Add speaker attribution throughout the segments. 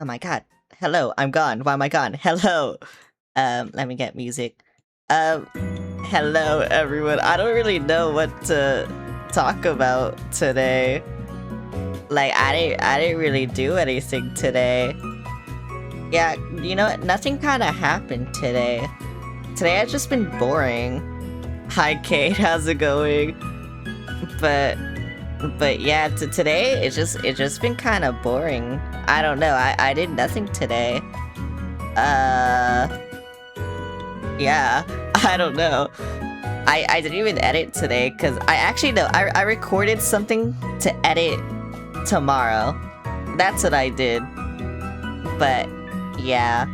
Speaker 1: Oh my god. Hello, I'm gone. Why am I gone? Hello. Let me get music. Um, hello everyone. I don't really know what to talk about today. Like I didn't really do anything today. Yeah, you know what? Nothing kind of happened today. Today has just been boring. Hi Kate, how's it going? But yeah, today it's just been kind of boring. I don't know. I did nothing today. Yeah, I don't know. I didn't even edit today because I actually know I recorded something to edit tomorrow. That's what I did. But yeah,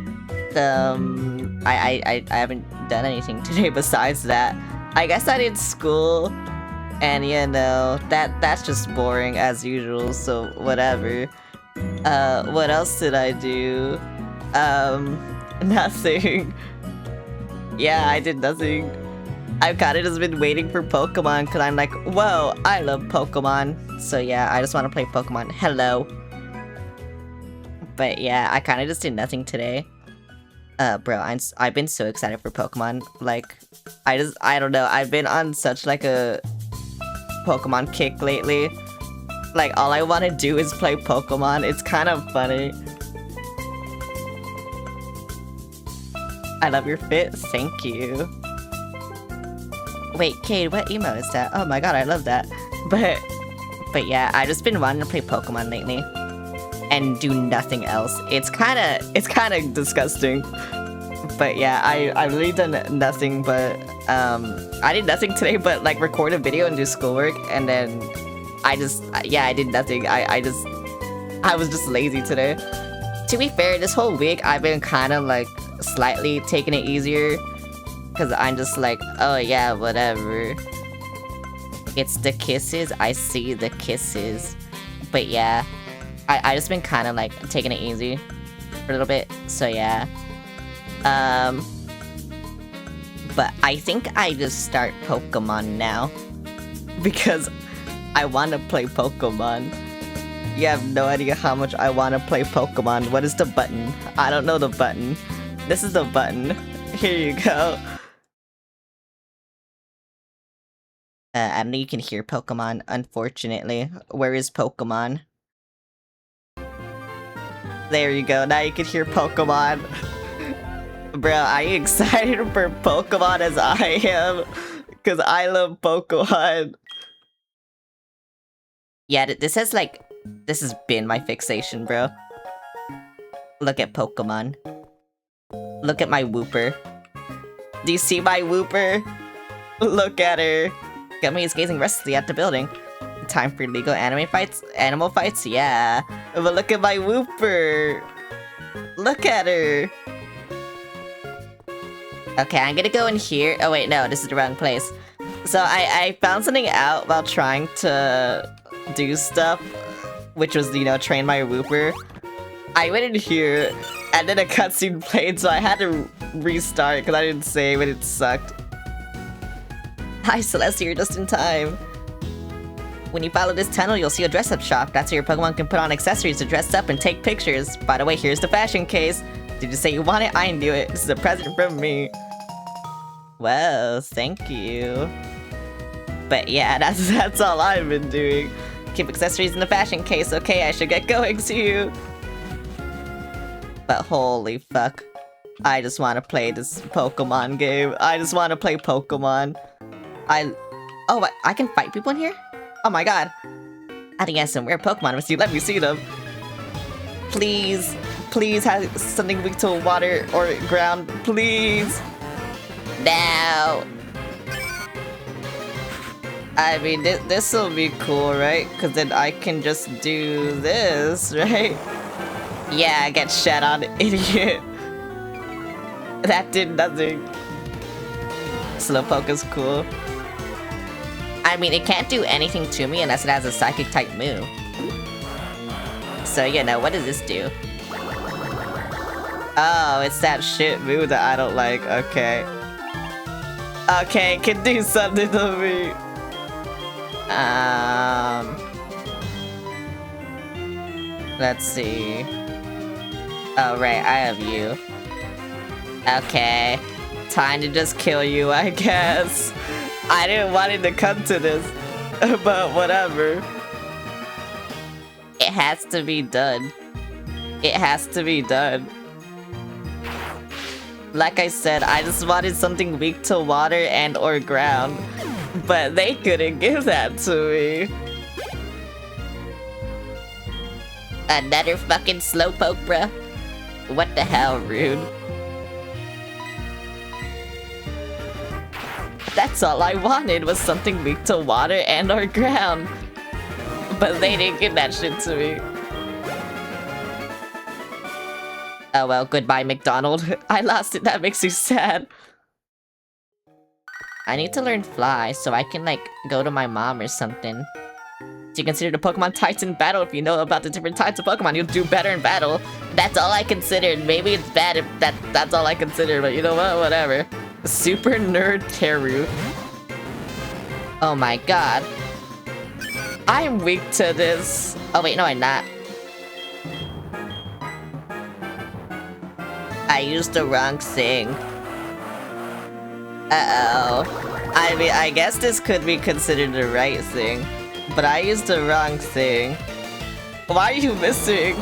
Speaker 1: I haven't done anything today besides that. I guess I did school. And you know, that's just boring as usual, so whatever. What else did I do? Nothing. Yeah, I did nothing. I've kinda just been waiting for Pokemon because I'm like, whoa, I love Pokemon. So yeah, I just want to play Pokemon. Hello. But yeah, I kinda just did nothing today. Bro, I've been so excited for Pokemon. Like, I don't know, I've been on such like a Pokemon kick lately. Like, all I want to do is play Pokemon. It's kind of funny. I love your fit. Thank you. Wait, Cade, what emo is that? Oh my god, I love that. But yeah, I've just been wanting to play Pokemon lately. And do nothing else. It's kinda disgusting. But yeah, I've really done nothing but, I did nothing today but, like, record a video and do schoolwork, and then I did nothing. I was just lazy today. To be fair, this whole week, I've been kinda, like, slightly taking it easier, because I'm just like, oh yeah, whatever. It's the kisses, I see the kisses. But yeah, I just been kinda, like, taking it easy for a little bit, so yeah. But I think I just start Pokemon now. Because I want to play Pokemon. You have no idea how much I want to play Pokemon. What is the button? I don't know the button. This is the button. Here you go. I don't know you can hear Pokemon, unfortunately. Where is Pokemon? There you go, now you can hear Pokemon. Bro, are you excited for Pokemon as I am? Because I love Pokemon. Yeah, this has been my fixation, bro. Look at Pokemon. Look at my Wooper. Do you see my Wooper? Look at her. Gummy is gazing restlessly at the building. Time for legal animal fights? Yeah. But look at my Wooper. Look at her. Okay, I'm gonna go in here. Oh wait, no, this is the wrong place. So I found something out while trying to do stuff, which was, you know, train my Wooper. I went in here, and then a cutscene played, so I had to restart because I didn't save and it sucked. Hi Celeste, you're just in time. When you follow this tunnel, you'll see a dress-up shop. That's where your Pokemon can put on accessories to dress up and take pictures. By the way, here's the fashion case. Did you say you want it? I knew it. This is a present from me. Well, thank you. But yeah, that's all I've been doing. Keep accessories in the fashion case. Okay, I should get going too. But holy fuck. I just want to play this Pokemon game. I just want to play Pokemon. Oh, I can fight people in here? Oh my god. I think I have some rare Pokemon with you. Let me see them. Please. Please have something weak to water or ground. Please. No. I mean, this will be cool, right? Because then I can just do this, right? Yeah, get shat on, idiot. That did nothing. Slowpoke is cool. I mean, it can't do anything to me unless it has a psychic type move. So, you know, what does this do? Oh, it's that shit move that I don't like. Okay. Okay, it can do something to me. Let's see. Oh, right, I have you. Okay. Time to just kill you, I guess. I didn't want it to come to this, but whatever. It has to be done. It has to be done. Like I said, I just wanted something weak to water and or ground, but they couldn't give that to me. Another fucking slowpoke, bruh. What the hell, rude. That's all I wanted was something weak to water and or ground. But they didn't give that shit to me. Oh well, goodbye McDonald. I lost it, that makes me sad. I need to learn fly so I can like go to my mom or something. Do you consider the Pokemon types in battle? If you know about the different types of Pokemon, you'll do better in battle. That's all I considered. Maybe it's bad if that's all I consider, but you know what? Whatever. Super Nerd Teru. Oh my god. I'm weak to this. Oh wait, no I'm not. I used the wrong thing. Uh-oh. I mean, I guess this could be considered the right thing. But I used the wrong thing. Why are you missing?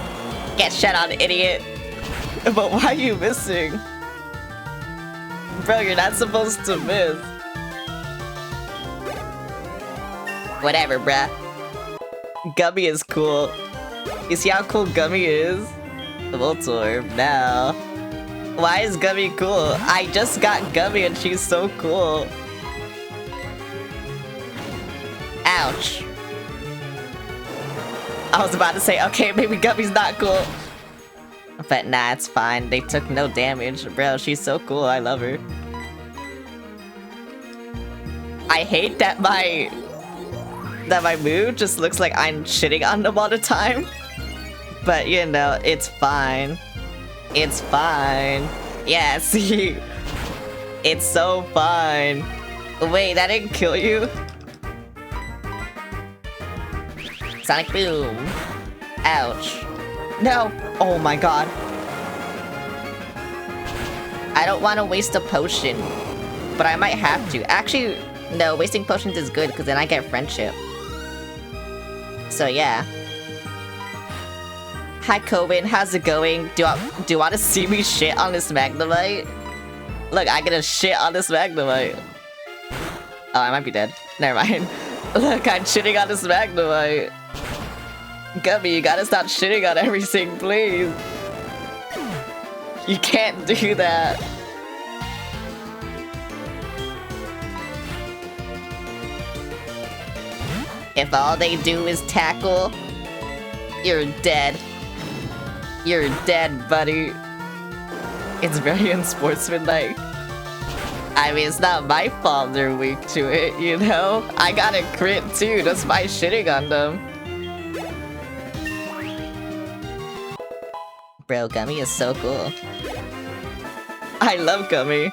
Speaker 1: Get shut on, idiot. But why are you missing? Bro, you're not supposed to miss. Whatever, bruh. Gummy is cool. You see how cool Gummy is? Voltorb, now. Why is Gummy cool? I just got Gummy and she's so cool. Ouch. I was about to say, okay, maybe Gummy's not cool. But nah, it's fine. They took no damage. Bro, she's so cool. I love her. I hate that my mood just looks like I'm shitting on them all the time. But, you know, it's fine. It's fine. Yeah, see? It's so fine. Wait, that didn't kill you? Sonic Boom. Ouch. No. Oh my god. I don't want to waste a potion. But I might have to. Actually, no, wasting potions is good because then I get friendship. So yeah. Hi Coben, how's it going? Do you want to see me shit on this Magnemite? Look, I get a shit on this Magnemite. Oh, I might be dead. Never mind. Look, I'm shitting on this Magnemite. Gummy, you gotta stop shitting on everything, please. You can't do that. If all they do is tackle, you're dead. You're dead, buddy. It's very unsportsmanlike. I mean, it's not my fault they're weak to it, you know? I got a crit too, that's by shitting on them. Bro, Gummy is so cool. I love Gummy.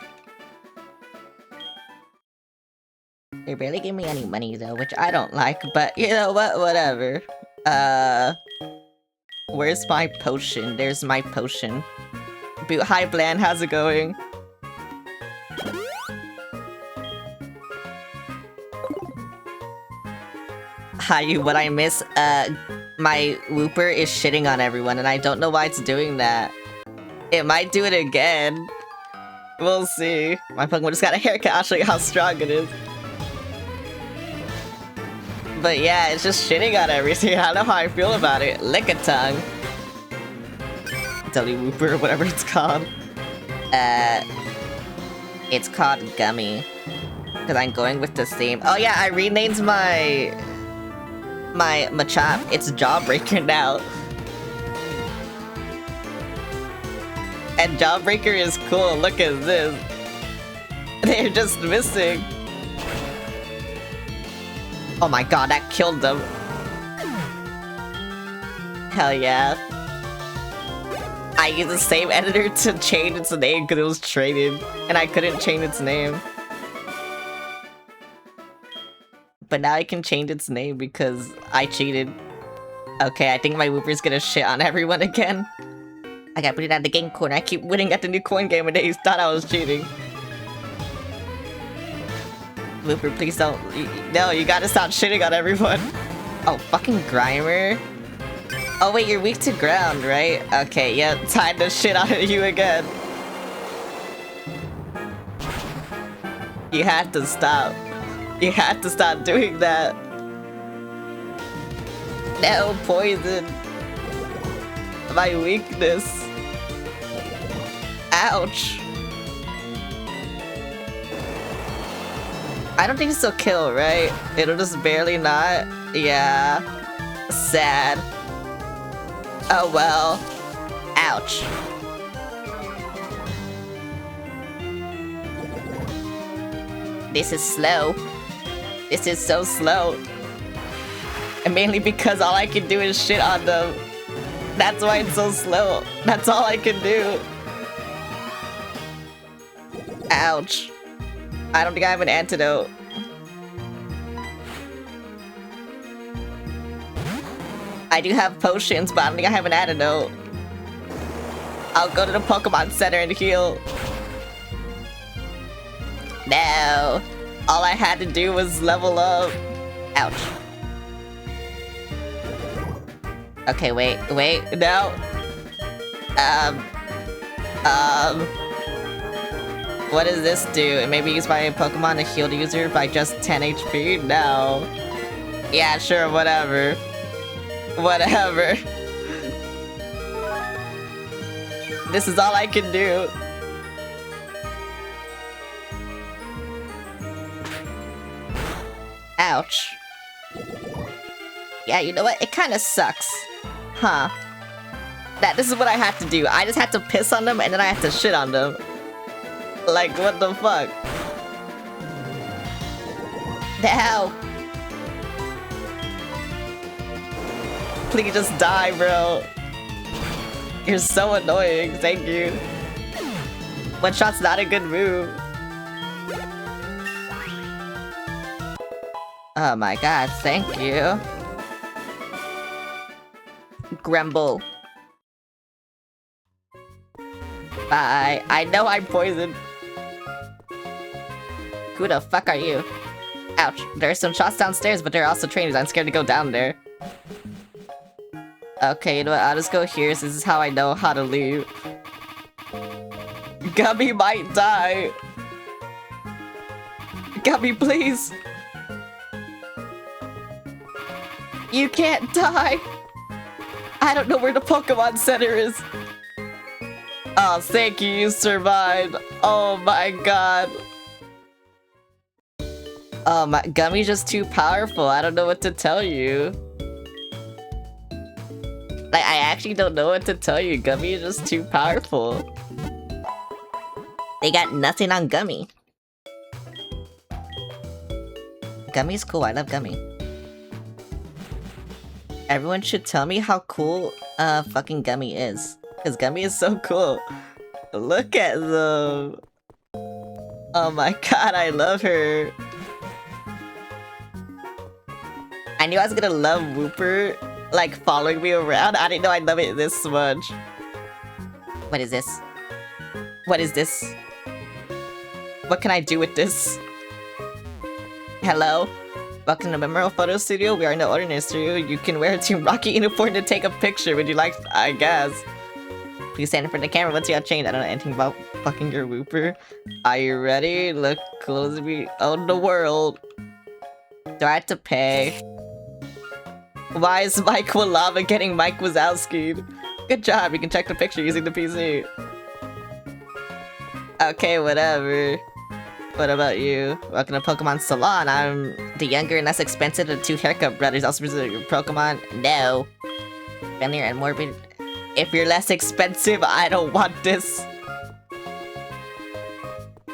Speaker 1: They barely give me any money though, which I don't like, but you know what, whatever. Where's my potion? There's my potion. Hi Bland, how's it going? Hi, what I miss? My Wooper is shitting on everyone, and I don't know why it's doing that. It might do it again. We'll see. My Pokemon just got a haircut, I'll show you how strong it is. But yeah, it's just shitting on everything. I don't know how I feel about it. Lick a tongue. Deli Wooper, whatever it's called. It's called Gummy. Because I'm going with the same. Oh yeah, I renamed my Machop. It's Jawbreaker now. And Jawbreaker is cool. Look at this. They're just missing. Oh my god, that killed them. Hell yeah. I used the same editor to change its name because it was traded, and I couldn't change its name. But now I can change its name because I cheated. Okay, I think my Wooper's gonna shit on everyone again. I got put it at the game corner. I keep winning at the new coin game and they thought I was cheating. Looper, please don't. No, you gotta stop shitting on everyone. Oh, fucking Grimer. Oh wait, you're weak to ground, right? Okay, yeah, time to shit on you again. You had to stop. You had to stop doing that. No, poison. My weakness. Ouch. I don't think this will kill, right? It'll just barely not. Yeah. Sad. Oh well. Ouch. This is slow. This is so slow. And mainly because all I can do is shit on them. That's why it's so slow. That's all I can do. Ouch. I don't think I have an antidote. I do have potions, but I don't think I have an antidote. I'll go to the Pokemon Center and heal. No. All I had to do was level up. Ouch. Okay, wait, no. What does this do? It may be used by a Pokemon to heal the user by just 10 HP? No. Yeah, sure, whatever. Whatever. This is all I can do. Ouch. Yeah, you know what? It kinda sucks. Huh. This is what I have to do. I just have to piss on them and then I have to shit on them. Like, what the fuck? The hell? Please just die, bro. You're so annoying. Thank you. One shot's not a good move. Oh my god, thank you. Grumble. Bye. I know I'm poisoned. Who the fuck are you? Ouch. There are some shots downstairs, but there are also trainers. I'm scared to go down there. Okay, you know what? I'll just go here. So this is how I know how to leave. Gummy might die. Gummy, please. You can't die. I don't know where the Pokemon Center is. Oh, thank you. You survived. Oh my god. Oh my, Gummy's just too powerful. I don't know what to tell you. Like, I actually don't know what to tell you. Gummy is just too powerful. They got nothing on Gummy. Gummy's cool. I love Gummy. Everyone should tell me how cool fucking Gummy is. Because Gummy is so cool. Look at them. Oh my god, I love her. I knew I was gonna love Wooper, like, following me around. I didn't know I'd love it this much. What is this? What is this? What can I do with this? Hello? Welcome to Memorial Photo Studio. We are no ordinary studio. You can wear a Team Rocket uniform to take a picture. Would you like? I guess. Please stand in front of the camera once you have changed. I don't know anything about fucking your Wooper. Are you ready? Look cool as we own the world. Do I have to pay? Why is Mike Walava getting Mike Wazowski'd? Good job. You can check the picture using the PC. Okay, whatever. What about you? Welcome to Pokemon Salon. I'm the younger and less expensive of the two haircut brothers. Also present your Pokemon. No. Friendlier and morbid. If you're less expensive, I don't want this.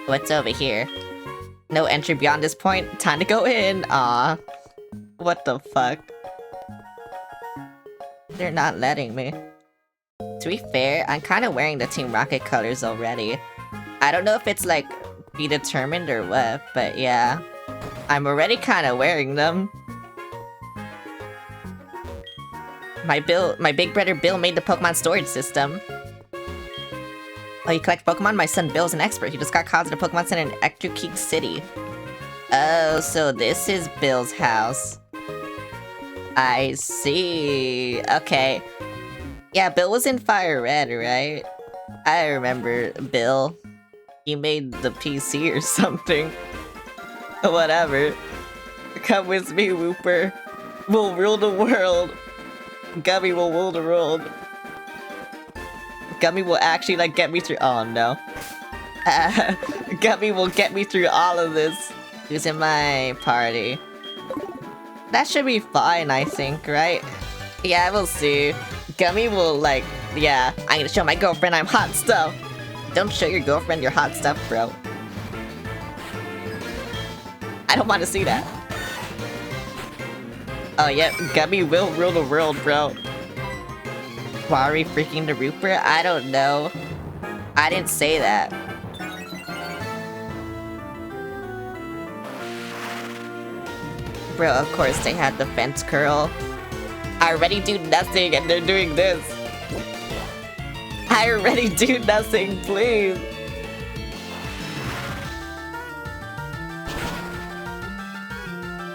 Speaker 1: What's over here? No entry beyond this point. Time to go in. Aw. What the fuck? They're not letting me. To be fair, I'm kind of wearing the Team Rocket colors already. I don't know if it's like be determined or what, but yeah. I'm already kind of wearing them. My big brother Bill made the Pokemon storage system. Oh, you collect Pokemon? My son Bill's an expert. He just got called to the Pokemon Center in Electrokeek City. Oh, so this is Bill's house. I see. Okay. Yeah, Bill was in Fire Red, right? I remember Bill. He made the PC or something. Whatever. Come with me, Wooper. We'll rule the world. Gummy will rule the world. Gummy will actually, like, get me through- oh no. Gummy will get me through all of this. Who's in my party? That should be fine, I think, right? Yeah, we'll see. Gummy will, like, yeah. I'm gonna show my girlfriend I'm hot stuff. Don't show your girlfriend your hot stuff, bro. I don't want to see that. Oh, yeah, Gummy will rule the world, bro. Why are we freaking the Rooper? I don't know. I didn't say that. Bro, of course they had the fence curl. I already do nothing and they're doing this. I already do nothing, please.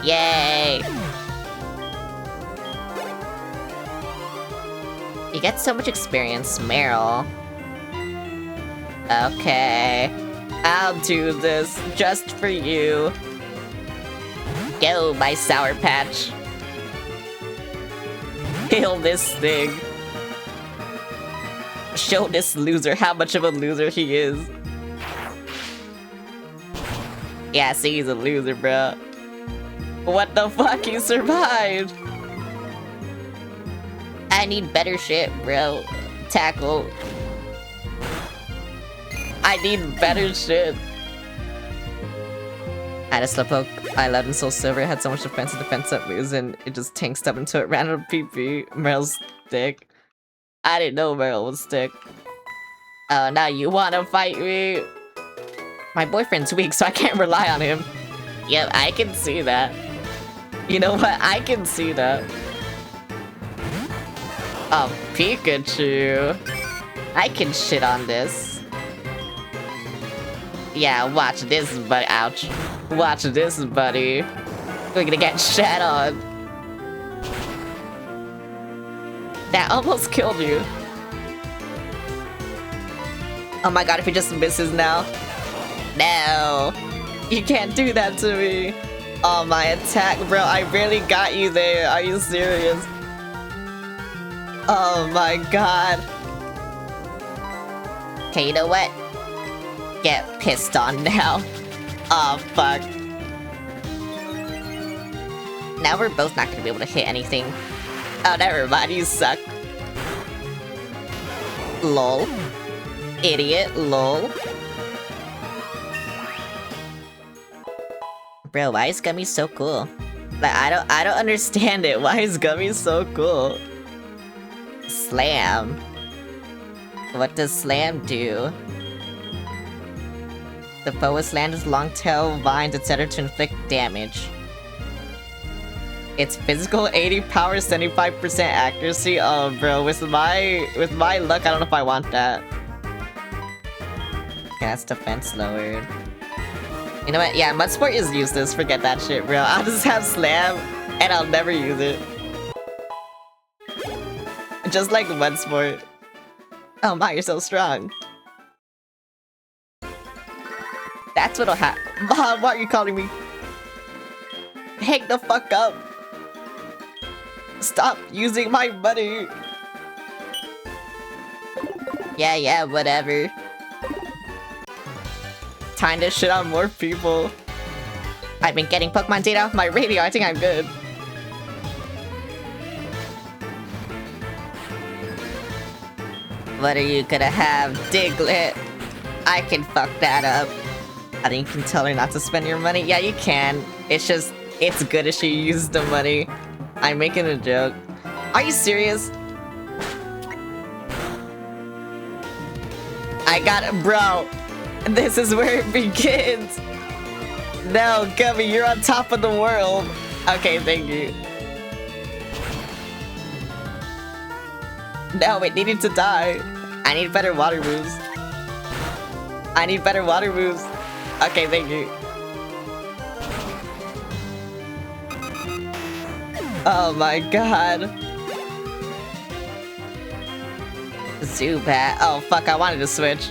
Speaker 1: Yay! You get so much experience, Meryl. Okay. I'll do this just for you. Go, my Sour Patch. Kill this thing. Show this loser how much of a loser he is. Yeah, see, he's a loser, bro. What the fuck? He survived! I need better shit, bro. Tackle. I need better shit. I had a Slowpoke I loved in SoulSilver. It had so much defense up moves, and it just tank stuff until it ran out of PP. Meryl's stick. I didn't know Meryl was stick. Oh, now you wanna fight me? My boyfriend's weak, so I can't rely on him. Yep, I can see that. You know what? I can see that. Oh, Pikachu. I can shit on this. Yeah, watch this, buddy. Ouch. Watch this, buddy. We're gonna get shat on. That almost killed you. Oh my god, if he just misses now. No. You can't do that to me. Oh, my attack, bro. I barely got you there. Are you serious? Oh my god. Okay, you know what? Get pissed on now. Oh, fuck. Now we're both not gonna be able to hit anything. Oh, never mind, you suck. Lol. Idiot, lol. Bro, why is Gummy so cool? Like, I don't understand it. Why is Gummy so cool? Slam. What does Slam do? The boa slands long tail vines, etc. to inflict damage. It's physical, 80 power, 75% accuracy. Oh, bro, with my luck, I don't know if I want that. Okay, that's defense lowered. You know what? Yeah, Mudsport is useless. Forget that shit, bro. I'll just have Slam, and I'll never use it. Just like Mudsport. Oh my, you're so strong. That's what'll happen. Mom, why are you calling me? Hang the fuck up. Stop using my money. Yeah, whatever. Time to shit on more people. I've been getting Pokemon data off my radio. I think I'm good. What are you gonna have, Diglett? I can fuck that up. I think you can tell her not to spend your money. Yeah, you can. It's just, it's good if she uses the money. I'm making a joke. Are you serious? I got it, bro. This is where it begins. No, Gummy, you're on top of the world. Okay, thank you. No, it needed to die. I need better water moves. I need better water moves. Okay, thank you. Oh my god. Zubat. Oh fuck, I wanted to switch.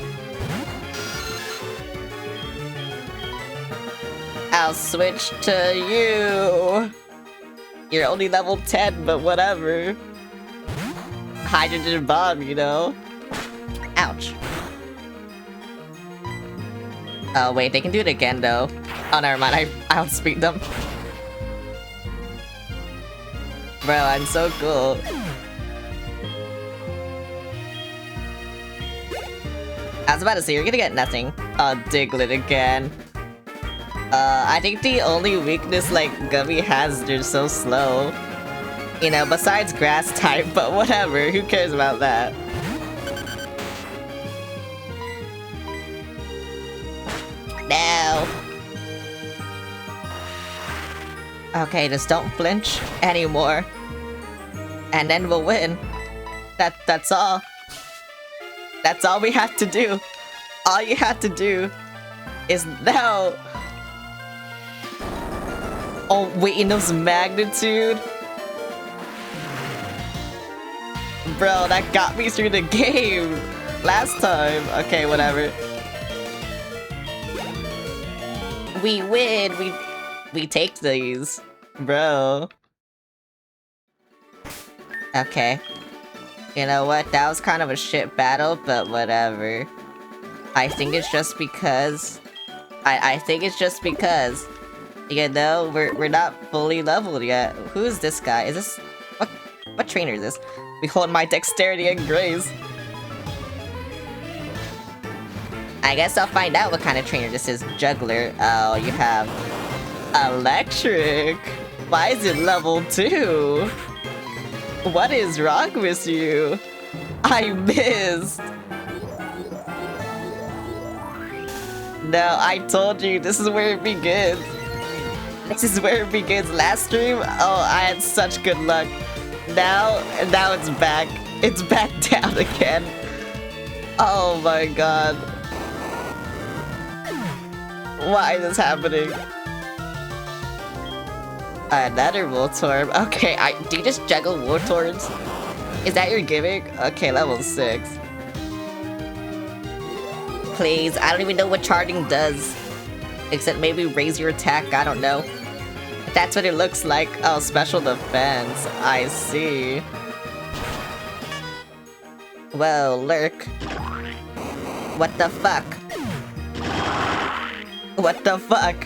Speaker 1: I'll switch to you. You're only level 10, but whatever. Hydrogen bomb, you know? Ouch. Oh wait, they can do it again though. Oh, never mind, I outspeed them. Bro, I'm so cool. I was about to say, you're gonna get nothing. Oh, Diglett again. I think the only weakness, like, Gummy has, they're so slow. You know, besides grass type, but whatever, who cares about that? No! Okay, just don't flinch anymore. And then we'll win. That's all. That's all we have to do. All you have to do is no. Oh, wait, in those magnitude? Bro, that got me through the game last time. Okay, whatever. We win. We take these, bro. Okay. You know what? That was kind of a shit battle, but whatever. I think it's just because... I think it's just because... You know, we're not fully leveled yet. Who is this guy? Is this... What trainer is this? Behold my dexterity and grace. I guess I'll find out what kind of trainer this is. Juggler. Oh, you have... Electric? Why is it level 2? What is wrong with you? I missed! No, I told you, this is where it begins. This is where it begins. Last stream, oh, I had such good luck. Now it's back. It's back down again. Oh my god. Why is this happening? Another Voltorb. Okay, do you just juggle Voltorbs? Is that your gimmick? Okay, level 6. Please, I don't even know what charging does. Except maybe raise your attack, I don't know. That's what it looks like. Oh, special defense. I see. Whoa, Lurk. What the fuck? What the fuck?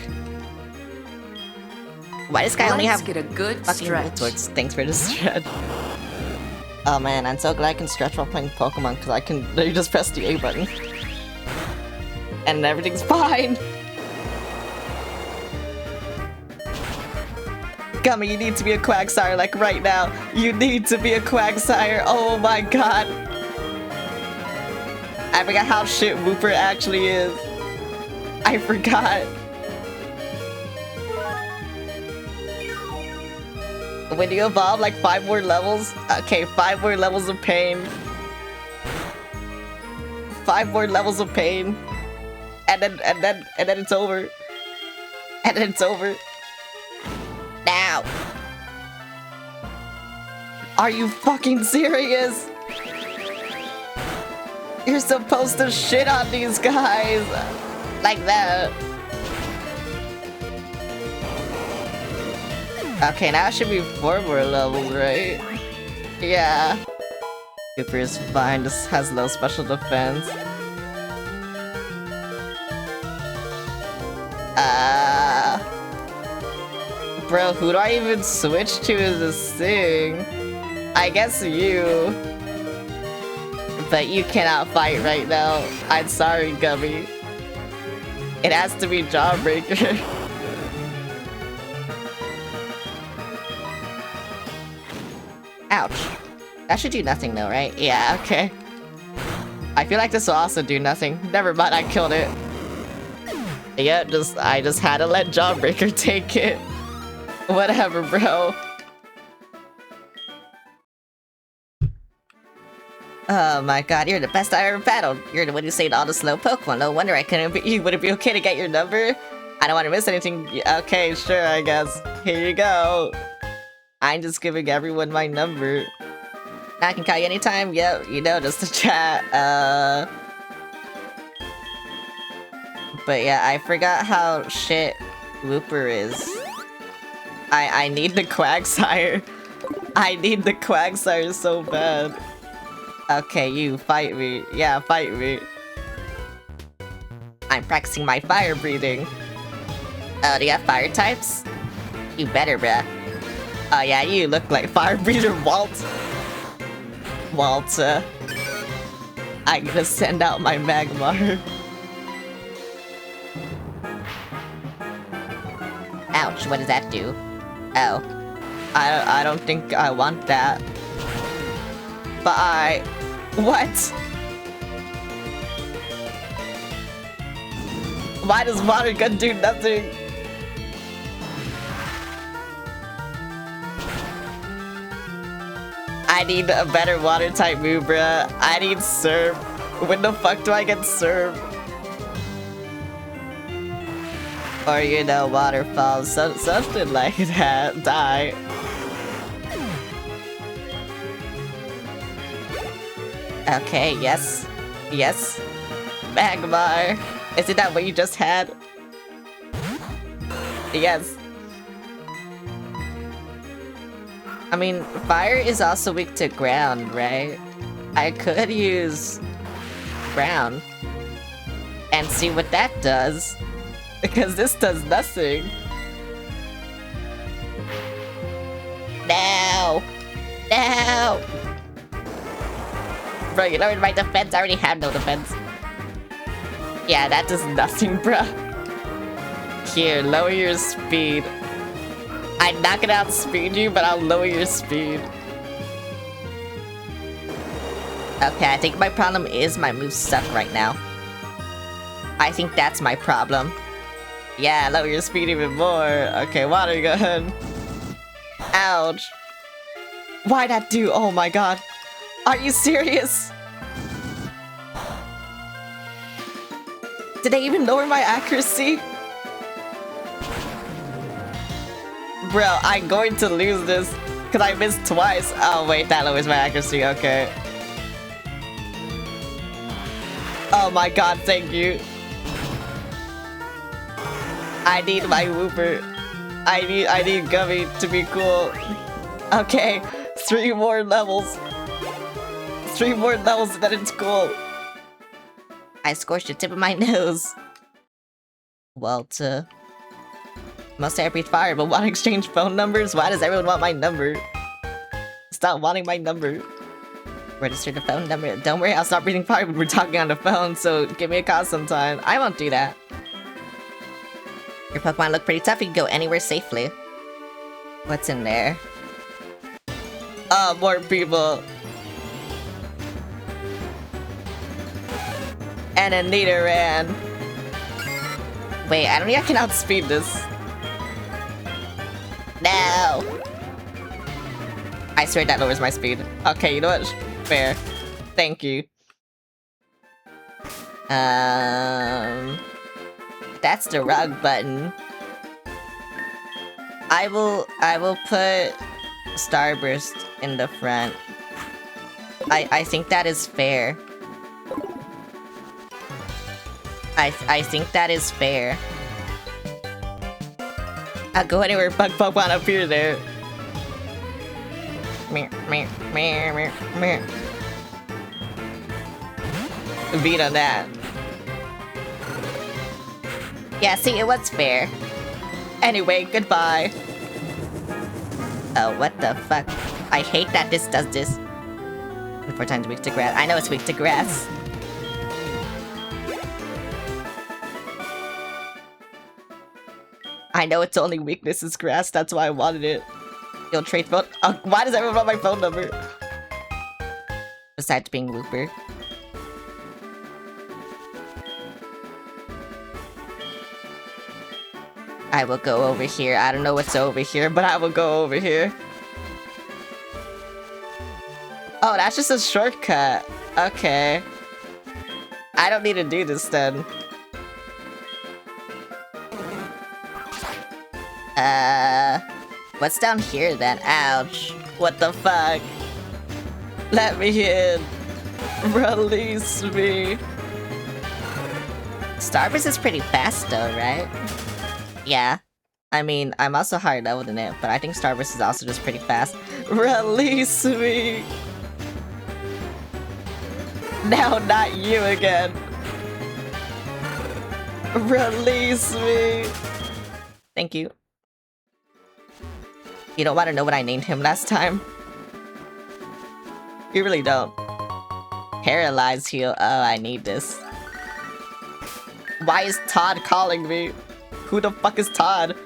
Speaker 1: Why does this guy only have
Speaker 2: get a good
Speaker 1: fucking Voltorb? Thanks for the stretch. Oh man, I'm so glad I can stretch while playing Pokemon because I can literally just press the A button. And everything's fine! Gummy, you need to be a Quagsire, like right now. You need to be a Quagsire. Oh my god. I forgot how shit Wooper actually is. I forgot. When you evolve, like 5 more levels? Okay, 5 more levels of pain. 5 more levels of pain. And then it's over. And then it's over. Now. Are you fucking serious? You're supposed to shit on these guys. Like that. Okay, now it should be 4 more levels, right? Yeah. Cooper is fine, just has low special defense. Bro, who do I even switch to as this thing? I guess you. But you cannot fight right now. I'm sorry, Gummy. It has to be Jawbreaker. Ouch. That should do nothing though, right? Yeah, okay. I feel like this will also do nothing. Never mind, I killed it. Yeah, I just had to let Jawbreaker take it. Whatever, bro. Oh my god, you're the best I ever battled. You're the one who saved all the slow Pokemon. No wonder I couldn't beat you. Would it be okay to get your number? I don't want to miss anything. Okay, sure, I guess. Here you go. I'm just giving everyone my number. I can call you anytime. Yep, you know, just to chat. But yeah, I forgot how shit Wooper is. I need the Quagsire. I need the Quagsire so bad. Okay, you fight me. Yeah, fight me. I'm practicing my fire breathing. Oh, do you have fire types? You better, bruh. Oh yeah, you look like fire breather Walt. Walter. I'm gonna send out my Magmar. Ouch, what does that do? Oh. I don't think I want that. But what? Why does water gun do nothing? I need a better water type move, bruh. I need Serve. When the fuck do I get Serve? Or, you know, waterfall, something like that. Die. Okay, yes. Yes. Magmar. Isn't that what you just had? Yes. I mean, fire is also weak to ground, right? I could use ground and see what that does. Because this does nothing. No! No! Bro, you know, in my defense, I already have no defense. Yeah, that does nothing, bruh. Here, lower your speed. I'm not gonna outspeed you, but I'll lower your speed. Okay, I think my problem is my moves suck right now. I think that's my problem. Yeah, lower your speed even more. Okay, water gun. Ouch. Why'd that do? Oh my god. Are you serious? Did they even lower my accuracy? Bro, I'm going to lose this because I missed twice. Oh wait, that lowers my accuracy, okay. Oh my god, thank you. I need my Wooper. I need Gummy to be cool. Okay, 3 more levels. 3 more levels and then it's cool. I scorched the tip of my nose. Walter. Must I breathe fire, but want to exchange phone numbers? Why does everyone want my number? Stop wanting my number. Register the phone number. Don't worry, I'll stop breathing fire when we're talking on the phone, so give me a call sometime. I won't do that. Your Pokemon look pretty tough, you can go anywhere safely. What's in there? Oh, more people. And a Nidoran. Wait, I don't think I can outspeed this. No! I swear that lowers my speed. Okay, you know what? Fair. Thank you. That's the wrong button. I will put Starburst in the front. I think that is fair. I think that is fair. I'll go anywhere bug Pokemon appear there. Meh, meh, meh, meh, meh. Beat on that. Yeah, see, it was fair. Anyway, goodbye. Oh, what the fuck? I hate that this does this. 4 times weak to grass. I know it's weak to grass. I know its only weakness is grass, that's why I wanted it. You'll trade phone. Oh, why does everyone want my phone number? Besides being Wooper. I will go over here. I don't know what's over here, but I will go over here. Oh, that's just a shortcut. Okay. I don't need to do this then. What's down here then? Ouch. What the fuck? Let me in. Release me. Starburst is pretty fast though, right? Yeah. I mean, I'm also higher level than it, but I think Starburst is also just pretty fast. Release me! Now not you again. Release me! Thank you. You don't want to know what I named him last time? You really don't. Paralyze heal. Oh, I need this. Why is Todd calling me? Who the fuck is Todd?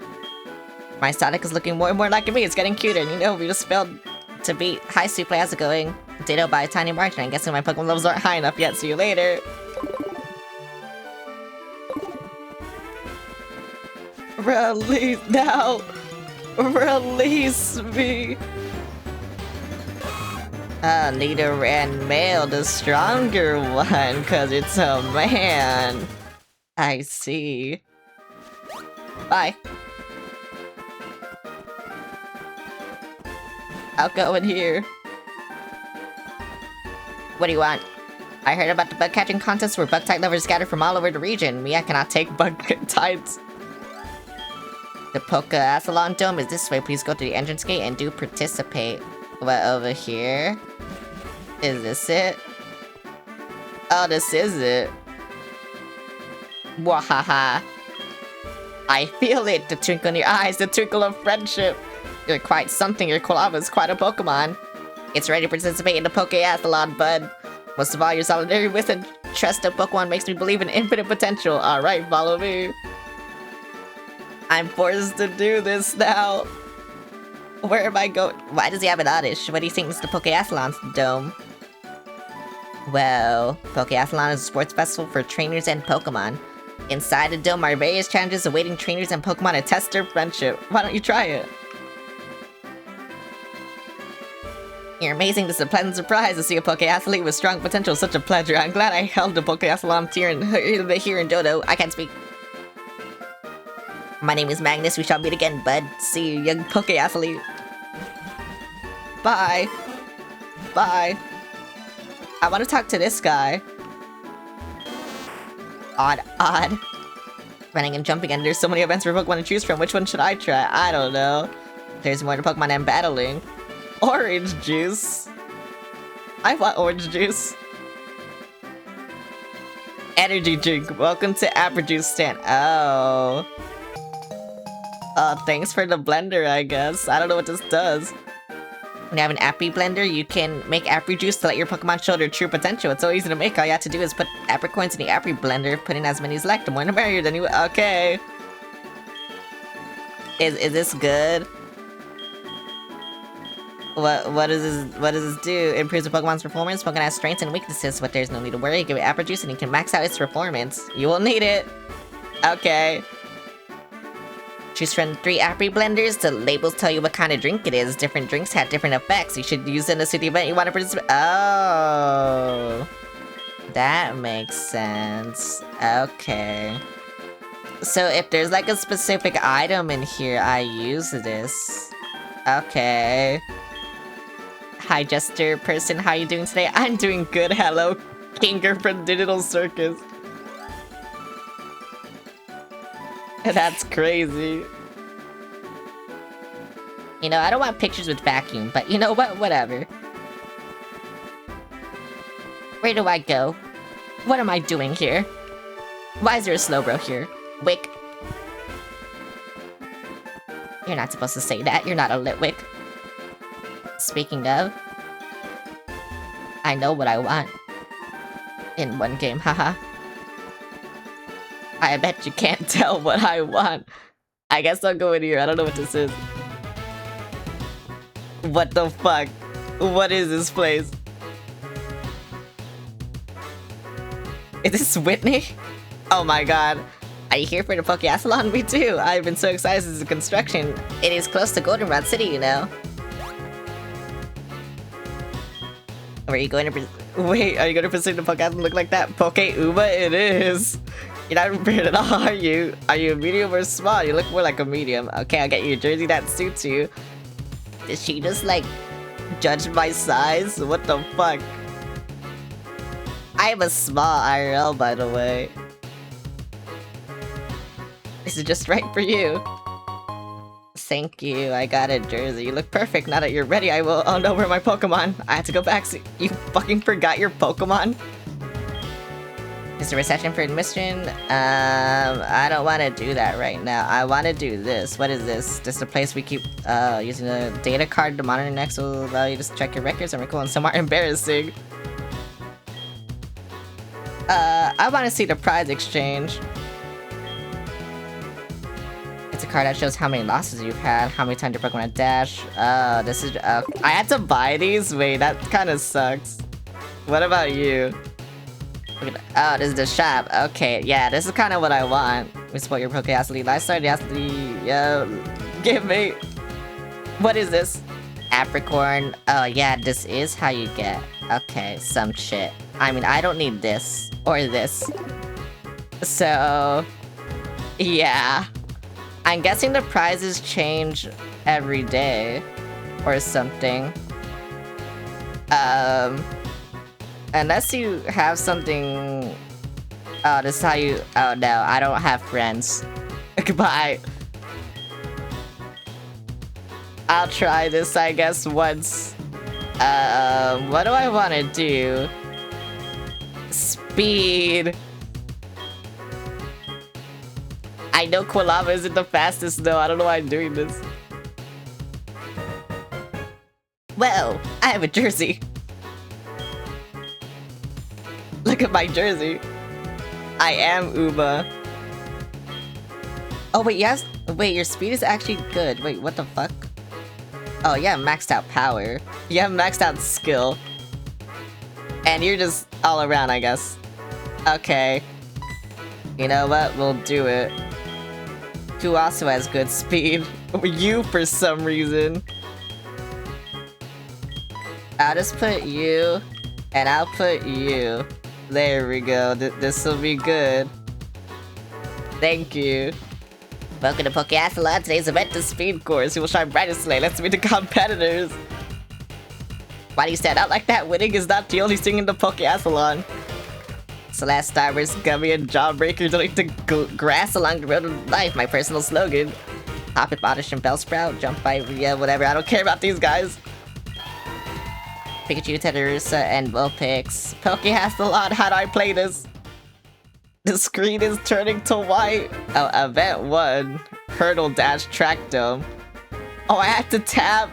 Speaker 1: My Sonic is looking more and more like me. It's getting cuter. And you know, we just failed to beat. Hi, Super. How's it going? Ditto by a tiny margin. I'm guessing my Pokemon levels aren't high enough yet. See you later. Release now. Release me. Leader and male, the stronger one, cause it's a man. I see. Bye. I'll go in here. What do you want? I heard about the bug catching contest where bug type lovers scatter from all over the region. Me, I cannot take bug types. The Pokeathlon Dome is this way. Please go to the entrance gate and do participate. What, over here? Is this it? Oh, this is it. Wahaha. I feel it, the twinkle in your eyes, the twinkle of friendship. You're quite something, your Kolava is quite a Pokemon. It's ready to participate in the Pokeathlon, bud. Most of all, your solidarity with and trust of Pokemon makes me believe in infinite potential. Alright, follow me. I'm forced to do this now. Where am I going? Why does he have an oddish? What do you think is the Pokeathlon's dome? Well, Pokeathlon is a sports festival for trainers and Pokemon. Inside the dome are various challenges awaiting trainers and Pokemon to test their friendship. Why don't you try it? You're amazing. This is a pleasant surprise to see a Pokeathlete with strong potential. Such a pleasure. I'm glad I held the Pokeathlon here in Dodo. I can't speak. My name is Magnus. We shall meet again, bud. See you, young Pokeathlete. Bye. Bye. I want to talk to this guy. Odd. Running and jumping, and there's so many events for Pokemon to choose from. Which one should I try? I don't know. There's more to Pokemon I'm battling. Orange juice. I want orange juice. Energy drink. Welcome to Apple Juice stand. Oh. Thanks for the blender, I guess. I don't know what this does. When you have an Appy blender, you can make Appy juice to let your Pokemon show their true potential. It's so easy to make. All you have to do is put Appy coins in the Appy blender, put in as many as you like. The more the merrier, then you... Okay. Is this good? What does this do? Improves the Pokemon's performance. Pokemon has strengths and weaknesses, but there's no need to worry. Give it Apple Juice and you can max out its performance. You will need it. Okay. Choose from 3 Apple blenders. The labels tell you what kind of drink it is. Different drinks have different effects. You should use it in the city event you want to participate. Oh. That makes sense. Okay. So if there's like a specific item in here, I use this. Okay. Hi, Jester person. How you doing today? I'm doing good. Hello, Kinger from Digital Circus. That's crazy. You know, I don't want pictures with vacuum, but you know what? Whatever. Where do I go? What am I doing here? Why is there a Slowbro here? Wick. You're not supposed to say that. You're not a Litwick. Speaking of, I know what I want. In one game, haha. I bet you can't tell what I want. I guess I'll go in here. I don't know what this is. What the fuck? What is this place? Is this Whitney? Oh my god. Are you here for the Pokeathlon? Me too. I've been so excited since the construction. It is close to Goldenrod City, you know. Are you going to wait, are you going to pursue the Pokemon look like that? Poke Uba? It is. You're not weird at all, are you? Are you a medium or small? You look more like a medium. Okay, I'll get you a jersey that suits you. Did she just, like, judge my size? What the fuck? I'm a small IRL, by the way. This is just right for you. Thank you, I got a jersey. You look perfect. Now that you're ready, I will... Oh no, where are my Pokemon? I have to go back. So you fucking forgot your Pokemon? Is there a session for admission? I don't want to do that right now. I want to do this. What is this? This is a place we keep using a data card to monitor next will allow you to check your records and recall, and some are embarrassing. I want to see the prize exchange. It's a card that shows how many losses you've had, how many times your Pokemon dash. This is... I had to buy these? Wait, that kind of sucks. What about you? Oh, this is the shop. Okay, yeah, this is kind of what I want. We support your Pokeathlete lifestyle. Give me... What is this? Apricorn. Oh, yeah, this is how you get... Okay, some shit. I mean, I don't need this. Or this. So... Yeah. I'm guessing the prizes change every day. Or something. Unless you have something... Oh, this is how you... Oh no, I don't have friends. Goodbye. I'll try this, I guess, once. What do I want to do? Speed. I know Quilava isn't the fastest though, I don't know why I'm doing this. Well, I have a jersey. Look at my jersey. I am Uba. Oh wait, yes. Wait, your speed is actually good. Wait, what the fuck? Oh, yeah, maxed out power. You have maxed out skill. And you're just all around, I guess. Okay. You know what? We'll do it. Who also has good speed? You, for some reason. I'll just put you, and I'll put you. There we go. This'll be good. Thank you. Welcome to Pokeathlon. Today's event is speed course. You will shine brightest today. Let's meet the competitors. Why do you stand out like that? Winning is not the only thing in the Pokeathlon. Celeste, Starburst, Gummy, and Jawbreaker don't need to grass along the road of life. My personal slogan. Hop it, Oddish, and Bellsprout. Jump by, yeah, whatever. I don't care about these guys. Pikachu, Teddiursa, and Vulpix. Pokeathlon, how do I play this? The screen is turning to white. Oh, event 1. Hurdle dash track dome. Oh, I have to tap.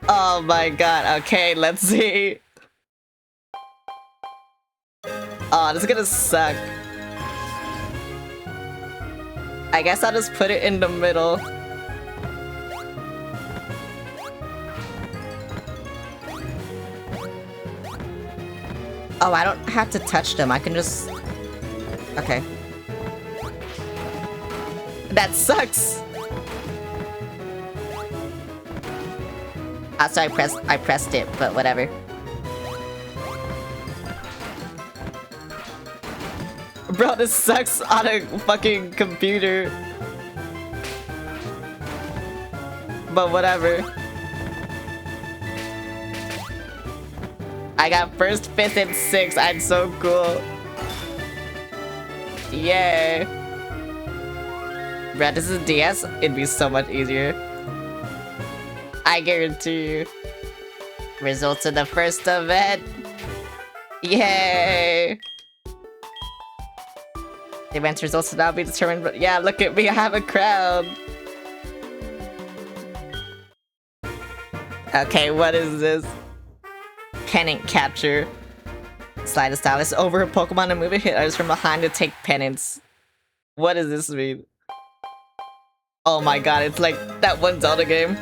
Speaker 1: Oh my god. Okay, let's see. Oh, this is gonna suck. I guess I'll just put it in the middle. Oh, I don't have to touch them. I can just... Okay. That sucks! Ah, so I pressed it, but whatever. Bro, this sucks on a fucking computer. But whatever. I got first, fifth, and sixth. I'm so cool. Yay. Bruh, this is DS. It'd be so much easier. I guarantee you. Results of the first event. Yay. The event's results will now be determined, but yeah, look at me. I have a crown. Okay, what is this? Pennant capture. Slide the stylus over a Pokemon and move a hit items from behind to take penance. What does this mean? Oh my god, it's like that one Zelda game.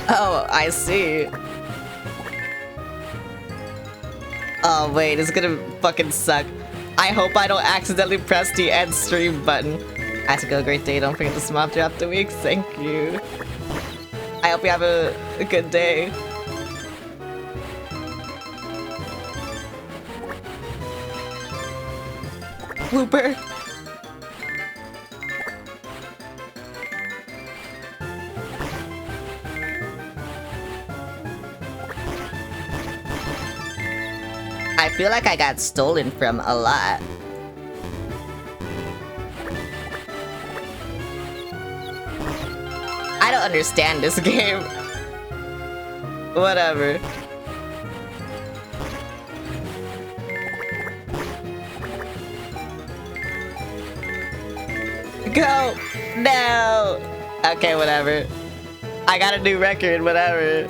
Speaker 1: Oh, I see. Oh wait, it's gonna fucking suck. I hope I don't accidentally press the end stream button. I have to go a great day. Don't forget to smile throughout the week. Thank you. I hope you have a good day. Whooper. I feel like I got stolen from a lot. I don't understand this game. Whatever. Go! No! Okay, whatever. I got a new record, whatever.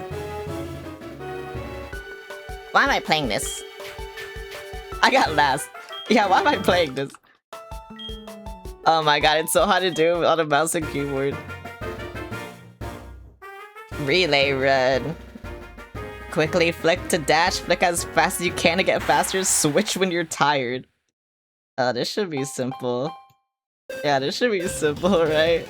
Speaker 1: Why am I playing this? I got last. Yeah, why am I playing this? Oh my god, it's so hard to do on a mouse and keyboard. Relay run. Quickly flick to dash, flick as fast as you can to get faster, switch when you're tired. Oh, this should be simple. Yeah, this should be simple, right?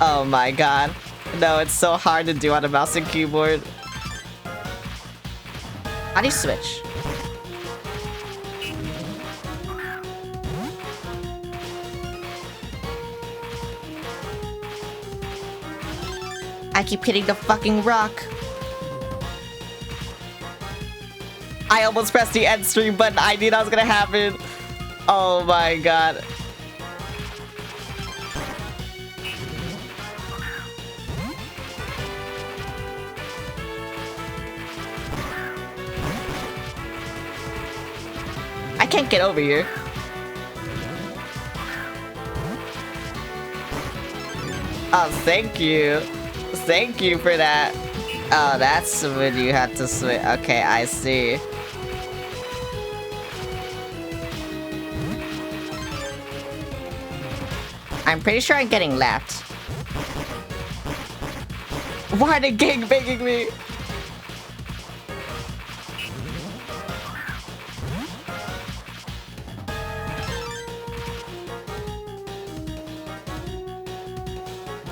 Speaker 1: Oh my god. No, it's so hard to do on a mouse and keyboard. How do you switch? I keep hitting the fucking rock. I almost pressed the end stream button. I knew that was gonna happen. Oh my god. I can't get over here. Oh, thank you. Thank you for that. Oh, that's when you have to switch. Okay, I see. I'm pretty sure I'm getting lapped. Why are they gangbanging me?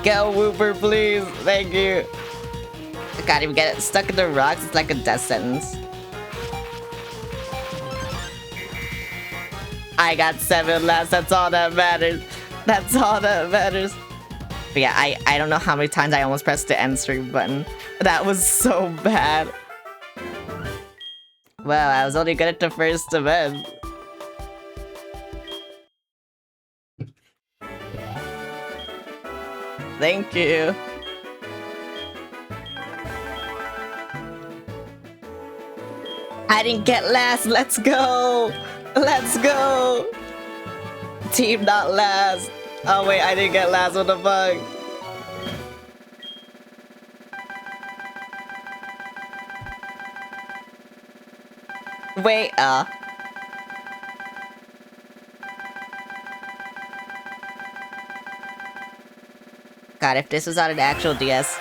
Speaker 1: Go, Whooper, please. Thank you. I can't even get it stuck in the rocks. It's like a death sentence. I got 7 laps. That's all that matters. That's all that matters. But yeah, I don't know how many times I almost pressed the end stream button. That was so bad. Well, I was only good at the first event. Thank you. I didn't get last. Let's go. Let's go. Team not last. Oh wait, I didn't get last. What the fuck? Wait, God, if this was on an actual DS.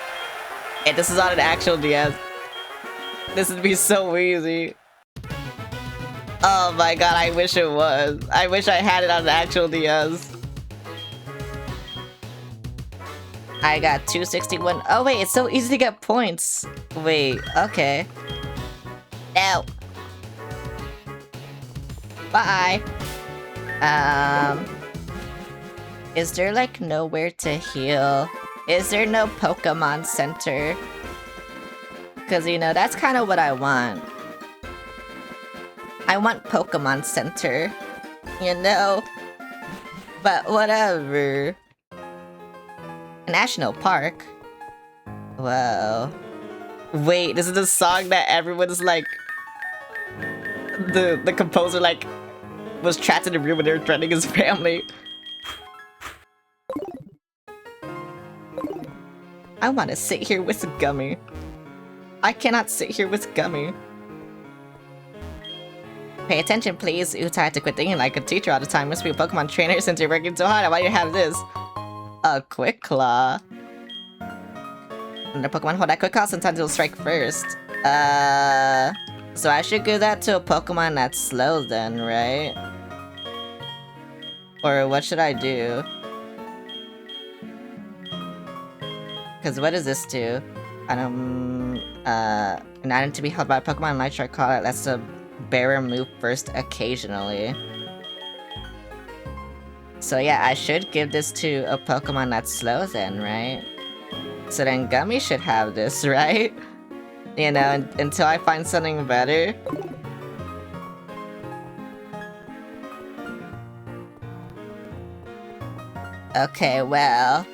Speaker 1: If this was on an actual DS. This would be so easy. Oh my god, I wish it was. I wish I had it on an actual DS. I got 261. Oh wait, it's so easy to get points. Wait, okay. No. Bye. Is there like nowhere to heal? Is there no Pokemon Center? Because, you know, that's kind of what I want. I want Pokemon Center. You know? But whatever. National Park? Whoa. Wait, this is the song that everyone's like... The composer, like, was trapped in a room when they were threatening his family. I want to sit here with Gummy. I cannot sit here with Gummy. Pay attention, please. Uta had to quit thinking like a teacher all the time. Must be a Pokemon trainer since you're working so hard. I want you to have this. A Quick Claw. When the Pokemon hold that Quick Claw, sometimes it'll strike first. So I should give that to a Pokemon that's slow then, right? Or what should I do? Because what does this do? An item to be held by a Pokemon Nitro call that lets the bearer move first occasionally. So yeah, I should give this to a Pokemon that's slow then, right? So then Gummy should have this, right? You know, until I find something better. Okay, well,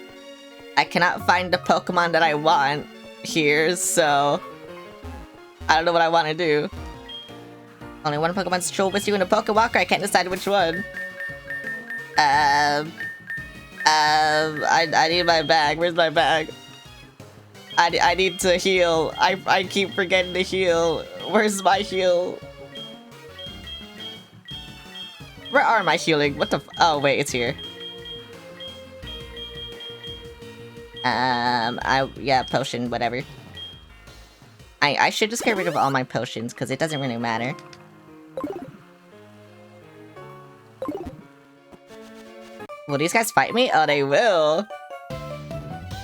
Speaker 1: I cannot find the Pokemon that I want here, so I don't know what I want to do. Only one Pokemon's troll with you in a Pokewalker, I can't decide which one. I need my bag. Where's my bag? I need to heal. I keep forgetting to heal. Where's my heal? Where are my healing? What the oh wait, it's here. Yeah, potion, whatever. I should just get rid of all my potions, because it doesn't really matter. Will these guys fight me? Oh, they will.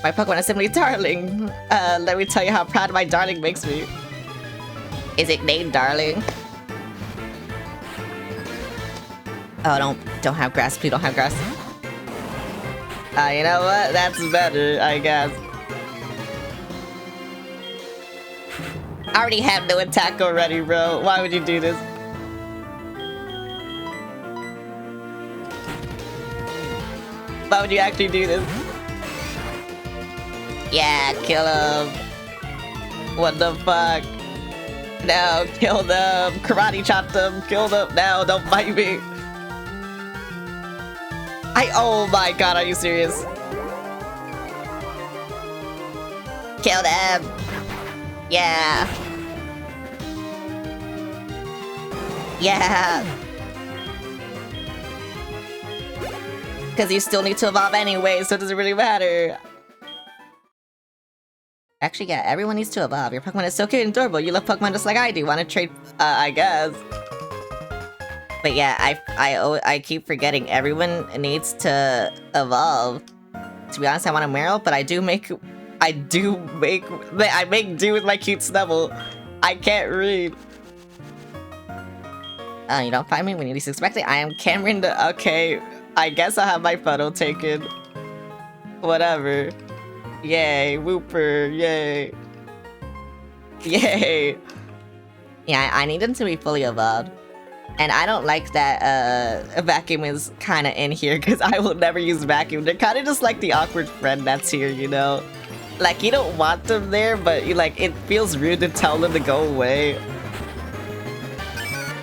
Speaker 1: My Pokemon is simply Darling. Let me tell you how proud my Darling makes me. Is it named Darling? Oh, don't have grass. Please don't have grass. You know what? That's better, I guess. I already have no attack already, bro. Why would you do this? Why would you actually do this? Yeah, kill him. What the fuck? No, kill them. Karate chop them. Kill them. No, don't fight me. Oh my god, are you serious? Kill them. Yeah. Yeah. Because you still need to evolve anyway, so it doesn't really matter. Actually, yeah, everyone needs to evolve. Your Pokemon is so cute and adorable. You love Pokemon just like I do. Want to trade? I guess. But yeah, I keep forgetting everyone needs to evolve. To be honest, I want a Meryl, but I make do with my cute Snubble. I can't read. You don't find me when you least expect it. I am Cameron. Okay, I guess I'll have my photo taken. Whatever. Yay, Wooper, yay. Yay. Yeah, I need them to be fully evolved. And I don't like that Vacuum is kind of in here, because I will never use Vacuum. They're kind of just like the awkward friend that's here, you know? Like, you don't want them there, but it feels rude to tell them to go away.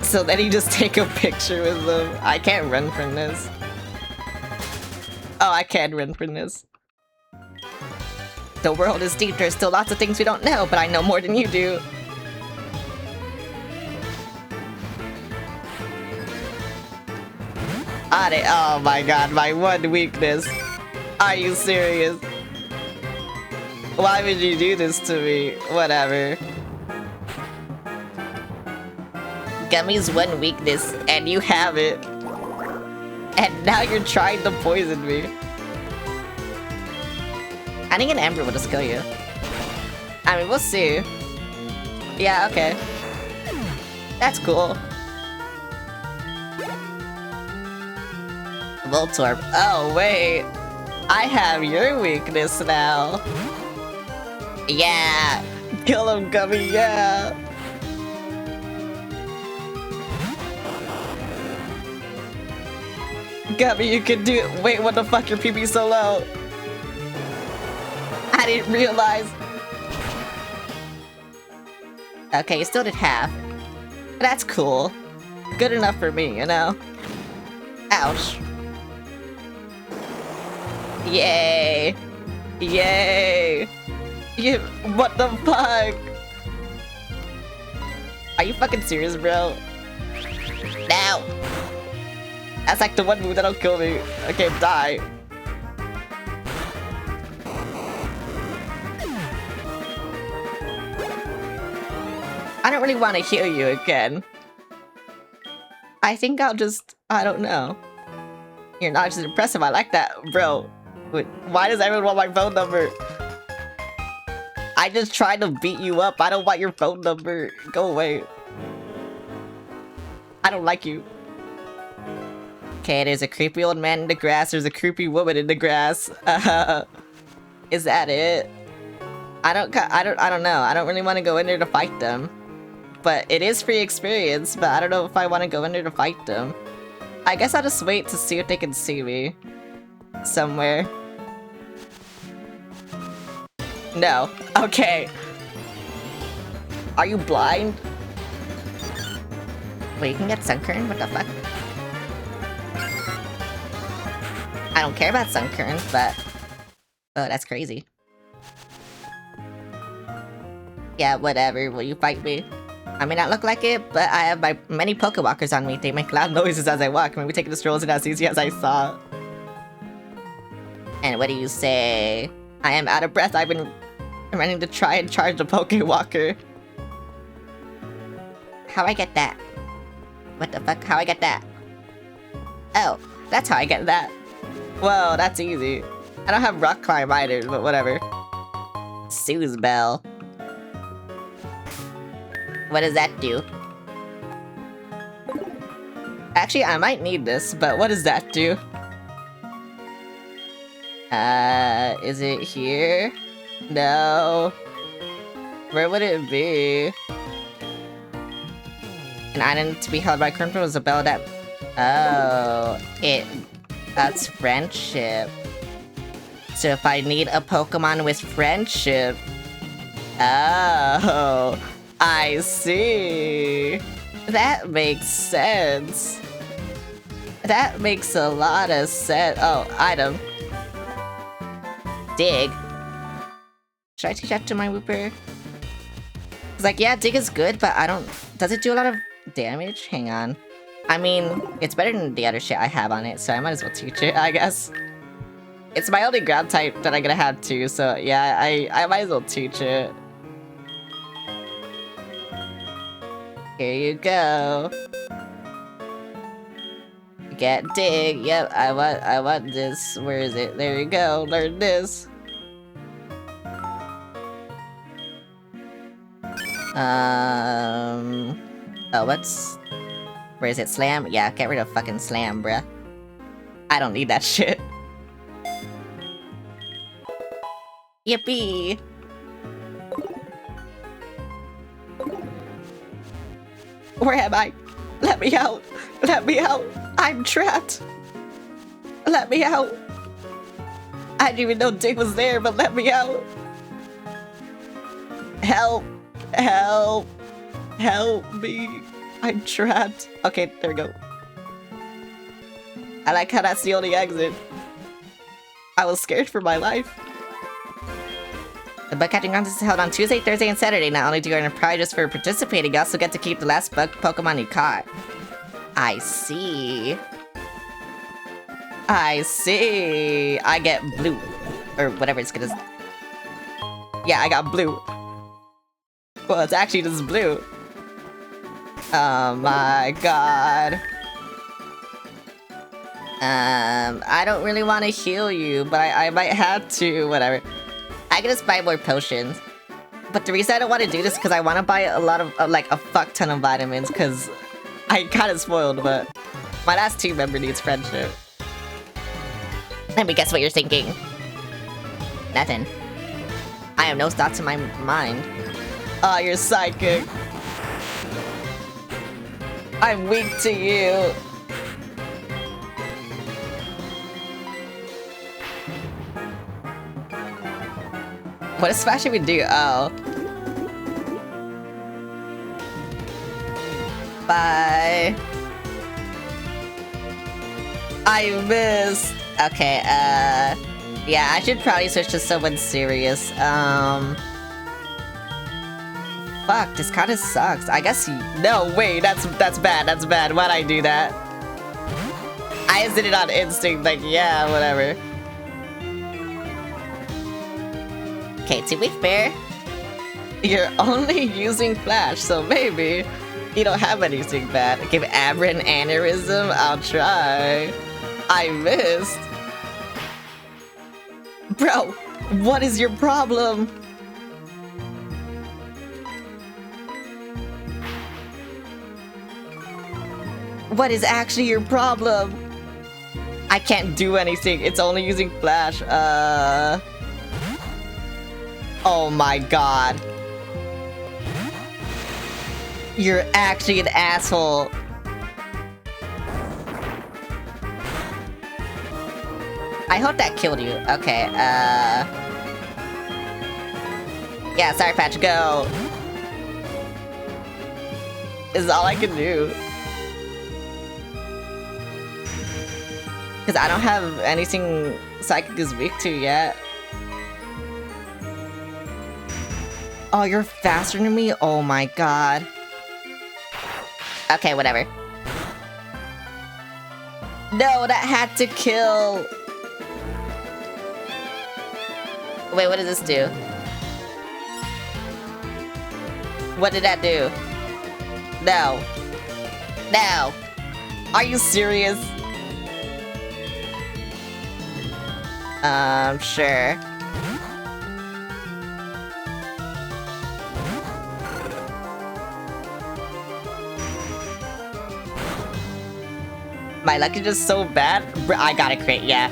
Speaker 1: So then you just take a picture with them. I can't run from this. Oh, I can run from this. The world is deep, there's still lots of things we don't know, but I know more than you do. Oh my god, my one weakness. Are you serious? Why would you do this to me? Whatever. Gummy's one weakness, and you have it. And now you're trying to poison me. I think an Ember will just kill you. I mean, we'll see. Yeah, okay. That's cool. Voltorb. Oh, wait. I have your weakness now. Yeah. Kill him, Gummy, yeah. Gummy, you can do it. Wait, what the fuck? Your PP so low. I didn't realize. Okay, you still did half. That's cool. Good enough for me, you know? Ouch. Yay! Yay! What the fuck? Are you fucking serious, bro? No! That's like the one move that'll kill me. Okay, die. I don't really want to heal you again. I think I'll just... I don't know. You're not just impressive. I like that. Bro, wait, why does everyone want my phone number? I just tried to beat you up. I don't want your phone number. Go away. I don't like you. Okay, there's a creepy old man in the grass. There's a creepy woman in the grass. Is that it? I don't know. I don't really want to go in there to fight them. But it is free experience, but I don't know if I want to go in there to fight them. I guess I'll just wait to see if they can see me. Somewhere. No. Okay. Are you blind? Wait, you can get Sunkern? What the fuck? I don't care about Sunkern, but... Oh, that's crazy. Yeah, whatever. Will you fight me? I may not look like it, but I have my many Pokewalkers on me. They make loud noises as I walk. Maybe taking the strolls and as easy as I saw. And what do you say? I am out of breath. I've been running to try and charge the Pokewalker. How I get that? What the fuck? How I get that? Oh, that's how I get that. Whoa, that's easy. I don't have Rock Climb either, but whatever. Sue's Bell. What does that do? Actually, I might need this, but what does that do? Is it here? No. Where would it be? An item to be held by current was a bell that... Oh, that's friendship. So if I need a Pokemon with friendship... Oh... I see. That makes sense. That makes a lot of sense. Oh, item. Dig. Should I teach that to my Wooper? It's like, yeah, dig is good, but I don't... Does it do a lot of damage? Hang on. I mean, it's better than the other shit I have on it, so I might as well teach it, I guess. It's my only ground type that I'm gonna have too, so yeah, I might as well teach it. Here you go. Get dig. Yep, I want this. Where is it? There you go. Learn this. Oh, what's... Where is it? Slam? Yeah, get rid of fucking Slam, bruh. I don't need that shit. Yippee! Where am I? Let me out! Let me out! I'm trapped! Let me out! I didn't even know Dig was there, but let me out! Help! Help! Help me! I'm trapped. Okay, there we go. I like how that's the only exit. I was scared for my life. The bug catching contest is held on Tuesday, Thursday, and Saturday. Not only do you earn a prize just for participating, you also get to keep the last bug Pokemon you caught. I see. I see. I get blue. Or whatever it's gonna... Yeah, I got blue. Well, it's actually just blue. Oh my god. I don't really want to heal you, but I might have to, whatever. I can just buy more potions. But the reason I don't want to do this is because I want to buy a lot of, like, a fuck ton of vitamins, because I kind of spoiled, but my last team member needs friendship. Let me guess what you're thinking. Nothing. I have no thoughts in my mind. Oh, you're psychic. I'm weak to you. What does Smash even do? Oh. Bye. I missed. Okay, yeah, I should probably switch to someone serious. Fuck, this kinda sucks. I guess no, wait, that's bad, that's bad. Why'd I do that? I just did it on instinct, like, yeah, whatever. Okay, to be fair, You're only using Flash, so maybe you don't have anything bad. Give Abra an aneurysm? I'll try. I missed. Bro, what is your problem? What is actually your problem? I can't do anything. It's only using Flash. Oh my god. You're actually an asshole. I hope that killed you. Okay, yeah, Sour Patch, go. This is all I can do. Because I don't have anything Psychic is weak to yet. Oh, you're faster than me? Oh my god. Okay, whatever. No, that had to kill. Wait, what does this do? What did that do? No. No. Are you serious? Sure. My luck is just so bad. I got a crit, yeah.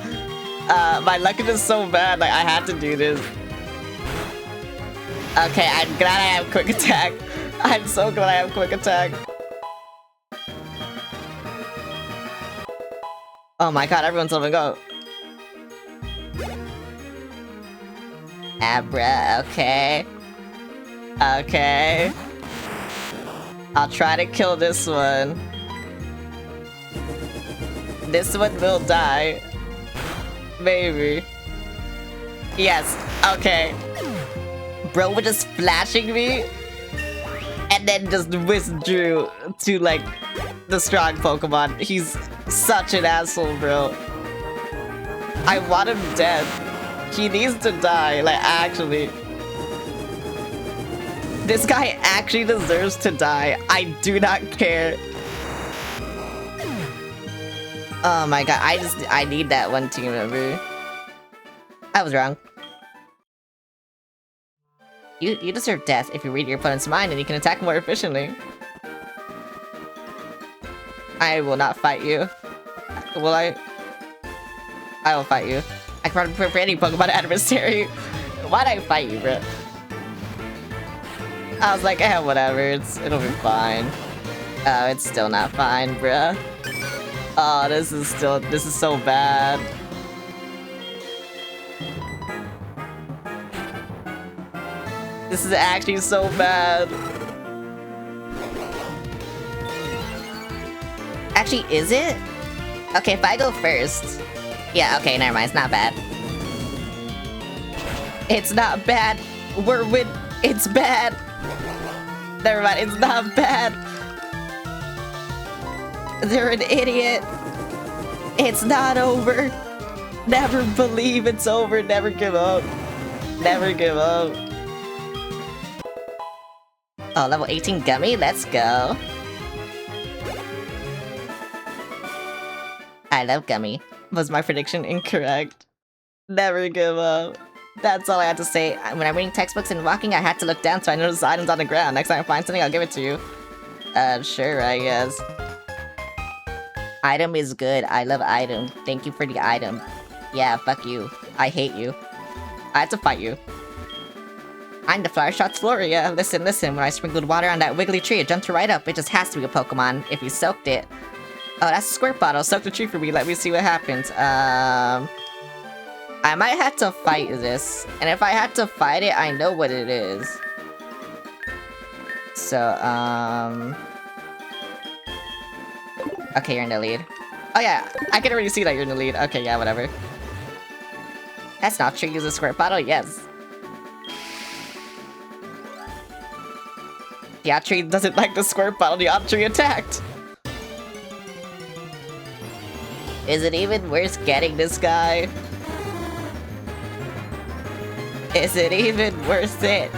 Speaker 1: My luck is just so bad, like, I had to do this. Okay, I'm glad I have quick attack. I'm so glad I have quick attack. Oh my god, everyone's letting go. Abra, okay. Okay. I'll try to kill this one. This one will die. Maybe. Yes, okay. Bro was just flashing me and then just withdrew to, like, the strong Pokemon. He's such an asshole, bro. I want him dead. He needs to die, like, actually. This guy actually deserves to die. I do not care. Oh my god, I need that one team member. I was wrong. You deserve death if you read your opponent's mind and you can attack more efficiently. I will not fight you. Will I? I will fight you. I can probably for any Pokemon adversary. Why'd I fight you, bro? I was like, eh, whatever. It'll be fine. Oh, it's still not fine, bruh. Oh, this is so bad. This is actually so bad. Actually, is it? Okay, if I go first. Yeah, okay, never mind. It's not bad. It's not bad. It's bad. Never mind, it's not bad. They're an idiot. It's not over. Never believe it's over. Never give up. Never give up. Oh, level 18 Gummy? Let's go. I love Gummy. Was my prediction incorrect? Never give up. That's all I had to say. When I'm reading textbooks and walking, I had to look down so I notice items on the ground. Next time I find something, I'll give it to you. Sure, I guess. Item is good. I love item. Thank you for the item. Yeah, fuck you. I hate you. I had to fight you. I'm the Flower Shot's Floria. Listen. When I sprinkled water on that wiggly tree, it jumped right up. It just has to be a Pokemon if you soaked it. Oh, that's a squirt bottle. Soak the tree for me. Let me see what happens. I might have to fight this. And if I had to fight it, I know what it is. So, okay, you're in the lead. Oh yeah, I can already see that you're in the lead. Okay, yeah, whatever. That's not true. Use a squirt bottle? Yes. The Atri doesn't like the squirt bottle. The Atri attacked. Is it even worth getting this guy? Is it even worth it?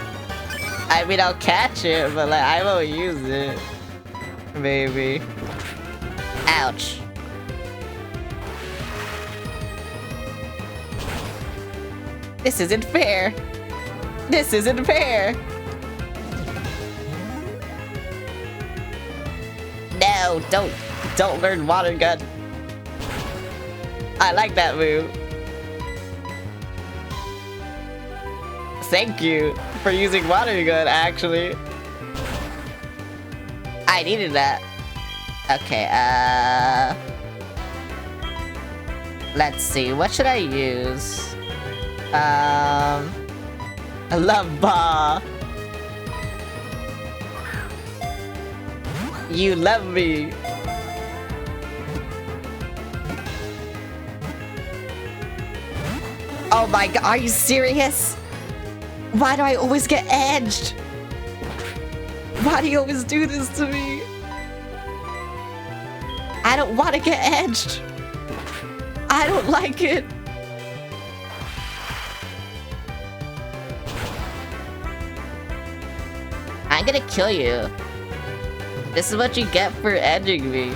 Speaker 1: I mean, I'll catch it, but like, I won't use it. Maybe. Ouch. This isn't fair. This isn't fair. No, don't learn water gun. I like that move. Thank you for using water gun, actually. I needed that. Okay, let's see, what should I use? I love Ba. You love me. Oh my god, are you serious? Why do I always get edged? Why do you always do this to me? I don't want to get edged. I don't like it. I'm gonna kill you. This is what you get for edging me.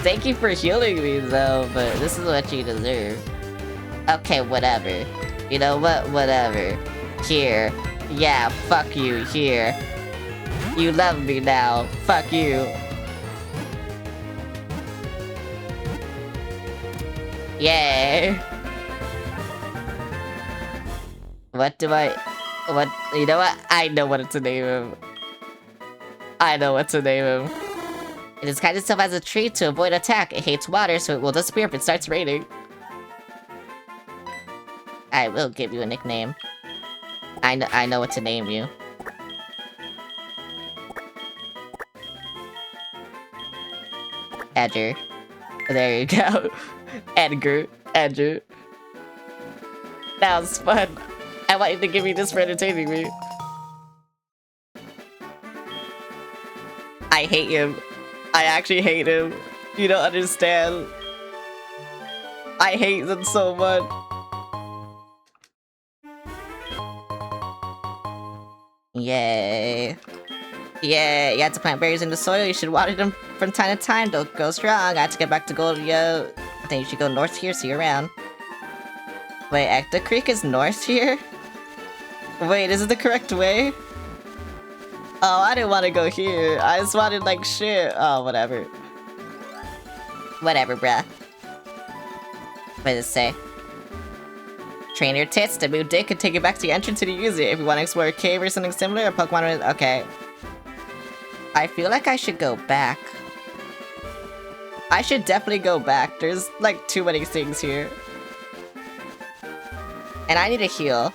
Speaker 1: Thank you for healing me though, but this is what you deserve. Okay, whatever. You know what? Whatever. Here. Yeah, fuck you. Here. You love me now. Fuck you. Yay. What? You know what? I know what to name him. I know what to name him. It disguises itself as a tree to avoid attack. It hates water, so it will disappear if it starts raining. I will give you a nickname. I know what to name you. Edger. There you go. Edgar. Edger. That was fun. I want you to give me this for entertaining me. I hate him. I actually hate him. You don't understand. I hate them so much. Yay. Yeah, you have to plant berries in the soil. You should water them from time to time. Don't go strong. I have to get back to gold, yo. I think you should go north here. See you around. Wait, Ecta Creek is north here? Wait, is it the correct way? Oh, I didn't want to go here. I just wanted, like, shit. Oh, whatever. Whatever, bruh. What does it say? Train your tits to move dick and take it back to the entrance to use it. If you want to explore a cave or something similar, a Pokemon with... Okay. I feel like I should go back. I should definitely go back. There's, like, too many things here. And I need a heal.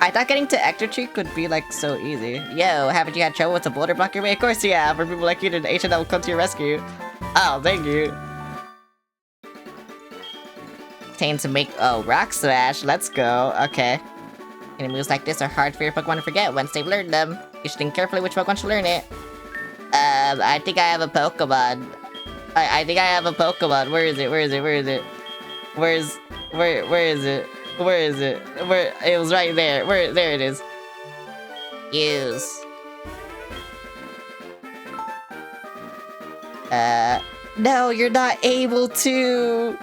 Speaker 1: I thought getting to Ecta Creek would be, like, so easy. Yo, haven't you had trouble with the boulder block your way? Of course you have. For people like you, the H&M will come to your rescue. Oh, thank you. Obtain to make... Oh, Rock Smash. Let's go. Okay. Any moves like this are hard for your Pokemon to forget once they've learned them. You should think carefully which Pokemon should learn it. I think I have a Pokemon. I think I have a Pokemon. Where is it? Where is it? Where is it? Where is it? Where is it? Where? It was right there. Where? There it is. Use. No, you're not able to.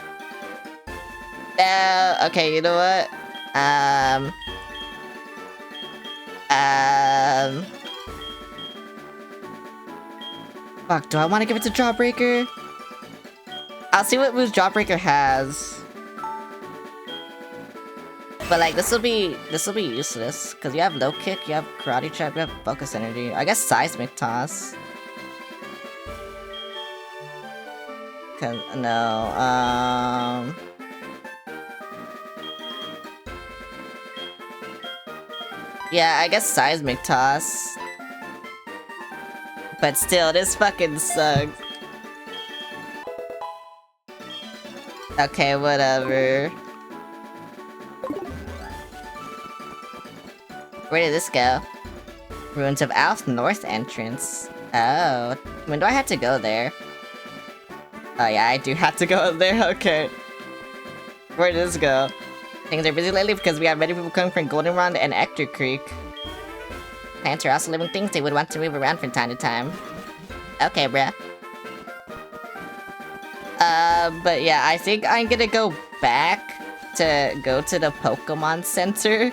Speaker 1: No. Okay, you know what? Fuck, do I want to give it to Jawbreaker? I'll see what moves Jawbreaker has. But like, this will be useless. Cause you have low kick, you have karate chop, you have focus energy. I guess seismic toss. Cause, no, yeah, I guess seismic toss. But still, this fucking sucks. Okay, whatever. Where did this go? Ruins of Alf North entrance. Oh, when do I have to go there? Oh yeah, I do have to go there, okay. Where did this go? Things are busy lately because we have many people coming from Goldenrod and Ector Creek. Plants are also living things, they would want to move around from time to time. Okay, bruh. But yeah, I think I'm gonna go back to go to the Pokemon Center.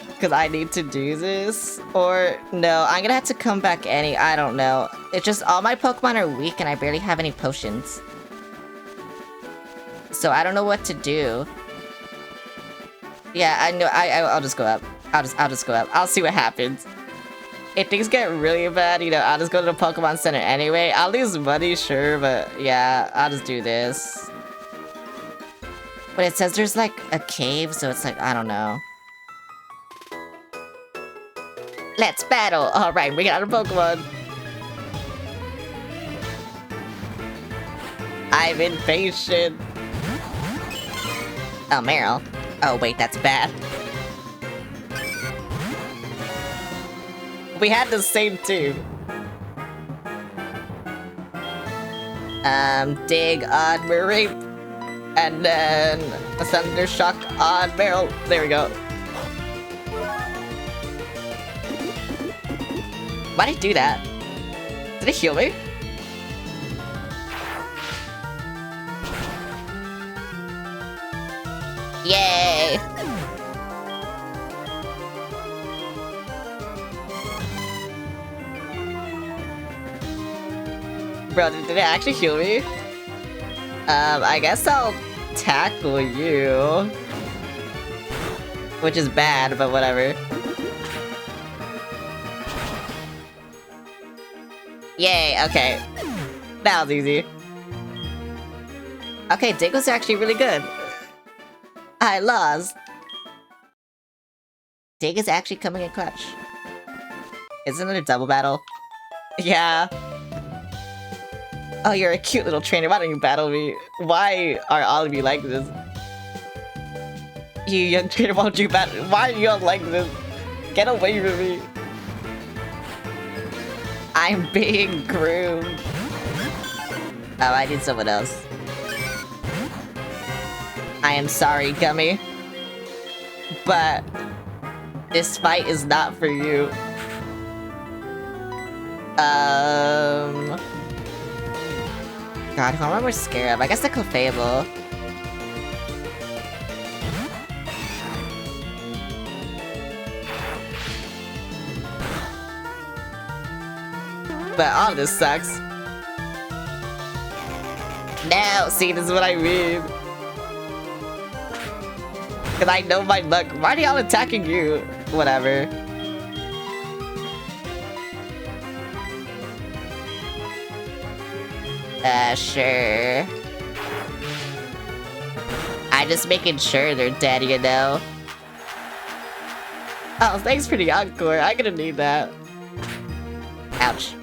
Speaker 1: Because I need to do this. Or, no, I'm gonna have to come back I don't know. It's just all my Pokemon are weak and I barely have any potions. So I don't know what to do. Yeah, I know, I'll just go up. I'll just go up. I'll see what happens. If things get really bad, you know, I'll just go to the Pokemon Center anyway. I'll lose money, sure, but yeah, I'll just do this. But it says there's like a cave, so it's like, I don't know. Let's battle! Alright, we got a Pokemon. I'm impatient. Oh, Meryl. Oh, wait, that's bad. We had the same too. Dig on Mareep. And then a Thunder Shock on Meryl. There we go. Why'd he do that? Did he heal me? Yay! Bro, did it actually heal me? I guess I'll tackle you. Which is bad, but whatever. Yay, okay. That was easy. Okay, Dig was actually really good. I lost. Dig is actually coming in clutch. Isn't it a double battle? Yeah. Oh, you're a cute little trainer. Why don't you battle me? Why are all of you like this? You young trainer, why don't you battle? Why are you all like this? Get away from me. I'm being groomed. Oh, I need someone else. I am sorry, Gummy. But this fight is not for you. God, who am I more scared of? I guess the Clefable. But all of this sucks. No, see, this is what I mean. Cause I know my luck. Why are y'all attacking you? Whatever. Sure. I'm just making sure they're dead, you know? Oh, thanks for the encore. I'm gonna need that. Ouch.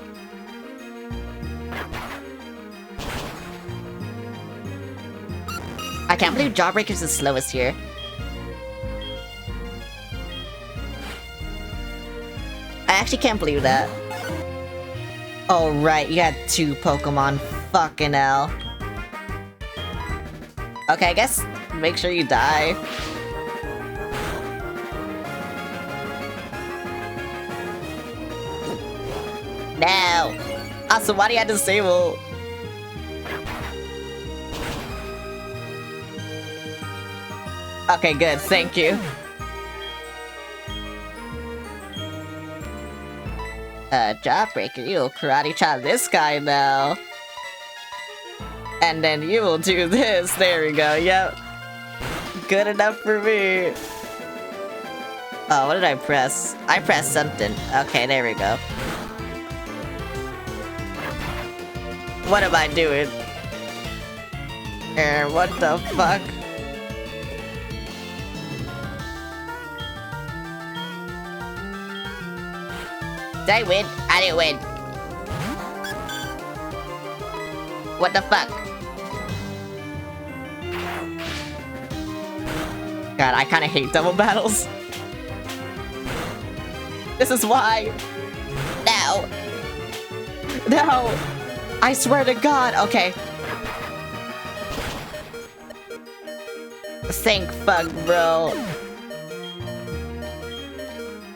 Speaker 1: I can't believe Jawbreaker's the slowest here. I actually can't believe that. Oh, right, you had 2 Pokemon. Fucking hell. Okay, I guess make sure you die. No! Also, why do you have disable? Okay, good, thank you. Jawbreaker, you'll karate chop this guy now. And then you will do this. There we go, yep. Good enough for me. Oh, what did I press? I pressed something. Okay, there we go. What am I doing? What the fuck? Did I win? I didn't win. What the fuck? God, I kinda hate double battles. This is why. No. No. I swear to God. Okay. Thank fuck, bro.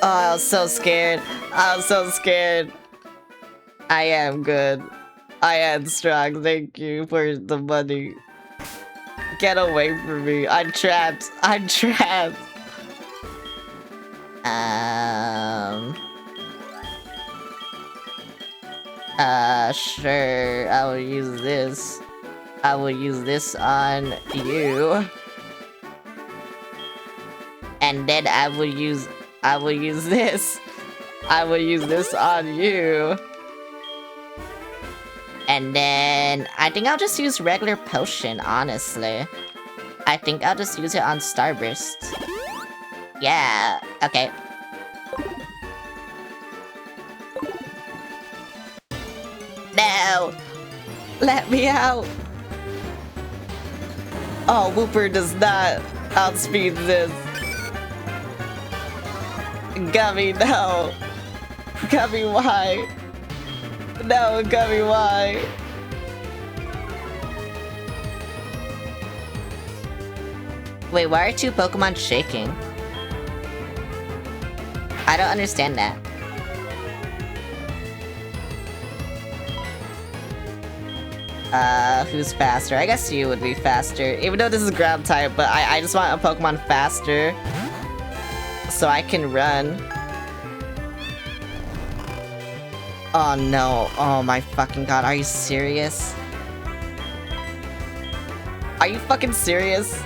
Speaker 1: Oh, I was so scared. I was so scared. I am good. I am strong. Thank you for the money. Get away from me. I'm trapped. I'm trapped. Sure. I will use this. I will use this on you. And then I will use this. I will use this on you. And then I think I'll just use regular potion, honestly. I think I'll just use it on Starburst. Yeah, okay. No! Let me out! Oh, Whooper does not outspeed this. Gummy, no! Gummy, why? No, Gummy, why? Wait, why are two Pokemon shaking? I don't understand that. Who's faster? I guess you would be faster. Even though this is ground type, but I just want a Pokemon faster. So I can run. Oh no. Oh my fucking god. Are you serious? Are you fucking serious?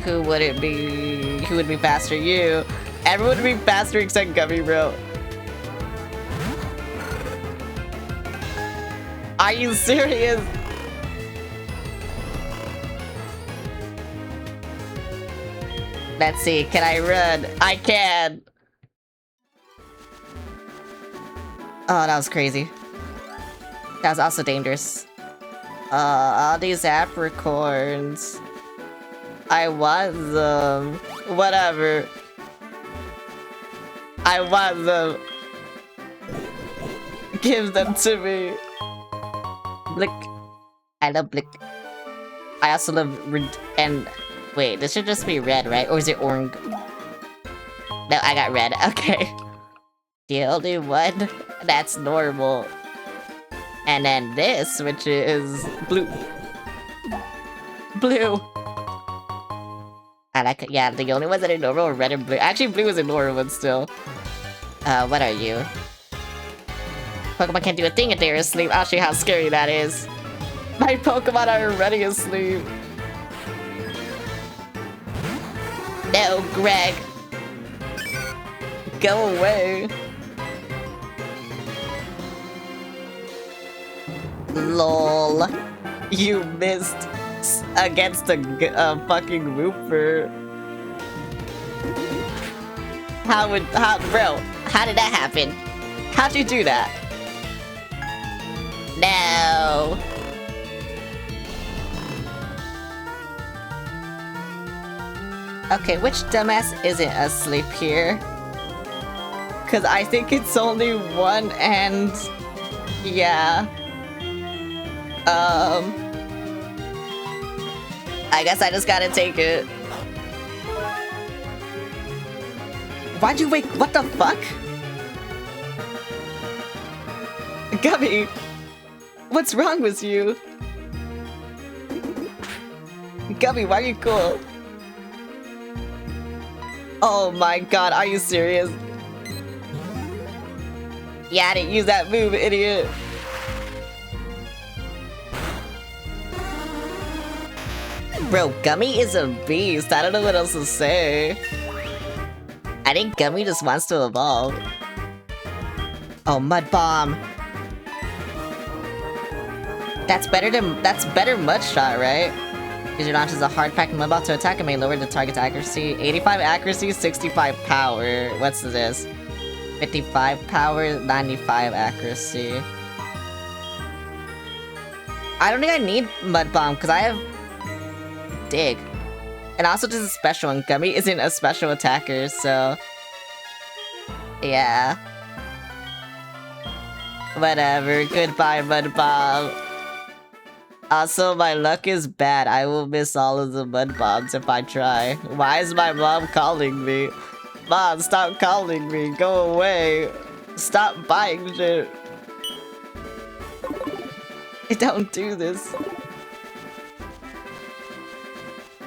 Speaker 1: Who would it be? Who would be faster? You. Everyone would be faster except Gummy, bro. Are you serious? Let's see, can I run? I can! Oh, that was crazy. That was also dangerous. All these apricorns. I want them. Whatever. I want them. Give them to me. Blick. I love Blick. I also love and wait, this should just be red, right? Or is it orange? No, I got red. Okay. The only one that's normal. And then this, which is blue. Blue. I like it. Yeah, the only ones that are normal are red and blue. Actually, blue is a normal one still. What are you? Pokemon can't do a thing if they're asleep. I'll show you how scary that is. My Pokemon are already asleep. No, Greg. Go away. LOL. You missed against a fucking Wooper. Bro, how did that happen? How'd you do that? No. Okay, which dumbass isn't asleep here? Cause I think it's only one and... yeah. I guess I just gotta take it. Why'd you wake? What the fuck? Gummy! What's wrong with you? Gummy, why are you cool? Oh my god, are you serious? Yeah, I didn't use that move, idiot. Bro, Gummy is a beast. I don't know what else to say. I think Gummy just wants to evolve. Oh, Mud Bomb. That's better Mud Shot, right? User launches a hard packed Mud Bomb to attack and may lower the target's accuracy. 85 accuracy, 65 power. What's this? 55 power, 95 accuracy. I don't think I need Mud Bomb because I have Dig. And also just a special one. Gummy isn't a special attacker, so... yeah. Whatever. Goodbye, Mud Bomb. Also, my luck is bad. I will miss all of the mud bombs if I try. Why is my mom calling me? Mom, stop calling me. Go away. Stop buying shit. Don't do this.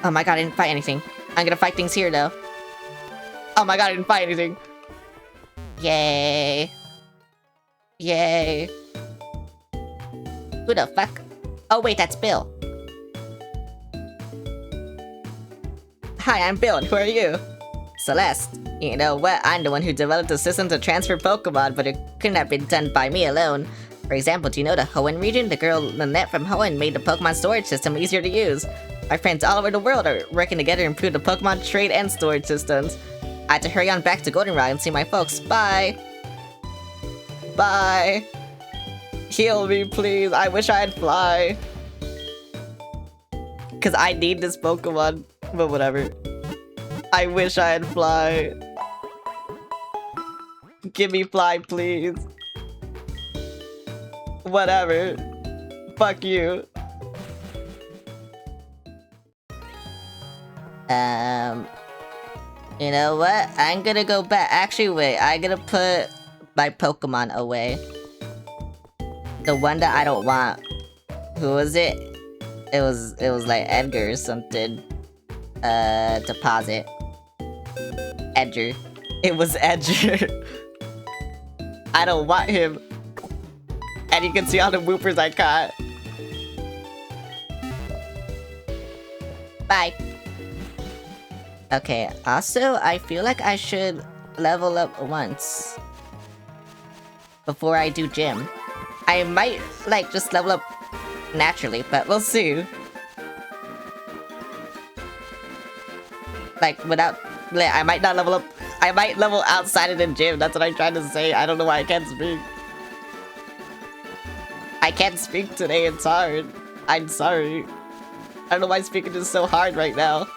Speaker 1: Oh my god, I didn't fight anything. I'm gonna fight things here, though. Oh my god, I didn't fight anything. Yay. Yay. Who the fuck? Oh wait, that's Bill. Hi, I'm Bill, and who are you? Celeste. You know what? I'm the one who developed a system to transfer Pokemon, but it couldn't have been done by me alone. For example, do you know the Hoenn region? The girl Nanette from Hoenn made the Pokemon storage system easier to use. My friends all over the world are working together to improve the Pokemon trade and storage systems. I have to hurry on back to Goldenrod and see my folks. Bye! Bye! Heal me, please. I wish I'd fly. Cause I need this Pokemon. But whatever. I wish I'd fly. Give me fly, please. Whatever. Fuck you. You know what? I'm gonna go back. Actually, wait. I'm gonna put my Pokemon away. The one that I don't want. Who was it? It was like Edgar or something. Deposit. Edger. It was Edger. I don't want him. And you can see all the whoopers I caught. Bye. Okay, also, I feel like I should level up once. Before I do gym. I might, like, just level up naturally, but we'll see. Like, without... I might not level up... I might level outside of the gym, that's what I'm trying to say. I don't know why I can't speak. I can't speak today, it's hard. I'm sorry. I don't know why speaking is so hard right now.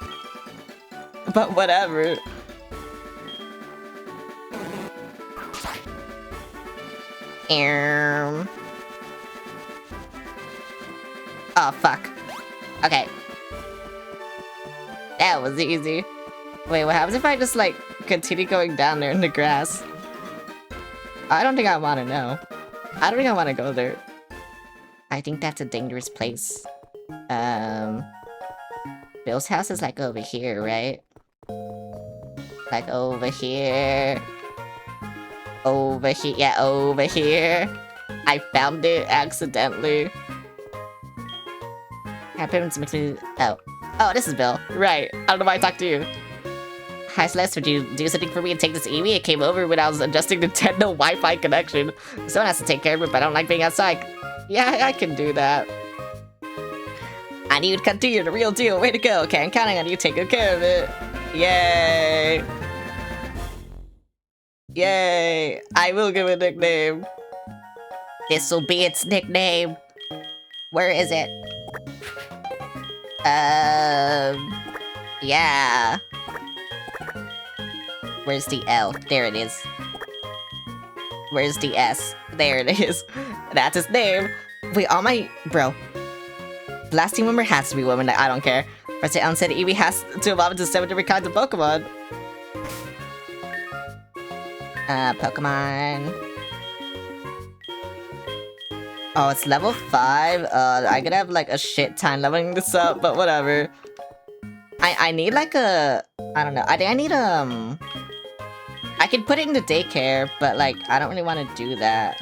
Speaker 1: But whatever. Oh, fuck. Okay. That was easy. Wait, what happens if I just, like, continue going down there in the grass? I don't think I want to know. I don't think I want to go there. I think that's a dangerous place. Bill's house is, like, over here, right? Like, over here. Over here. Yeah, over here. I found it accidentally. Happens makes me... Oh. Oh, this is Bill. Right. I don't know why I talked to you. Hi, Celeste. Would you do something for me and take this Eevee? It came over when I was adjusting Nintendo Wi-Fi connection. Someone has to take care of it, but I don't like being outside. Yeah, I can do that. I knew you'd continue, the real deal. Way to go. Okay, I'm counting on you taking care of it. Yay. Yay. I will give it a nickname. This'll be its nickname. Where is it? Yeah. Where's the L? There it is. Where's the S? There it is. That's his name. Wait, all my... Bro. The last team member has to be woman. I don't care. President Allen said Eevee has to evolve into 7 different kinds of Pokemon. Pokemon. Oh, it's level 5? I'm gonna have like a shit time leveling this up, but whatever. I need like a... I don't know. I think I need I could put it in the daycare, but like, I don't really want to do that.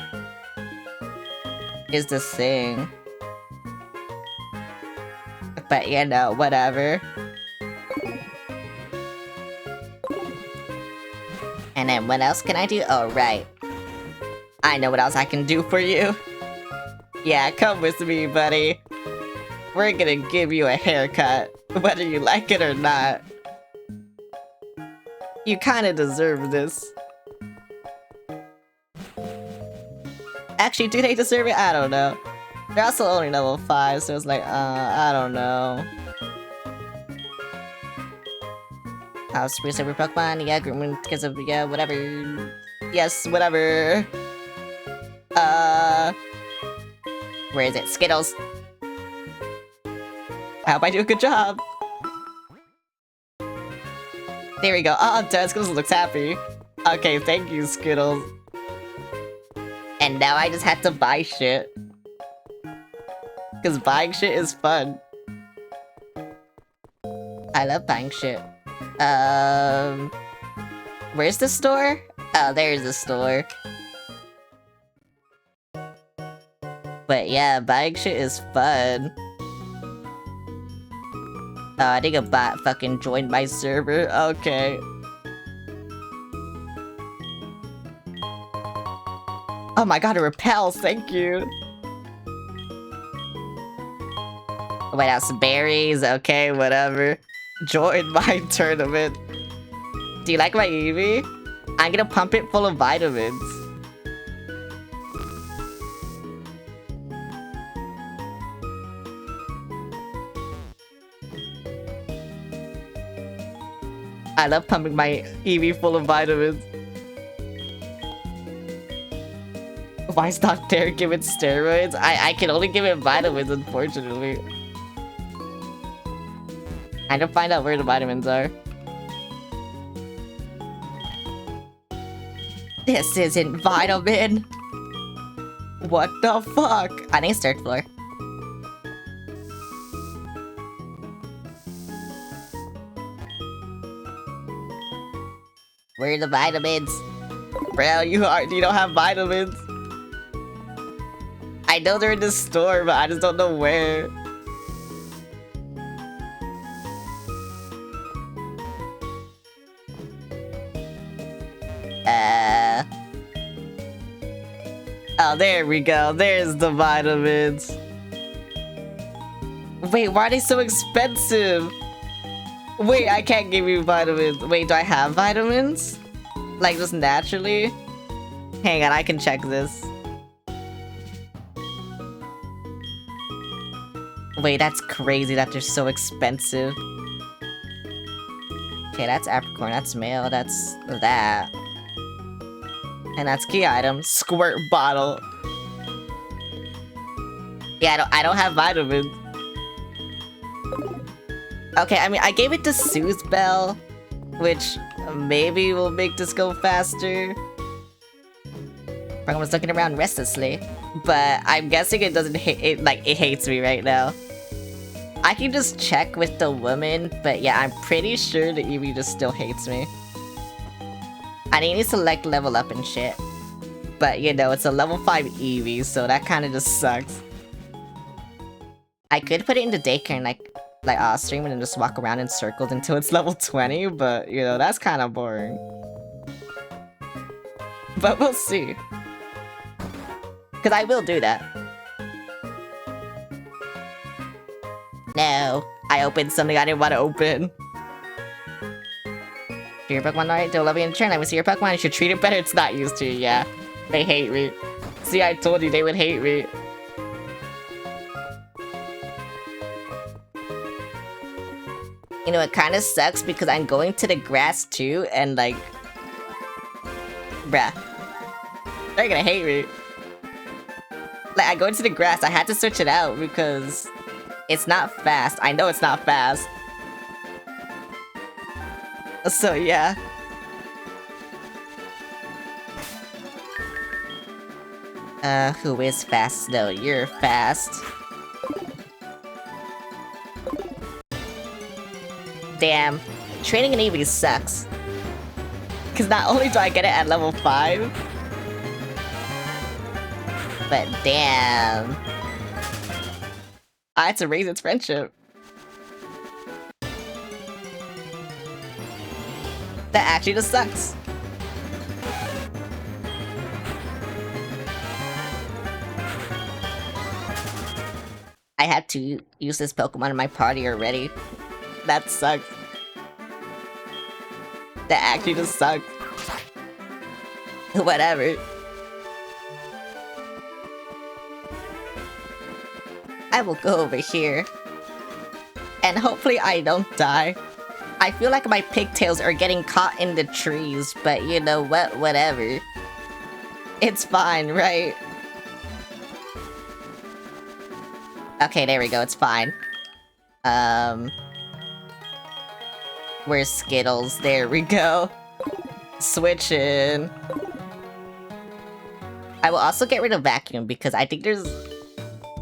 Speaker 1: Is the thing. But you know, whatever. And then what else can I do? Oh, right. I know what else I can do for you. Yeah, come with me, buddy. We're gonna give you a haircut, whether you like it or not. You kinda deserve this. Actually, do they deserve it? I don't know. They're also only level 5, so it's like, I don't know. Spruce over Pokemon, yeah, grooming because of, yeah, whatever. Yes, whatever. Where is it? Skittles. I hope I do a good job. There we go. Oh, Skittles looks happy. Okay, thank you, Skittles. And now I just had to buy shit. Because buying shit is fun. I love buying shit. Where's the store? Oh, there's the store. But yeah, buying shit is fun. Oh, I think a bot fucking joined my server. Okay. Oh my god, it repels, thank you. Wait out some berries, okay, whatever. Join my tournament. Do you like my Eevee? I'm gonna pump it full of vitamins. I love pumping my Eevee full of vitamins. Why is Doc Dare give it steroids? I can only give it vitamins, unfortunately. I need to find out where the vitamins are. This isn't vitamin! What the fuck? I need third floor. Where are the vitamins? Bro, you don't have vitamins. I know they're in the store, but I just don't know where. Oh, there we go. There's the vitamins. Wait, why are they so expensive? Wait, I can't give you vitamins. Wait, do I have vitamins? Like, just naturally? Hang on, I can check this. Wait, that's crazy that they're so expensive. Okay, that's Apricorn, that's male, that's that. And that's key item, squirt bottle. Yeah, I don't have vitamins. Okay, I mean, I gave it to Sue's Bell, which maybe will make this go faster. I was looking around restlessly, but I'm guessing it doesn't hate it. Like, it hates me right now. I can just check with the woman, but yeah, I'm pretty sure the Eevee just still hates me. I need to select level up and shit. But, you know, it's a level 5 Eevee, so that kind of just sucks. I could put it into daycare and, like stream it and just walk around in circles until it's level 20, but, you know, that's kind of boring. But we'll see. Because I will do that. No, I opened something I didn't want to open. Do your Pokemon alright? Don't love you in turn. I would see your Pokemon. You should treat it better. It's not used to. Yeah, they hate me. See, I told you they would hate me. You know, it kind of sucks because I'm going to the grass too, and like, bruh, they're gonna hate me. Like, I go into the grass. I had to search it out because it's not fast. I know it's not fast. So, yeah. Who is fast? No, you're fast. Damn. Training an Eevee sucks. Because not only do I get it at level 5, but damn. I had to raise its friendship. That actually just sucks. I had to use this Pokemon in my party already. That sucks. That actually just sucks. Whatever. I will go over here. And hopefully I don't die. I feel like my pigtails are getting caught in the trees, but you know what? Whatever. It's fine, right? Okay, there we go. It's fine. Where's Skittles? There we go. Switching. I will also get rid of Vacuum because I think there's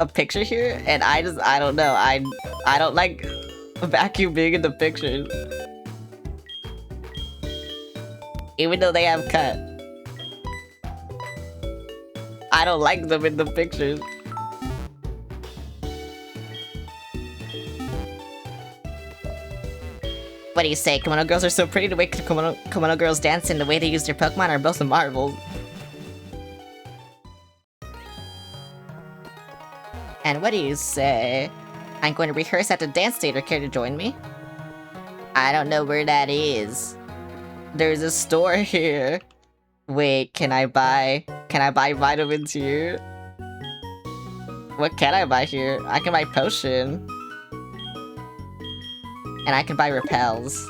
Speaker 1: a picture here, and I don't know. I don't like Vacuum being in the pictures. Even though they have cut. I don't like them in the pictures. What do you say? Kimono girls are so pretty. The way kimono girls dance and the way they use their Pokemon are both a marvel. And what do you say? I'm going to rehearse at the dance theater. Care to join me? I don't know where that is. There's a store here. Wait, can I buy vitamins here? What can I buy here? I can buy potion. And I can buy repels.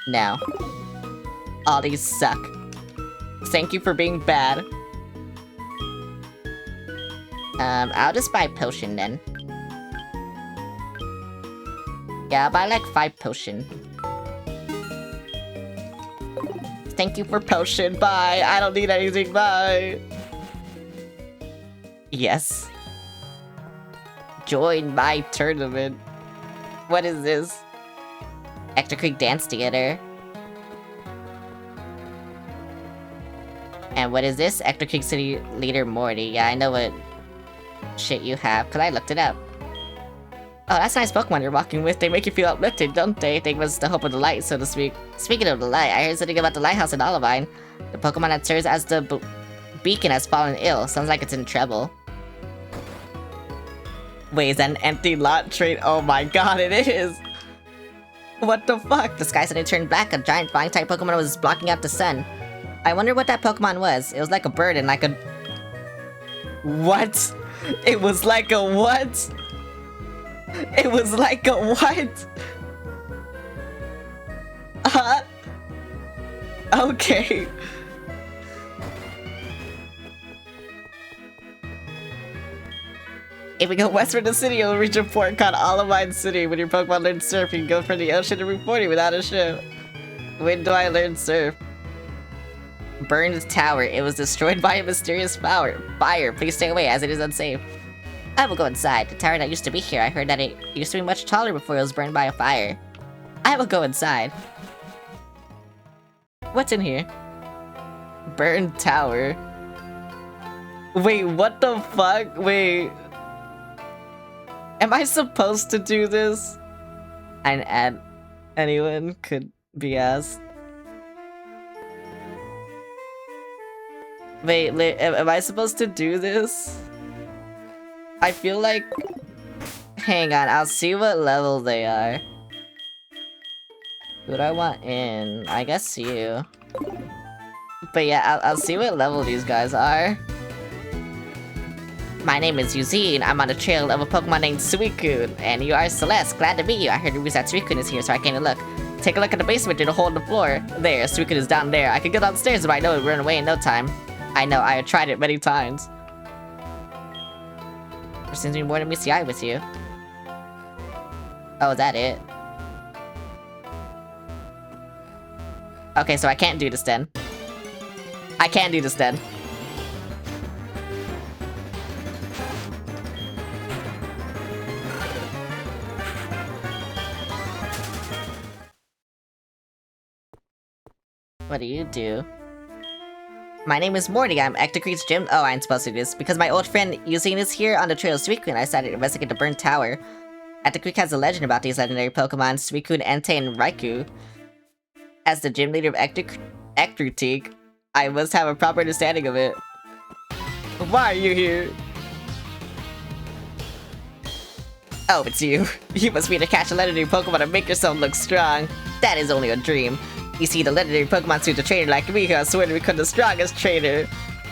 Speaker 1: No. All these suck. Thank you for being bad. I'll just buy potion then. Yeah, I'll buy like 5 potion. Thank you for potion, bye! I don't need anything, bye! Yes. Join my tournament. What is this? Ector Creek Dance Theater. And what is this? Ector Creek City Leader Morty. Yeah, I know what shit you have, because I looked it up. Oh, that's a nice Pokemon you're walking with. They make you feel uplifted, don't they? They was the hope of the light, so to speak. Speaking of the light, I heard something about the lighthouse in Olivine. The Pokemon that serves as the beacon has fallen ill. Sounds like it's in trouble. Wait, is that an empty lot trait? Oh my god, it is! What the fuck? The sky suddenly turned black. A giant flying-type Pokemon was blocking out the sun. I wonder what that Pokemon was. It was like a bird and like a... What? It was like a what? It was like a what? Okay. If we go west from the city, you'll reach a port called Olivine City. When your Pokemon learn surf, you can go from the ocean to Route 40 without a ship. When do I learn surf? Burned tower. It was destroyed by a mysterious fire. Please stay away as it is unsafe. I will go inside. The tower that used to be here, I heard that it used to be much taller before it was burned by a fire. I will go inside. What's in here? Burned tower. Wait, what the fuck? Wait. Am I supposed to do this? And anyone could be asked. Wait, am I supposed to do this? I feel like... Hang on, I'll see what level they are. Who do I want in? I guess you. But yeah, I'll see what level these guys are. My name is Eugene. I'm on the trail of a Pokemon named Suicune. And you are Celeste. Glad to meet you. I heard news that Suicune is here, so I came to look. Take a look at the basement. There's a hole in the floor. There, Suicune is down there. I could get downstairs, but I know it would run away in no time. I know, I have tried it many times. There seems to be more than meets the eye with you. Oh, is that it? Okay, so I can't do this then. I can do this then. What do you do? My name is Morty. I'm Ector Creek's gym. Oh, I'm supposed to do this. Because my old friend Eugene is here on the trail of Suicune, I decided to investigate the burnt tower. Ector Creek has a legend about these legendary Pokemon, Suicune, Entei, and Raikou. As the gym leader of Ector Creek, I must have a proper understanding of it. Why are you here? Oh, it's you. You must be to catch a legendary Pokemon and make yourself look strong. That is only a dream. You see, the legendary Pokemon suits a trainer like me who has sworn to become the strongest trainer.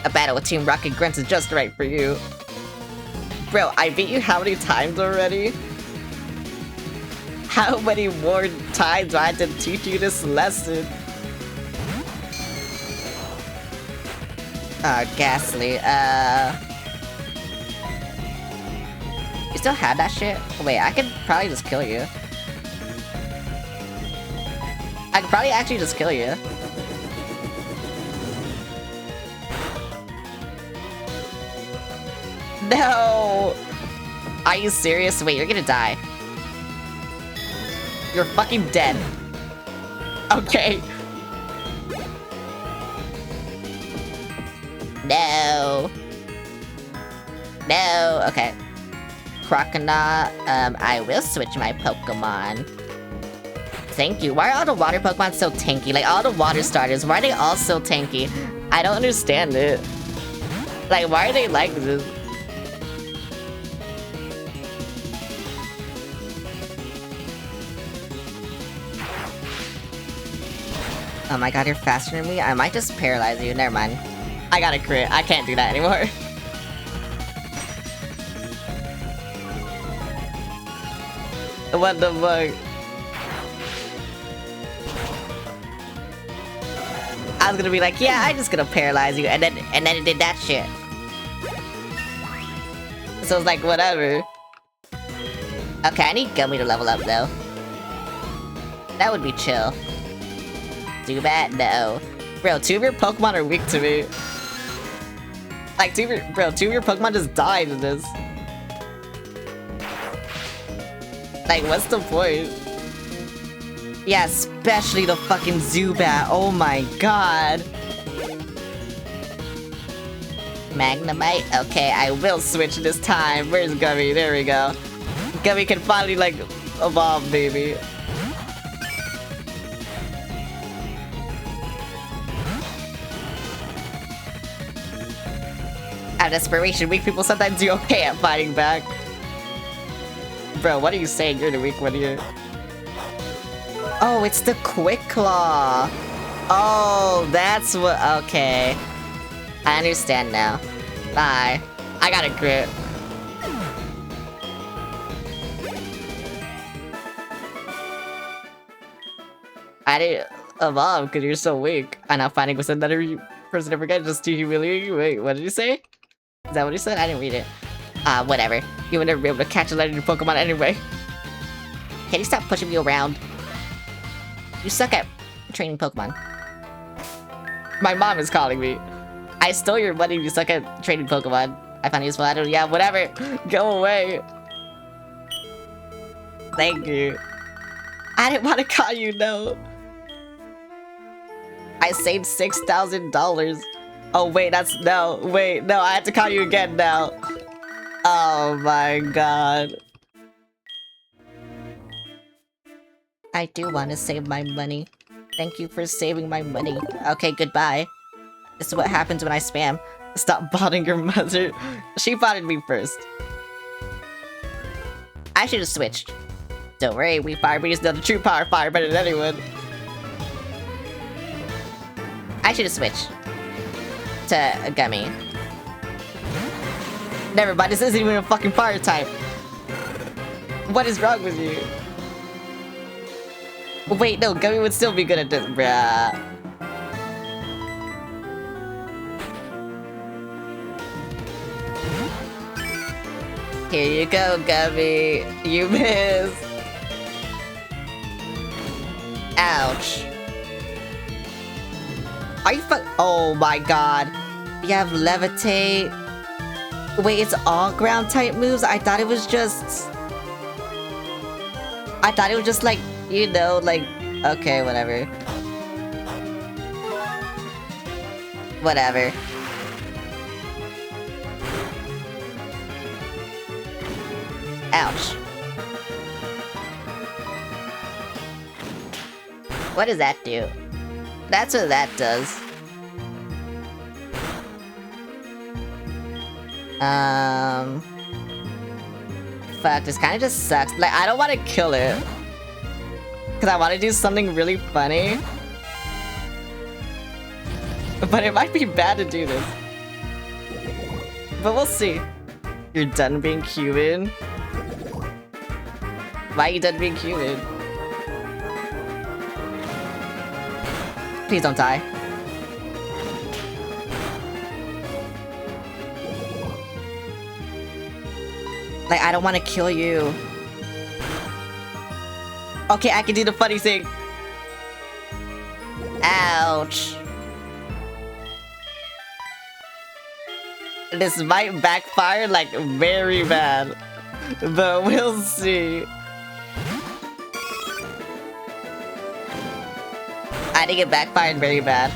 Speaker 1: A battle with Team Rocket Grunts is just right for you. Bro, I beat you how many times already? How many more times do I have to teach you this lesson? Ghastly. You still have that shit? Wait, I could probably just kill you. I could probably actually just kill you. No! Are you serious? Wait, you're gonna die. You're fucking dead. Okay. No. No. Okay. Crocodile. I will switch my Pokemon. Thank you. Why are all the water Pokemon so tanky? Like, all the water starters, why are they all so tanky? I don't understand it. Like, why are they like this? Oh my god, you're faster than me? I might just paralyze you. Never mind. I got a crit. I can't do that anymore. What the fuck? I was gonna be like, yeah, I'm just gonna paralyze you, and then it did that shit. So it's like, whatever. Okay, I need Gummy to level up though. That would be chill. Do that? No. Bro, 2 of your Pokemon are weak to me. Like, 2 of your Pokemon just died in this. Like, what's the point? Yeah, especially the fucking Zubat. Oh my god. Magnemite? Okay, I will switch this time. Where's Gummy? There we go. Gummy can finally, like, evolve, baby. Out of desperation, weak people sometimes do okay at fighting back. Bro, what are you saying? You're the weak one here. Oh, it's the Quick Claw. Oh, that's what. Okay. I understand now. Bye. I got a crit. I didn't evolve because you're so weak. I'm not fighting with another person ever again just to humiliate you. Wait, what did you say? Is that what he said? I didn't read it. Whatever. You would never be able to catch a legendary Pokemon anyway. Can you stop pushing me around? You suck at training Pokemon. My mom is calling me. I stole your money. You suck at training Pokemon. I found it useful. I don't. Yeah, whatever. Go away. Thank you. I didn't want to call you, no. I saved $6,000. Oh, wait, that's... No, wait, no, I have to call you again now. Oh my god. I do want to save my money. Thank you for saving my money. Okay, goodbye. This is what happens when I spam. Stop botting your mother. She botted me first. I should have switched. Don't worry, we fire breeders know the true power of fire better than anyone. I should have switched to a Gummy. Never mind, this isn't even a fucking fire type. What is wrong with you? Wait, no, Gummy would still be good at this, bruh. Here you go, Gummy. You missed. Ouch. Are you oh my god. You have Levitate. Wait, it's all ground type moves? I thought it was just like, you know, like, okay, whatever. Whatever. Ouch. What does that do? That's what that does. Fuck, this kind of just sucks. Like, I don't want to kill it. Because I want to do something really funny. But it might be bad to do this. But we'll see. You're done being Cuban? Why are you done being Cuban? Please don't die. Like, I don't want to kill you. Okay, I can do the funny thing. Ouch. This might backfire, like, very bad. But we'll see. I think it backfired very bad.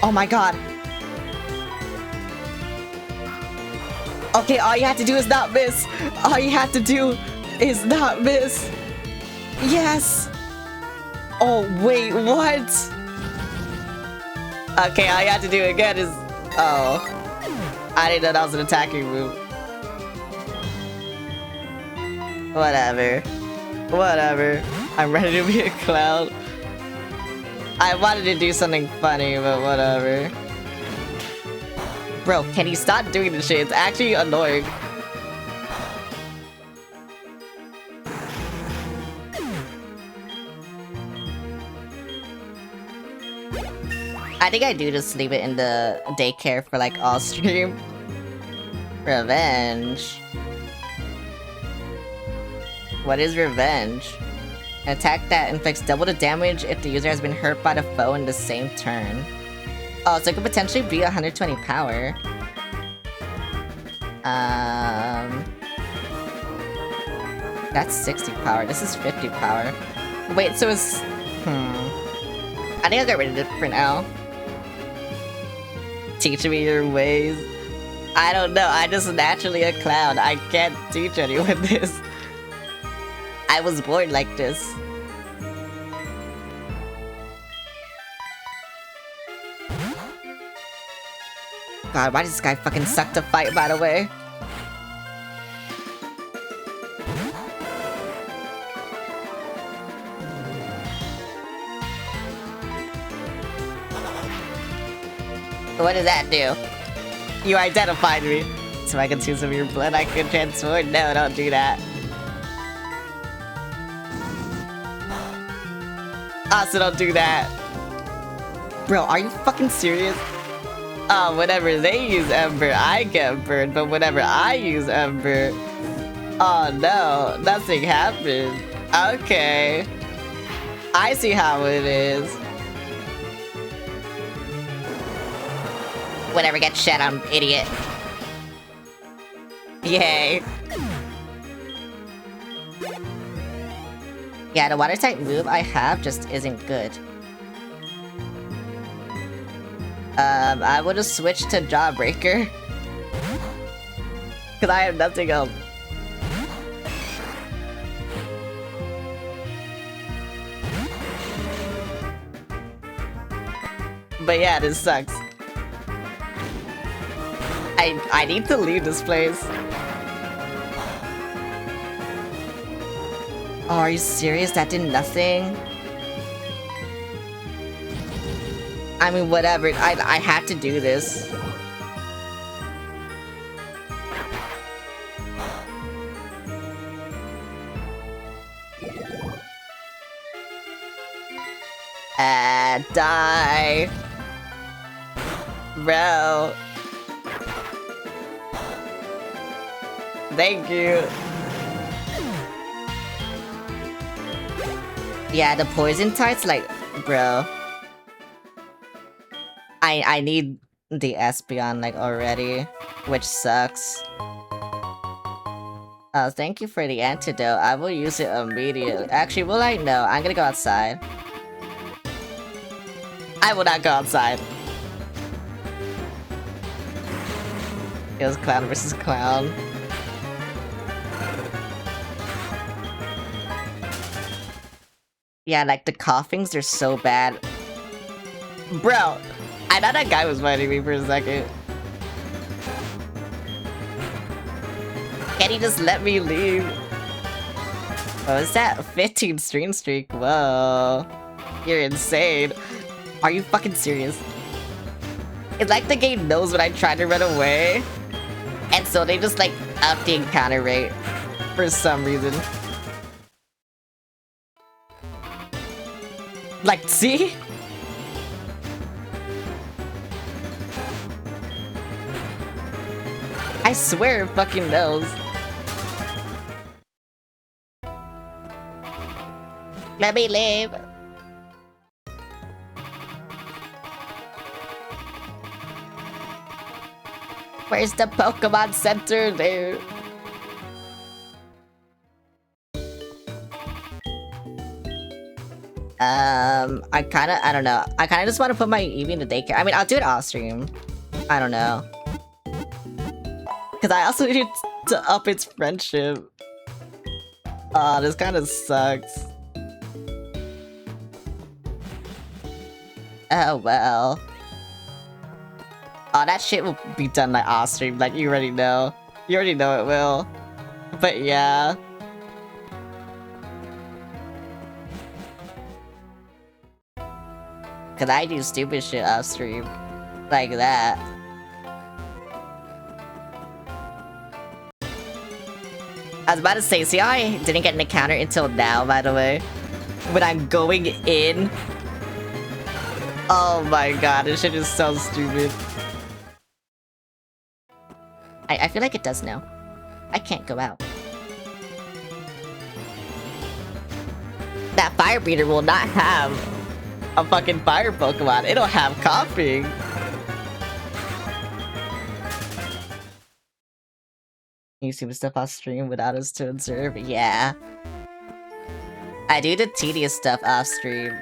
Speaker 1: Oh my god. Okay, all you have to do is not miss. All you have to do is not miss. Yes. Oh, wait, what? Okay, all you have to do again is... Oh. I didn't know that was an attacking move. Whatever. Whatever. I'm ready to be a clown. I wanted to do something funny, but whatever. Bro, can you stop doing this shit? It's actually annoying. I think I do just leave it in the daycare for like all stream. Revenge. What is revenge? An attack that inflicts double the damage if the user has been hurt by the foe in the same turn. Oh, so it could potentially be 120 power. That's 60 power. This is 50 power. Wait, so it's... I think I'll get rid of it for now. Teach me your ways. I don't know, I'm just naturally a clown. I can't teach anyone this. I was born like this. God, why does this guy fucking suck to fight, by the way? What does that do? You identified me. So I can see some of your blood I can transform? No, don't do that. Also, don't do that. Bro, are you fucking serious? Oh, whenever they use Ember, I get burned, but whenever I use Ember... Oh no, nothing happened. Okay. I see how it is. Whatever gets shed on, idiot. Yay. Yeah, the water type move I have just isn't good. I would have switched to Jawbreaker. Cause I have nothing else. But yeah, this sucks. I need to leave this place. Oh, are you serious? That did nothing? I mean, whatever. I had to do this. Die. Bro. Thank you. Yeah, the poison types, like, bro. I need the Espeon, like, already, which sucks. Oh, thank you for the antidote. I will use it immediately. Actually, will I? No, I'm gonna go outside. I will not go outside. It was clown versus clown. Yeah, like, the coughings, they're so bad. Bro, I thought that guy was fighting me for a second. Can he just let me leave? What was that? 15 stream streak? Whoa. You're insane. Are you fucking serious? It's like the game knows when I try to run away. And so they just, like, up the encounter rate. For some reason. Like, see? I swear it fucking knows. Let me leave. Where's the Pokemon Center, dude? I don't know. I kinda just want to put my Eevee in the daycare. I mean, I'll do it off stream. I don't know. Because I also need to up its friendship. Aw, this kind of sucks. Oh, well. Oh, that shit will be done like off stream, like you already know. You already know it will. But yeah. Cause I do stupid shit off stream. Like that. I was about to say, see how I didn't get an encounter until now, by the way? When I'm going in. Oh my god, this shit is so stupid. I feel like it does now. I can't go out. That fire breeder will not have a fucking fire Pokemon. It'll have coughing. You see stuff off stream without us to observe? Yeah. I do the tedious stuff off stream.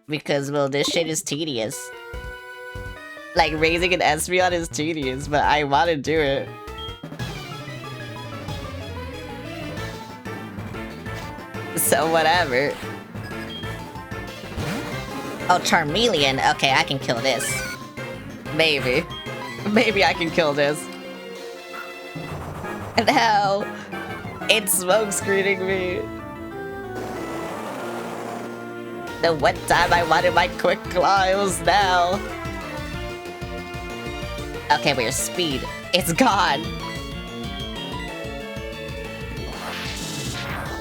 Speaker 1: Because, well, this shit is tedious. Like, raising an Espeon is tedious, but I want to do it. So, whatever. Oh, Charmeleon. Okay, I can kill this. Maybe. Maybe I can kill this. No! It's smoke screening me. The one time I wanted my quick claw, it was now. Okay, but your speed, it's gone.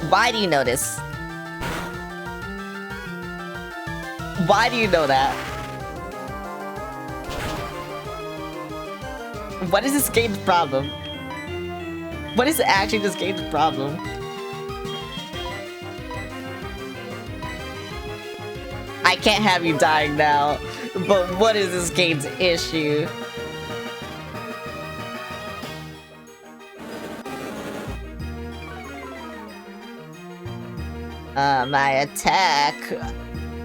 Speaker 1: Why do you know this? Why do you know that? What is this game's problem? What is actually this game's problem? I can't have you dying now, but what is this game's issue? My attack.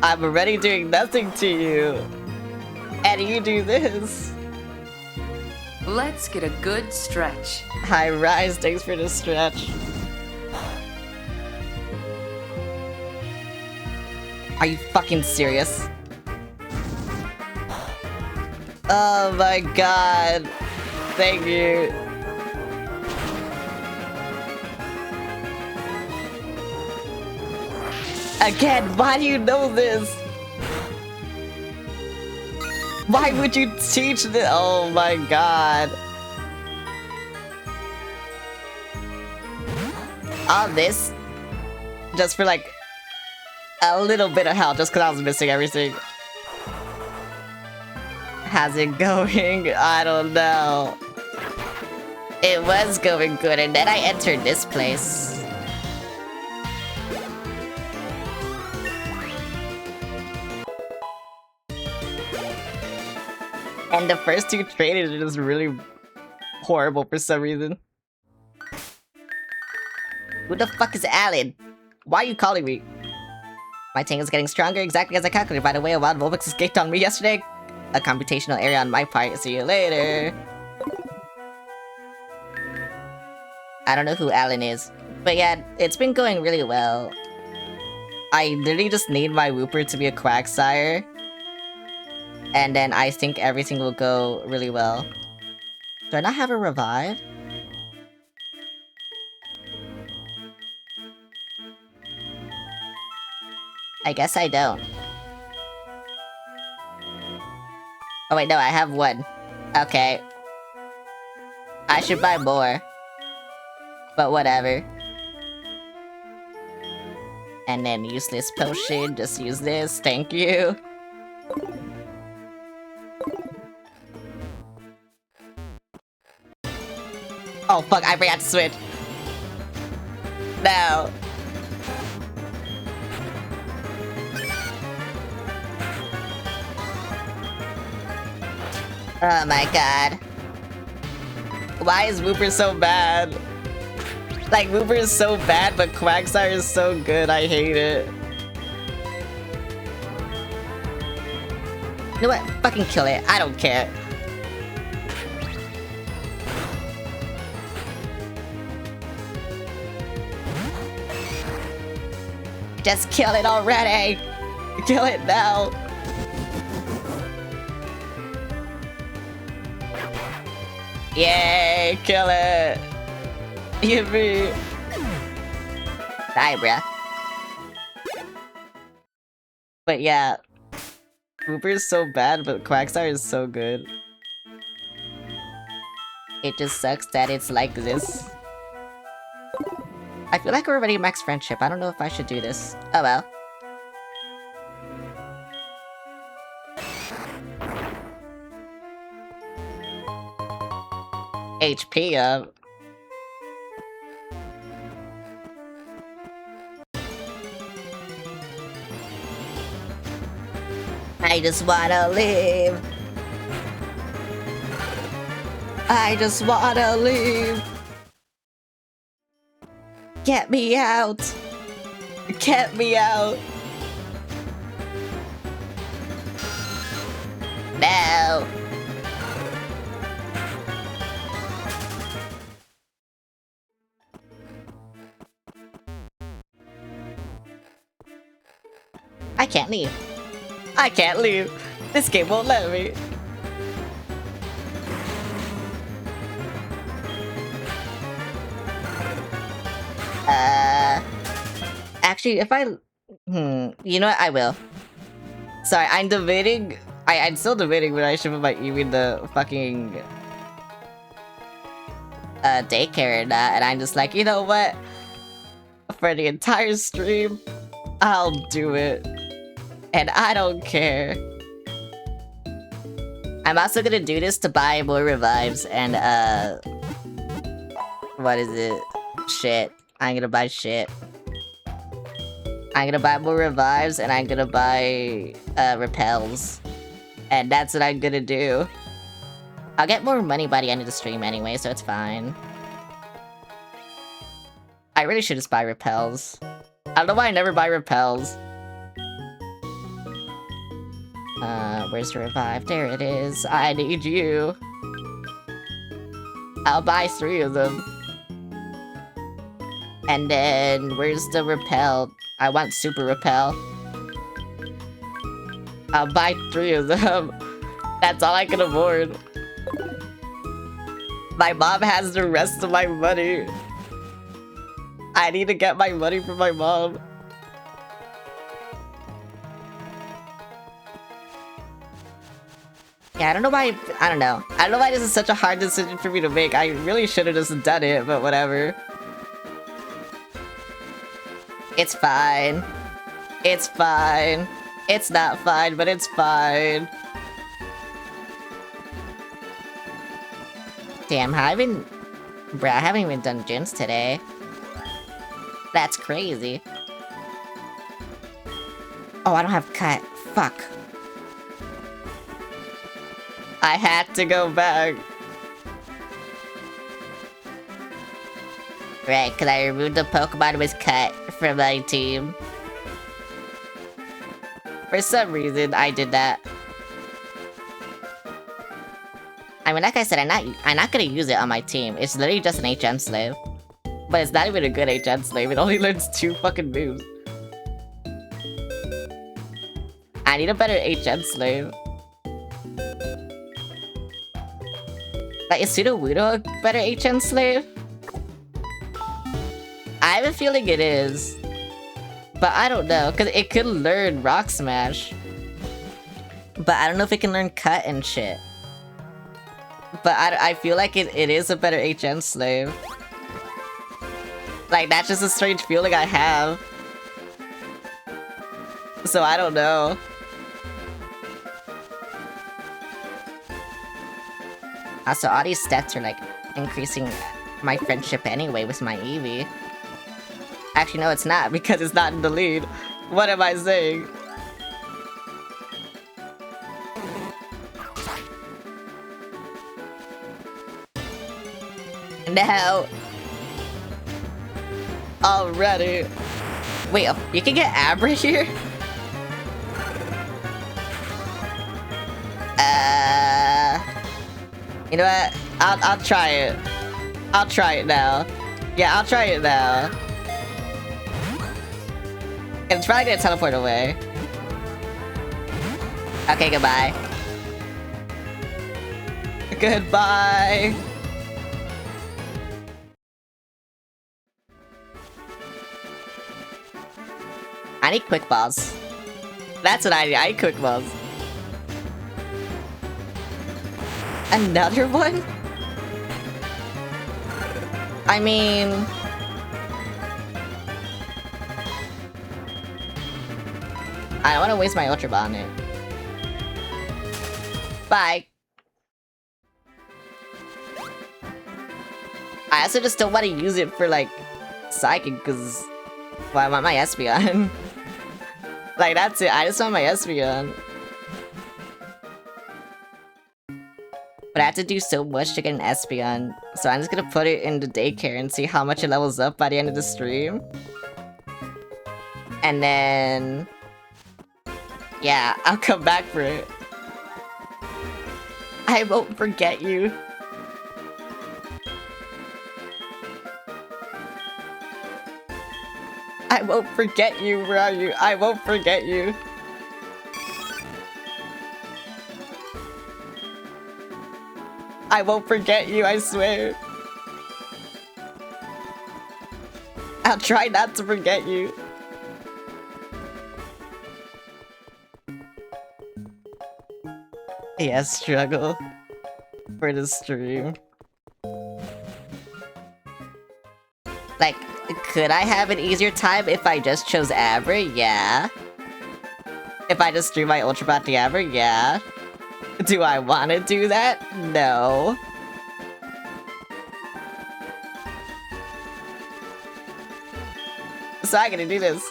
Speaker 1: I'm already doing nothing to you. And you do this.
Speaker 2: Let's get a good stretch.
Speaker 1: Hi, Rise. Thanks for the stretch. Are you fucking serious? Oh my god. Thank you. Again, why do you know this? Why would you teach this? Oh my god. All this just for like a little bit of health, just because I was missing everything. How's it going? I don't know. It was going good, and then I entered this place. And the first two trainers are just really horrible for some reason. Who the fuck is Alan? Why are you calling me? My tank is getting stronger exactly as I calculated. By the way, a wild Vulpix escaped on me yesterday. A computational error on my part. See you later. I don't know who Alan is. But yeah, it's been going really well. I literally just need my Wooper to be a Quagsire. And then I think everything will go really well. Do I not have a revive? I guess I don't. Oh wait, no, I have one. Okay. I should buy more. But whatever. And then useless potion, just use this, thank you. Oh fuck, I forgot to switch. No. Oh my god. Why is Wooper so bad? Like, Wooper is so bad, but Quagsire is so good. I hate it. You know what? Fucking kill it. I don't care. Just kill it already! Kill it now! Yay! Kill it! Yippee! Die, bruh. But yeah. Wooper is so bad, but Quagsire is so good. It just sucks that it's like this. I feel like we're already max friendship. I don't know if I should do this. Oh well. HP up. I just wanna live. I just wanna leave. Get me out. Get me out. No. I can't leave. I can't leave. This game won't let me. Actually, if I... you know what? I will. Sorry, I'm debating... I'm still debating when I should put my Eevee in the fucking... daycare or not, and I'm just like, you know what? For the entire stream, I'll do it. And I don't care. I'm also gonna do this to buy more revives and, what is it? Shit. I'm gonna buy shit. I'm gonna buy more revives and I'm gonna buy, repels. And that's what I'm gonna do. I'll get more money by the end of the stream anyway, so it's fine. I really should just buy repels. I don't know why I never buy repels. Where's the revive? There it is. I need you. I'll buy 3 of them. And then, where's the repel? I want super repel. I'll buy 3 of them. That's all I can afford. My mom has the rest of my money. I need to get my money from my mom. Yeah, I don't know why, I don't know. I don't know why this is such a hard decision for me to make. I really should have just done it, but whatever. It's fine. It's fine. It's not fine, but it's fine. Damn, I haven't even done gyms today. That's crazy. Oh, I don't have cut. Fuck. I had to go back. Right, because I removed the Pokemon with cut from my team. For some reason, I did that. I mean, like I said, I'm not gonna use it on my team. It's literally just an HM slave. But it's not even a good HM slave. It only learns 2 fucking moves. I need a better HM slave. Like, is Sudowoodo a better HM slave? I have a feeling it is. But I don't know, because it could learn Rock Smash. But I don't know if it can learn Cut and shit. But I feel like it is a better HM slave. Like, that's just a strange feeling I have. So I don't know. Also, all these stats are like increasing my friendship anyway with my Eevee. Actually, no, it's not, because it's not in the lead. What am I saying? No! Already! Wait, you can get Abra here? You know what? I'll try it. I'll try it now. Yeah, I'll try it now. It's probably gonna teleport away. Okay, goodbye. Goodbye! I need quick balls. That's what I need. I need quick balls. Another one? I mean... I don't want to waste my Ultra Ball on it. Bye. I also just don't want to use it for, like, Psychic, because... Well, I want my Espeon. Like, that's it. I just want my Espeon. But I have to do so much to get an Espeon, so I'm just gonna put it in the daycare and see how much it levels up by the end of the stream. And then... yeah, I'll come back for it. I won't forget you. I won't forget you, where are you? I won't forget you. I won't forget you, I swear. I'll try not to forget you. Yeah, struggle for the stream. Like, could I have an easier time if I just chose Abra? Yeah. If I just stream my Ultra Bot to Abra? Yeah. Do I want to do that? No. So I'm gonna do this.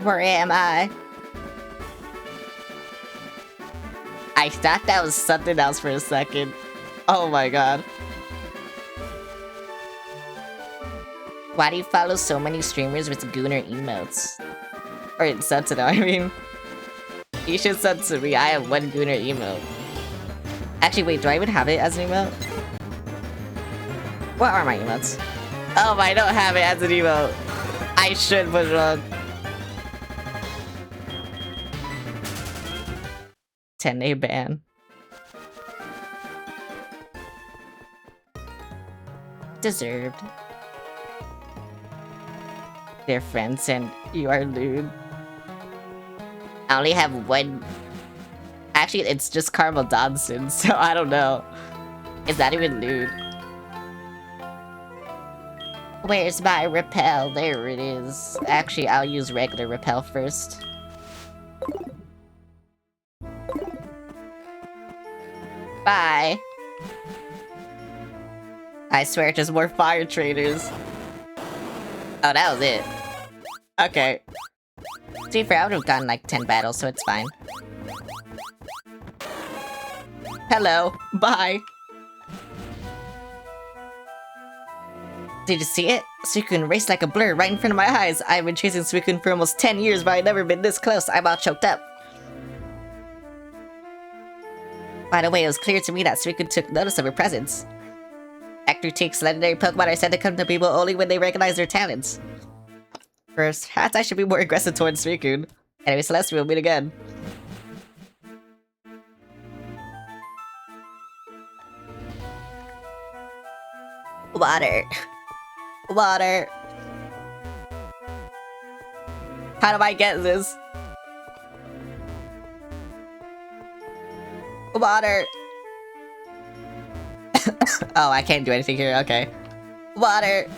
Speaker 1: Where am I? I thought that was something else for a second. Oh my god. Why do you follow so many streamers with Gooner emotes? Or Sentinel, I mean. You should send to me, I have one Gooner emote. Actually, wait, do I even have it as an emote? What are my emotes? Oh, I don't have it as an emote. I should put it on. 10-day ban. Deserved. They're friends and you are lewd. I only have one... Actually, it's just Carmel Dodson, so I don't know. Is that even lewd? Where's my repel? There it is. Actually, I'll use regular repel first. Bye. I swear, just more fire traders. Oh, that was it. Okay. To be fair, I would have gotten like 10 battles, so it's fine. Hello. Bye. Did you see it? Suicune raced like a blur right in front of my eyes. I've been chasing Suicune for almost 10 years, but I've never been this close. I'm all choked up. By the way, it was clear to me that Suicune took notice of her presence. Actor takes legendary Pokemon are said to come to people only when they recognize their talents. First, perhaps I should be more aggressive towards Suicune. Anyway, Celestial, we'll meet again. Water. Water. How do I get this? Water. Oh, I can't do anything here, okay. Water.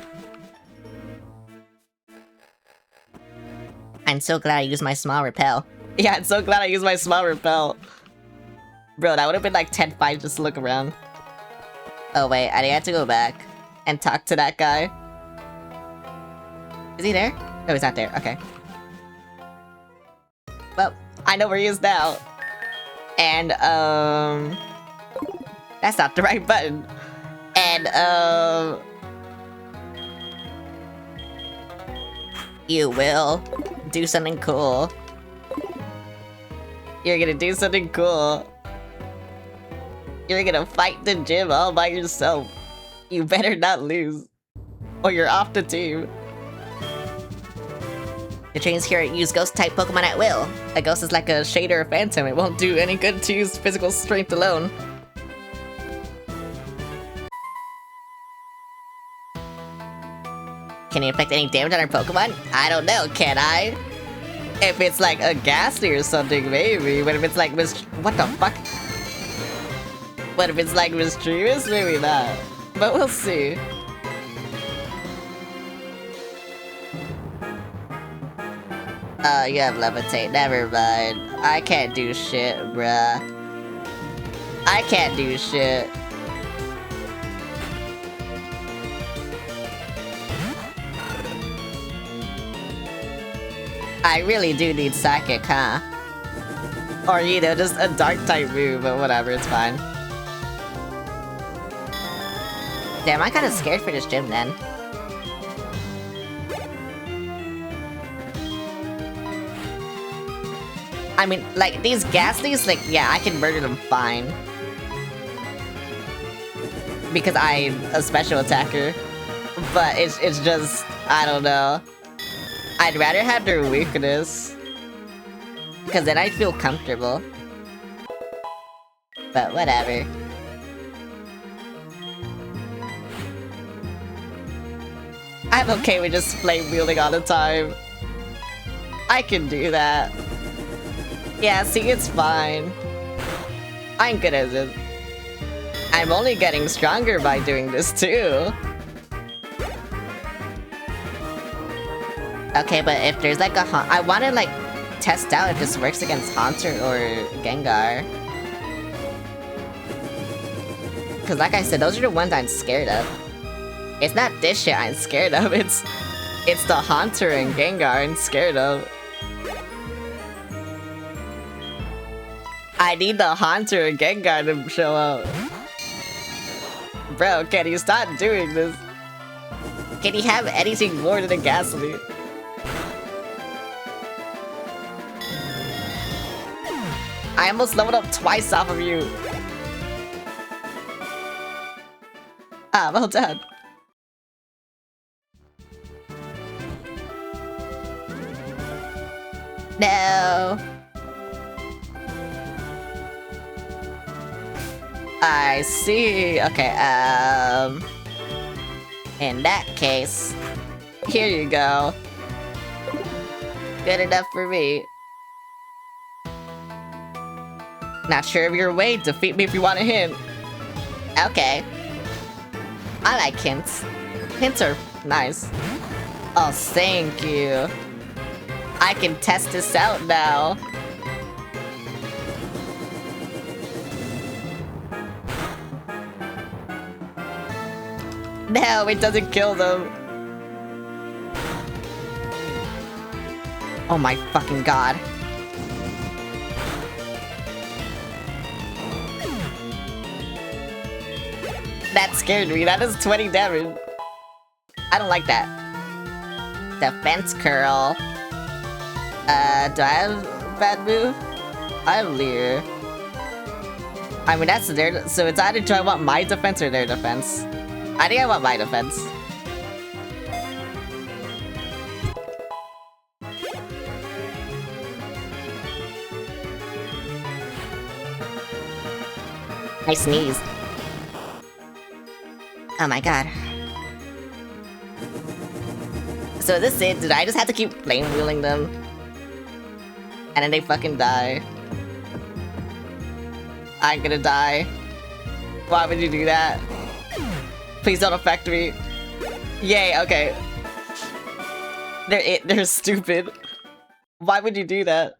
Speaker 1: I'm so glad I used my small repel. Yeah, I'm so glad I used my small repel. Bro, that would have been like 10 fights just to look around. Oh wait, I have to go back and talk to that guy. Is he there? No, he's not there. Okay. Well, I know where he is now. And, that's not the right button. And, you will do something cool. You're gonna do something cool. You're gonna fight the gym all by yourself. You better not lose, or you're off the team. The trains here use ghost-type Pokemon at will. A ghost is like a shade or a phantom. It won't do any good to use physical strength alone. Can you inflict any damage on our Pokemon? I don't know, can I? If it's like a ghastly or something, maybe. But if it's like what the fuck? But if it's like mischievous, maybe not. But we'll see. Oh, you have levitate. Never mind. I can't do shit, bruh. I can't do shit. I really do need Psychic, huh? Or, you know, just a Dark-type move, but whatever, it's fine. Damn, I'm kinda scared for this gym, then. I mean, like, these Ghastlies, like, yeah, I can murder them fine. Because I'm a special attacker. But it's just, I don't know. I'd rather have their weakness. Because then I'd feel comfortable. But whatever. I'm okay with just flame wielding all the time. I can do that. Yeah, see, it's fine. I'm good at it. I'm only getting stronger by doing this too. Okay, but if there's like a I want to like test out if this works against Haunter or Gengar. Because like I said, those are the ones I'm scared of. It's not this shit I'm scared of, it's the Haunter and Gengar I'm scared of. I need the Haunter and Gengar to show up. Bro, can you stop doing this? Can you have anything more than a Ghastly? I almost leveled up twice off of you. Ah, well done. No. I see. Okay, in that case, here you go. Good enough for me. Not sure of your way. Defeat me if you want a hint. Okay. I like hints. Hints are nice. Oh, thank you. I can test this out now. No, it doesn't kill them. Oh my fucking god. That scared me. That is 20 damage. I don't like that. Defense curl. Do I have a bad move? I have Leer. I mean, that's their... So it's either do I want my defense or their defense? I think I want my defense. I sneezed. Oh my god. So is this it? Did I just have to keep flame wheeling them? And then they fucking die. I'm gonna die. Why would you do that? Please don't affect me. Yay, okay. They're stupid. Why would you do that?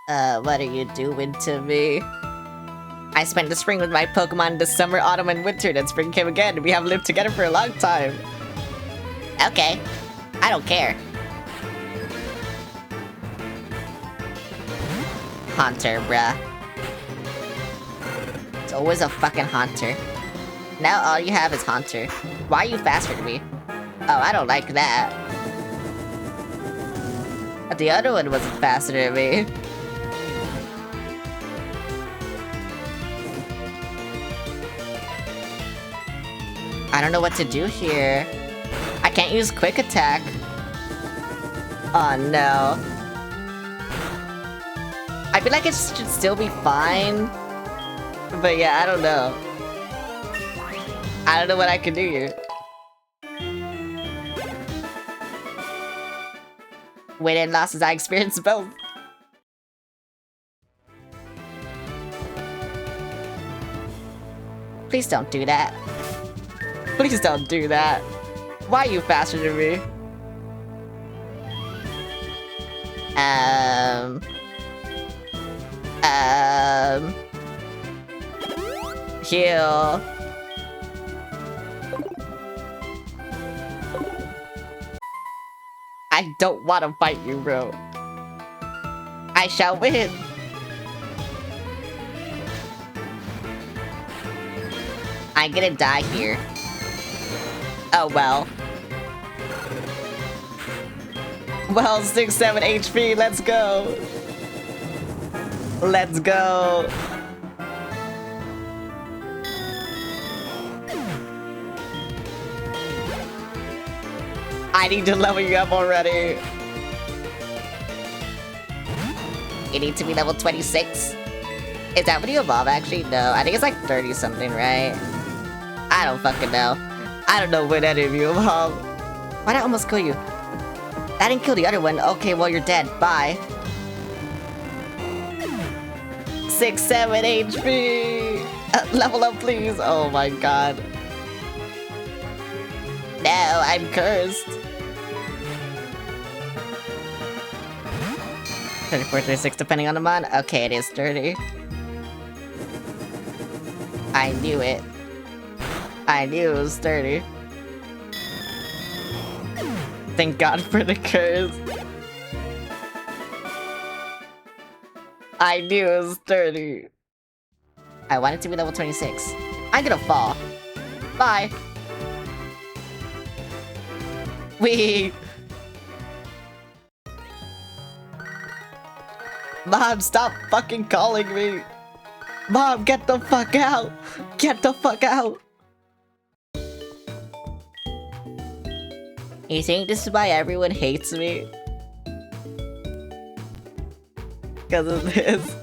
Speaker 1: What are you doing to me? I spent the spring with my Pokemon, the summer, autumn, and winter, then spring came again. We have lived together for a long time. Okay. I don't care. Haunter, bruh. It's always a fucking Haunter. Now all you have is Haunter. Why are you faster than me? Oh, I don't like that. The other one wasn't faster than me. I don't know what to do here. I can't use quick attack. Oh no. I feel like it should still be fine. But yeah, I don't know. I don't know what I can do here. Win and losses, I experienced both. Please don't do that. Please don't do that. Why are you faster than me? Heal. I don't want to fight you, bro. I shall win. I'm gonna die here. Oh well. Well, 6-7 HP, let's go. Let's go. I need to level you up already. You need to be level 26? Is that when you evolve, actually? No, I think it's like 30 something, right? I don't fucking know. I don't know when any of you evolve. Why'd I almost kill you? That didn't kill the other one. Okay, well, you're dead. Bye. 6-7 HP! Level up, please! Oh my god. No, I'm cursed. 34, 36, depending on the mod. Okay, it is 30. I knew it. I knew it was 30. Thank God for the curse. I knew it was 30. I wanted to be level 26. I'm gonna fall. Bye. Wee. Mom, stop fucking calling me. Mom, get the fuck out. Get the fuck out. You think this is why everyone hates me? Because of this?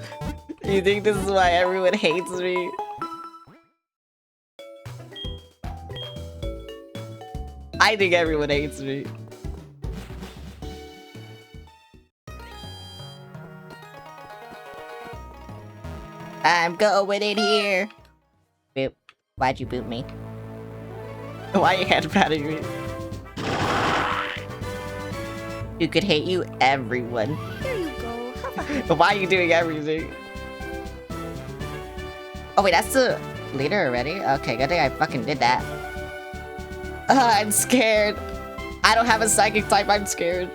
Speaker 1: You think this is why everyone hates me? I think everyone hates me. I'm going in here. Boop. Why'd you boot me? Why are you hand patting me? You could hate you, everyone.
Speaker 3: There you go.
Speaker 1: Why are you doing everything? Oh wait, that's the leader already? Okay, good thing I fucking did that. I'm scared. I don't have a psychic type, I'm scared.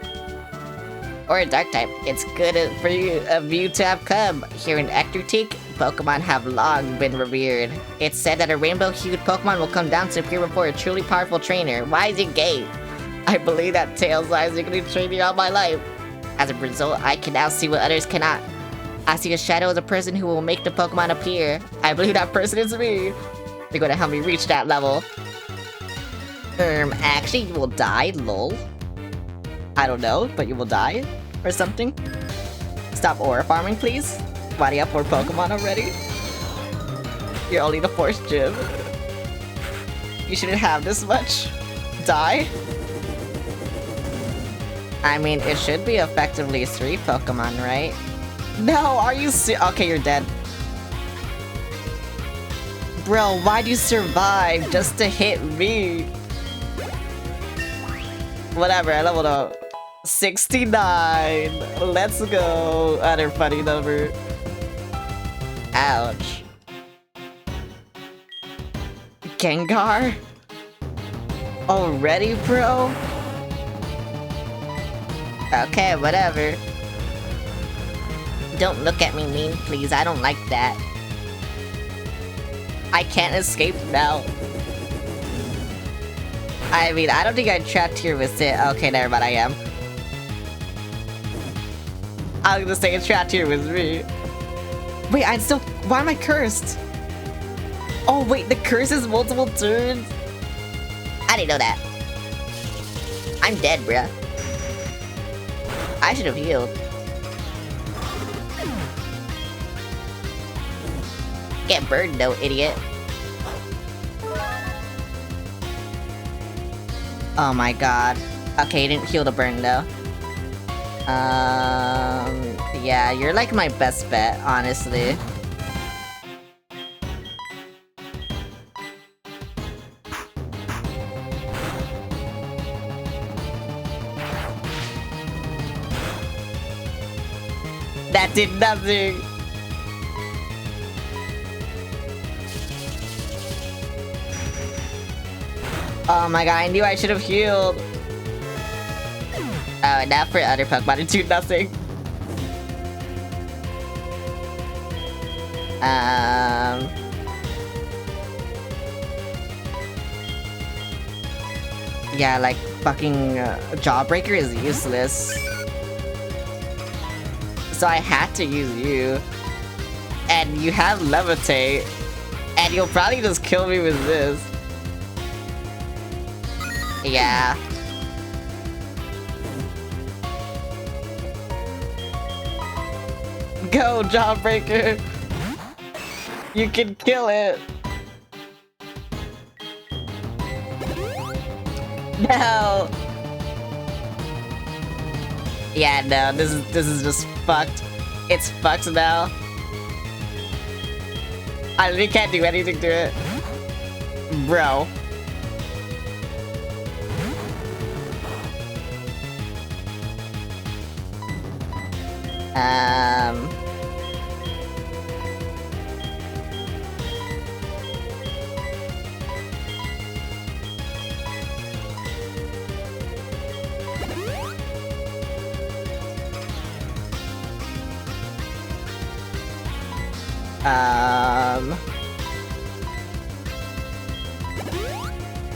Speaker 1: Or a dark type. It's good for you of you to have come. Here in Ecruteak, Pokemon have long been revered. It's said that a rainbow-hued Pokemon will come down to appear before a truly powerful trainer. Why is it gay? I believe that Tails lies are going to train me all my life. As a result, I can now see what others cannot. I see a shadow as a person who will make the Pokemon appear. I believe that person is me. They're going to help me reach that level. Actually, you will die, lol. I don't know, but you will die. Or something. Stop aura farming, please. Why do you have 4 Pokemon already? You're only the 4th gym. You shouldn't have this much. Die? I mean, it should be effectively 3 Pokemon, right? No, are you okay, you're dead. Bro, why'd you survive just to hit me? Whatever, I leveled up. 69. Let's go. Other funny number. Ouch. Gengar? Already, bro? Okay, whatever. Don't look at me mean, please. I don't like that. I can't escape now. I mean, I don't think I trapped here with it. Okay, never mind, I am. I was gonna say it's trapped here with me. Wait, I still... Why am I cursed? Oh, wait, the curse is multiple turns? I didn't know that. I'm dead, bruh. I should have healed. Get burned, though, idiot. Oh my god. Okay, you didn't heal the burn, though. Yeah, you're like my best bet, honestly. That did nothing! Oh my god, I knew I should have healed! Oh, and now for other Pokemon to do nothing. Yeah, like, fucking Jawbreaker is useless. So I had to use you. And you have Levitate. And you'll probably just kill me with this. Yeah. Go, Jawbreaker! You can kill it! No! Yeah, no, this is just fucked. It's fucked now. I literally can't do anything to it. Bro.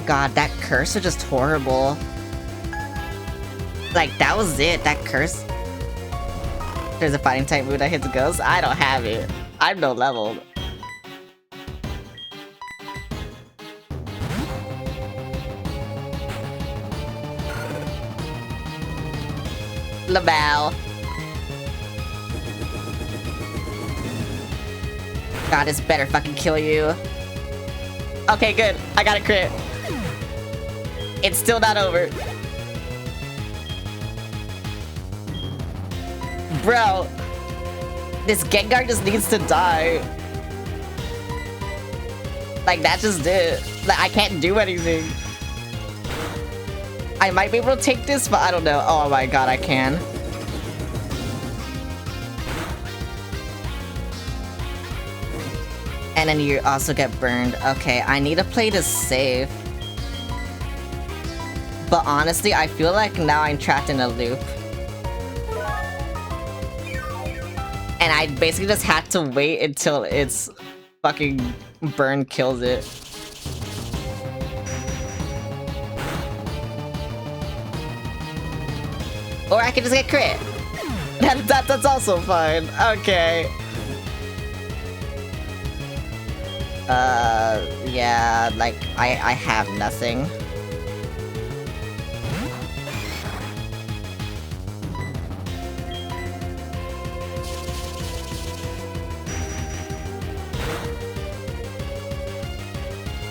Speaker 1: God, that curse was just horrible. Like, that was it, that curse. There's a fighting type move that hits ghosts. I don't have it. I'm no leveled. Labal. God, this better fucking kill you. Okay, good. I got a crit. It's still not over. Bro, this Gengar just needs to die. Like, that's just it. Like, I can't do anything. I might be able to take this, but I don't know. Oh my god, I can. And then you also get burned. Okay, I need to play this safe. But honestly, I feel like now I'm trapped in a loop. And I basically just had to wait until its fucking burn kills it. Or I could just get crit. That's also fine. Okay. Yeah, like, I have nothing.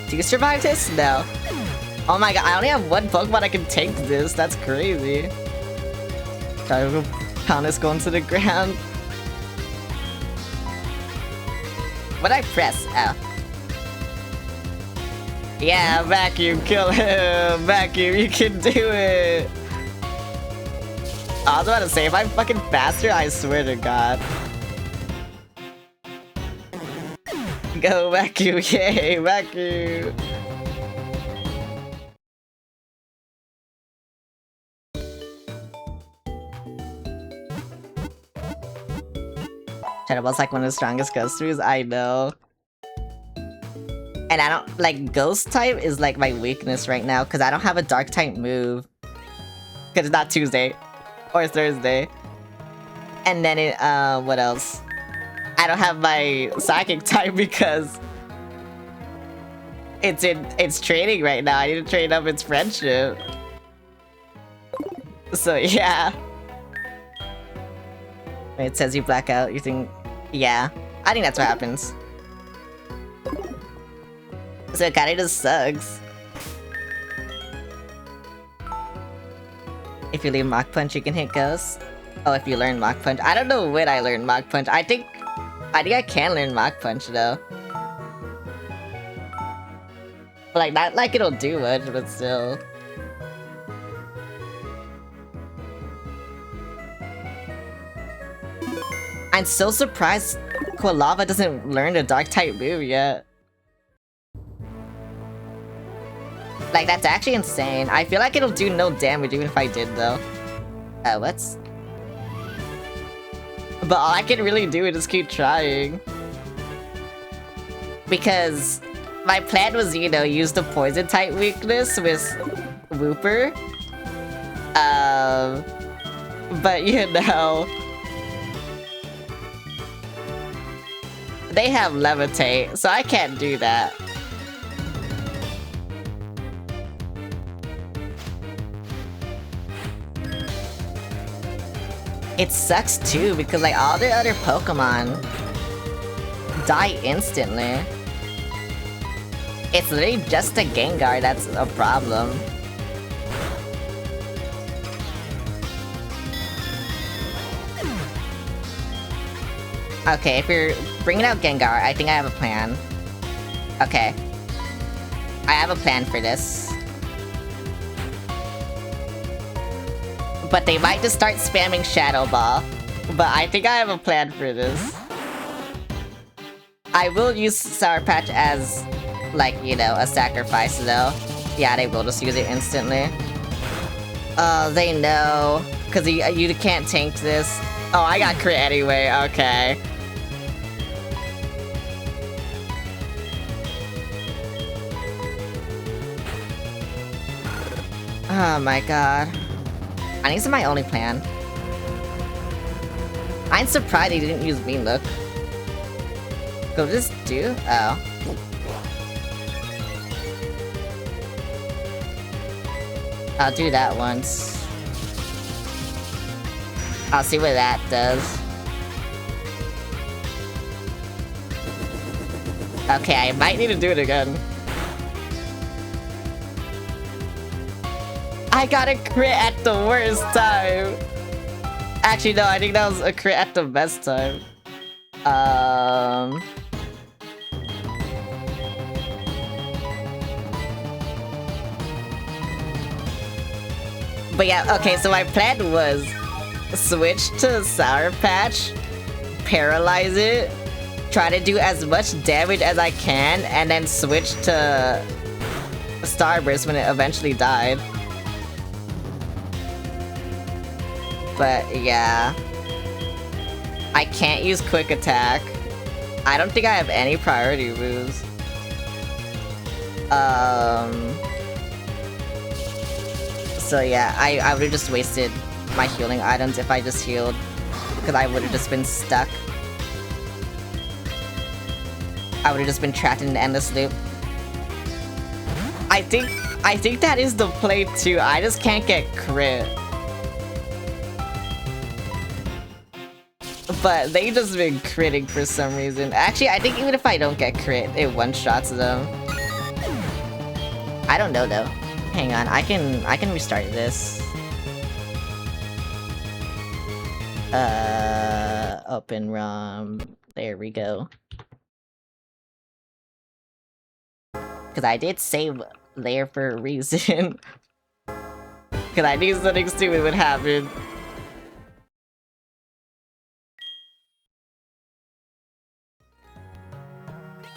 Speaker 1: Do you survive this? No. Oh my god, I only have one Pokemon I can take this. That's crazy. Poundus going to the ground. What'd I press? Oh. Yeah, vacuum, kill him! Vacuum, you can do it! I was about to say, if I'm fucking faster, I swear to God. Go, Vacu, yay, Vacu! Shadow Ball's like one of the strongest ghost moves, I know. And I don't, like, ghost type is like my weakness right now, because I don't have a dark type move. Because it's not Tuesday. Or Thursday. And then it, what else? I don't have my psychic type because it's training right now. I need to train up its friendship. So yeah. It says you black out, you think... Yeah. I think that's what happens. So it kinda just sucks. If you leave Mach Punch, you can hit ghosts. Oh, if you learn Mach Punch. I don't know when I learned Mach Punch. I think I can learn Mach Punch though. But like, not like it'll do much, but still. I'm so surprised Quilava doesn't learn the dark type move yet. Like, that's actually insane. I feel like it'll do no damage even if I did, though. What's... But all I can really do is just keep trying. Because my plan was, you know, use the poison type weakness with Wooper. But, you know... They have Levitate, so I can't do that. It sucks too, because like all the other Pokemon die instantly. It's literally just a Gengar that's a problem. Okay, if you're bringing out Gengar, I think I have a plan. Okay. I have a plan for this. But they might just start spamming Shadow Ball. But I think I have a plan for this. I will use Sour Patch as, like, you know, a sacrifice though. Yeah, they will just use it instantly. They know. Because you can't tank this. Oh, I got crit anyway, okay. Oh my god. I think this is my only plan. I'm surprised he didn't use Mean Look. Go this do? Oh. I'll do that once. I'll see what that does. Okay, I might need to do it again. I got a crit at the worst time. Actually, no, I think that was a crit at the best time. But yeah, okay, so my plan was switch to Sour Patch, paralyze it, try to do as much damage as I can, and then switch to Starburst when it eventually died. But yeah, I can't use Quick Attack. I don't think I have any priority moves. So yeah, I would have just wasted my healing items if I just healed, because I would have just been stuck. I would have just been trapped in an endless loop. I think that is the play too. I just can't get crit. But they just been critting for some reason. Actually, I think even if I don't get crit, it one-shots them. I don't know though. Hang on, I can restart this. Open ROM. There we go. Cause I did save there for a reason. Cause I knew something stupid would happen.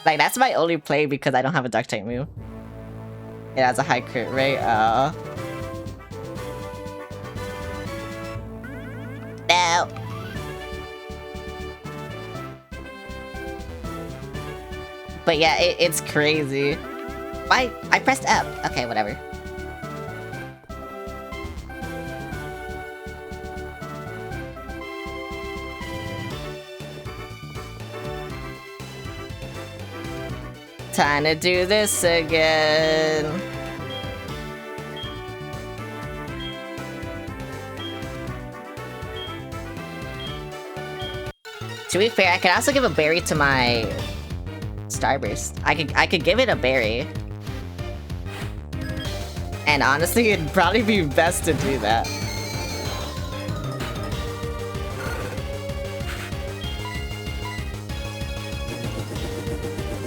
Speaker 1: Like, that's my only play because I don't have a duct tape move. It has a high crit rate. No. But yeah, it's crazy. Why? I pressed up. Okay, whatever. Time to do this again. To be fair, I could also give a berry to my Starburst. I could give it a berry. And honestly, it'd probably be best to do that.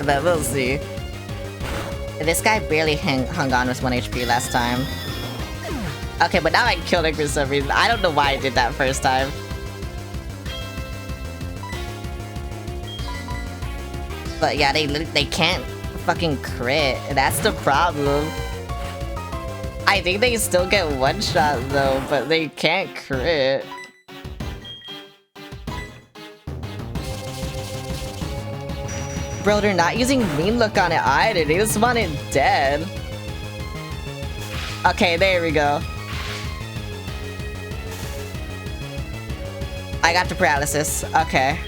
Speaker 1: But we'll see. This guy barely hung on with 1 HP last time. Okay, but now I killed it for some reason. I don't know why I did that first time. But yeah, they can't fucking crit. That's the problem. I think they still get one shot though, but they can't crit. Bro, they're not using Mean Look on it either. They just want it dead. Okay, there we go. I got the paralysis. Okay.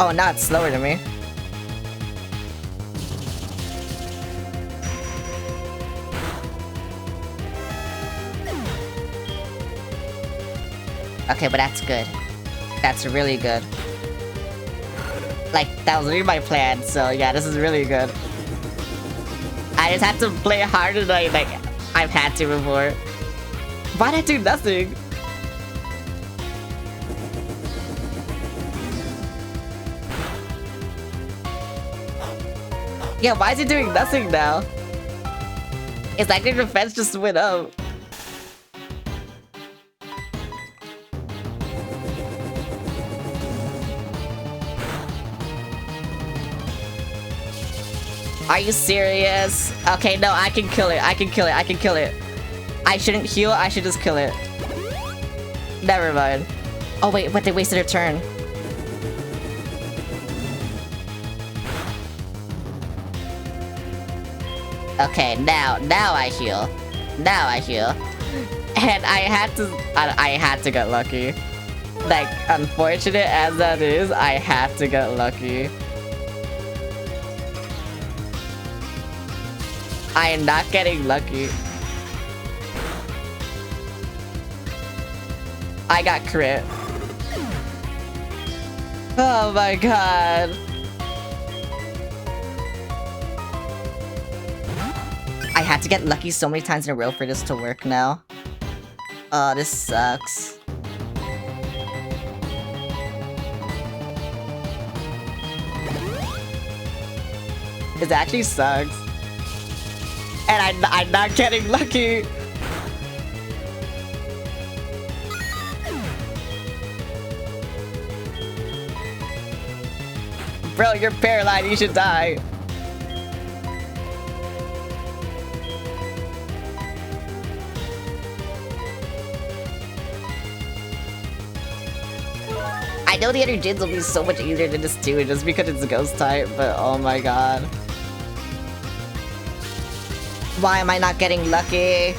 Speaker 1: Oh, now it's slower than me. Okay, but that's good. That's really good. Like, that was really my plan, so yeah, this is really good. I just have to play harder than I've had to before. Why'd I do nothing? Yeah, why is he doing nothing now? It's like their defense just went up. Are you serious? Okay, no, I can kill it. I can kill it. I can kill it. I shouldn't heal. I should just kill it. Never mind. Oh, wait, but they wasted a turn. Okay, now I heal. Now I heal. And I had to get lucky. Like, unfortunate as that is, I had to get lucky. I am not getting lucky. I got crit. Oh my god. I had to get lucky so many times in a row for this to work now. Oh, this sucks. It actually sucks. And I'm not getting lucky. Bro, you're paralyzed, you should die. I know the other gyms will be so much easier than this too, just because it's ghost type, but oh my god. Why am I not getting lucky?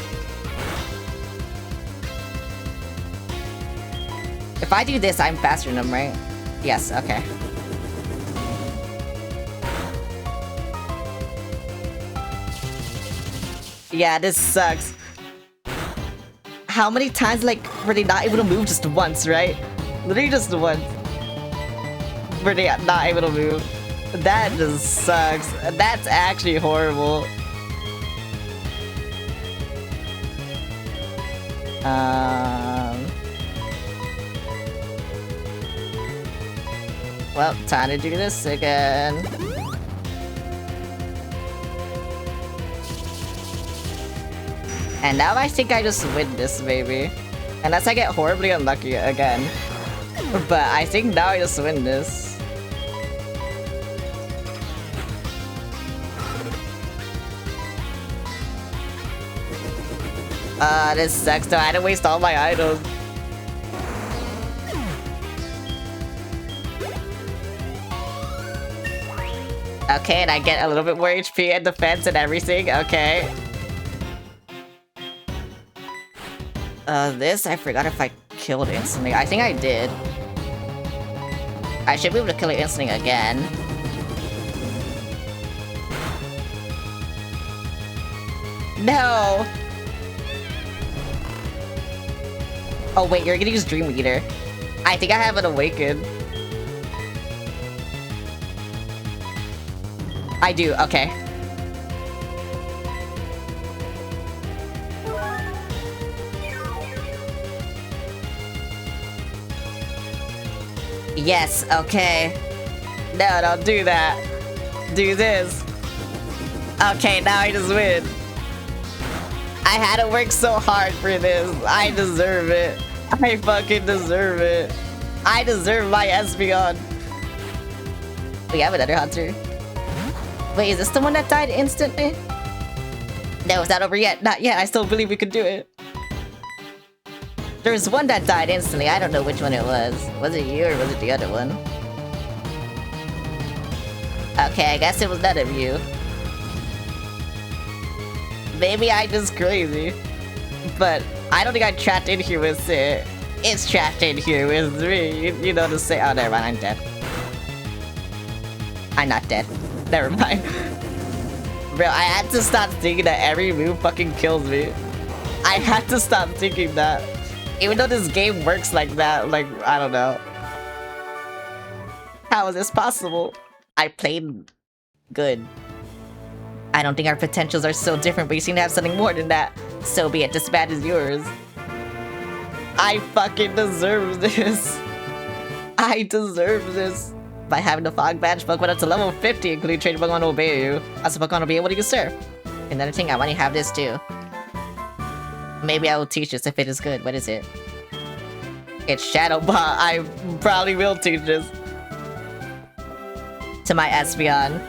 Speaker 1: If I do this, I'm faster than him, right? Yes, okay. Yeah, this sucks. How many times, like, were they not able to move just once, right? Literally just once. Were they not able to move? That just sucks. That's actually horrible. Well, time to do this again. And now I think I just win this, maybe. Unless I get horribly unlucky again. But I think now I just win this. This sucks though. I had to waste all my items. Okay, and I get a little bit more HP and defense and everything. Okay. This, I forgot if I killed instantly. I think I did. I should be able to kill it instantly again. No! Oh wait, you're gonna use Dream Eater. I think I have an Awaken. I do, okay. Yes, okay. No, don't do that. Do this. Okay, now I just win. I had to work so hard for this. I deserve it. I fucking deserve it. I deserve my Espeon. We have another hunter. Wait, is this the one that died instantly? No, it's not over yet. Not yet. I still believe we could do it. There's one that died instantly. I don't know which one it was. Was it you or was it the other one? Okay, I guess it was none of you. Maybe I'm just crazy. But I don't think I'm trapped in here with it. It's trapped in here with me. You know to say. Oh, never mind. I'm dead. I'm not dead. Never mind. Bro, I had to stop thinking that every move fucking kills me. I had to stop thinking that. Even though this game works like that, like, I don't know. How is this possible? I played good. I don't think our potentials are so different, but you seem to have something more than that. So be it, just as bad as yours. I fucking deserve this. I deserve this. By having the Fog Badge, Pokemon up to level 50, including training Pokemon to obey you. Also, Pokemon will be able to serve. Another thing, I want to have this too. Maybe I will teach this if it is good. What is it? It's Shadow Ball. I probably will teach this. To my Espeon.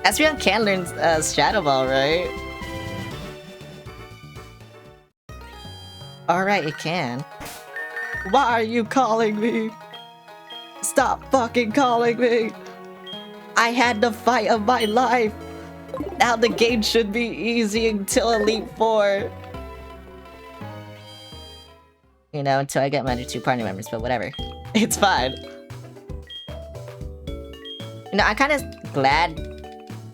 Speaker 1: Espeon can learn Shadow Ball, right? Alright, it can. Why are you calling me? Stop fucking calling me! I had the fight of my life! Now the game should be easy until Elite Four. You know, until I get my other 2 party members, but whatever. It's fine. You know, I'm kind of glad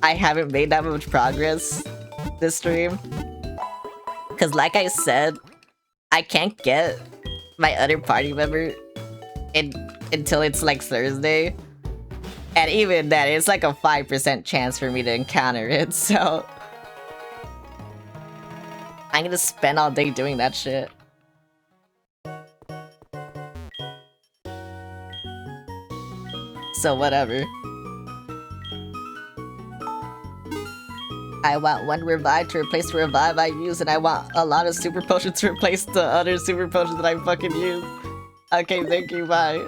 Speaker 1: I haven't made that much progress this stream. Because like I said, I can't get my other party member until it's like Thursday. And even then, it's like a 5% chance for me to encounter it, so... I'm gonna spend all day doing that shit. So whatever. I want 1 revive to replace the revive I use, and I want a lot of super potions to replace the other super potions that I fucking use. Okay, thank you, bye.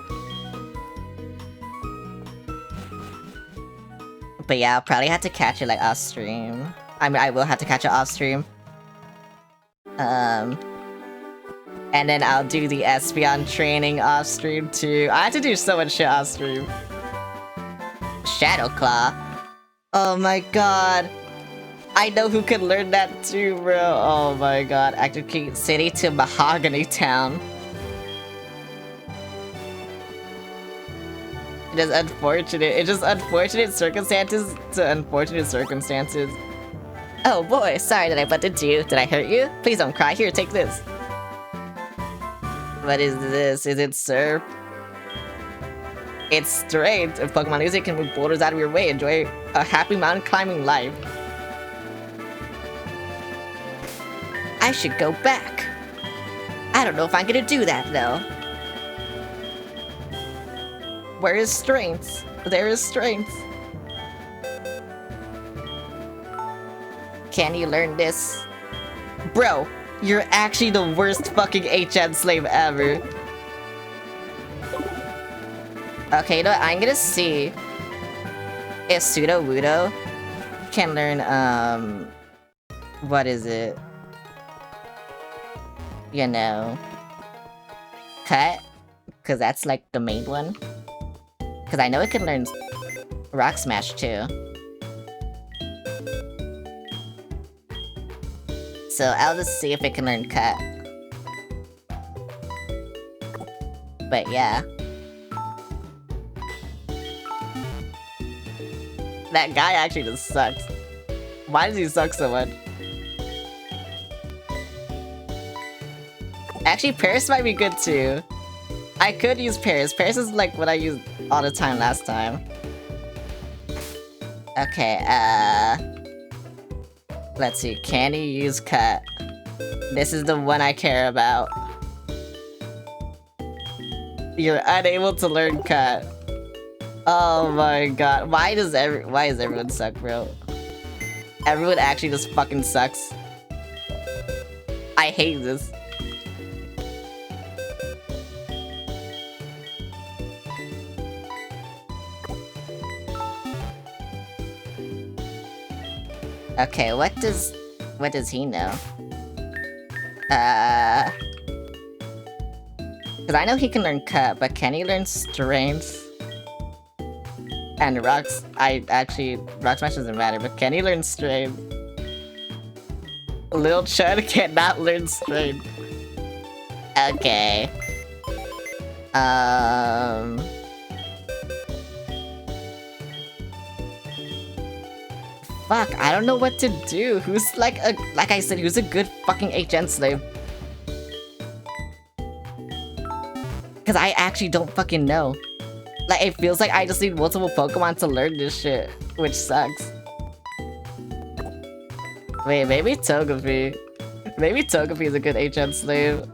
Speaker 1: But yeah, I'll probably have to catch it like off stream. I mean, I will have to catch it off stream. And then I'll do the Espeon training off stream too. I have to do so much shit off stream. Shadow Claw. Oh my god. I know who could learn that too, bro. Oh my god. Active Key City to Mahogany Town. It is unfortunate. It's just unfortunate circumstances to unfortunate circumstances. Oh boy, sorry that I bumped into you. Did I hurt you? Please don't cry. Here, take this. What is this? Is it Surf? It's strength. If Pokemon music can move boulders out of your way, enjoy a happy mountain climbing life. I should go back. I don't know if I'm gonna do that though. Where is strength? There is strength. Can you learn this? Bro, you're actually the worst fucking HM slave ever. Okay, you know what? I'm gonna see if Sudowoodo can learn, what is it? you know, cut, because that's like the main one. Because I know it can learn Rock Smash too. So I'll just see if it can learn cut. But yeah. That guy actually just sucks. Why does he suck so much? Actually, Paris might be good too. I could use Paris. Paris is like what I used all the time last time. Okay, let's see. Can he use cut? This is the one I care about. You're unable to learn cut. Oh my god. Why does everyone suck, bro? Everyone actually just fucking sucks. I hate this. Okay, what does he know? Cause I know he can learn cut, but can he learn strength? And Rock Smash doesn't matter, but can he learn strength? Lil Chud cannot learn strength. Okay. Fuck, I don't know what to do. Who's like I said, who's a good fucking HN slave? Cause I actually don't fucking know. Like, it feels like I just need multiple Pokemon to learn this shit, which sucks. Wait, maybe Togepi. Maybe Togepi is a good HN slave.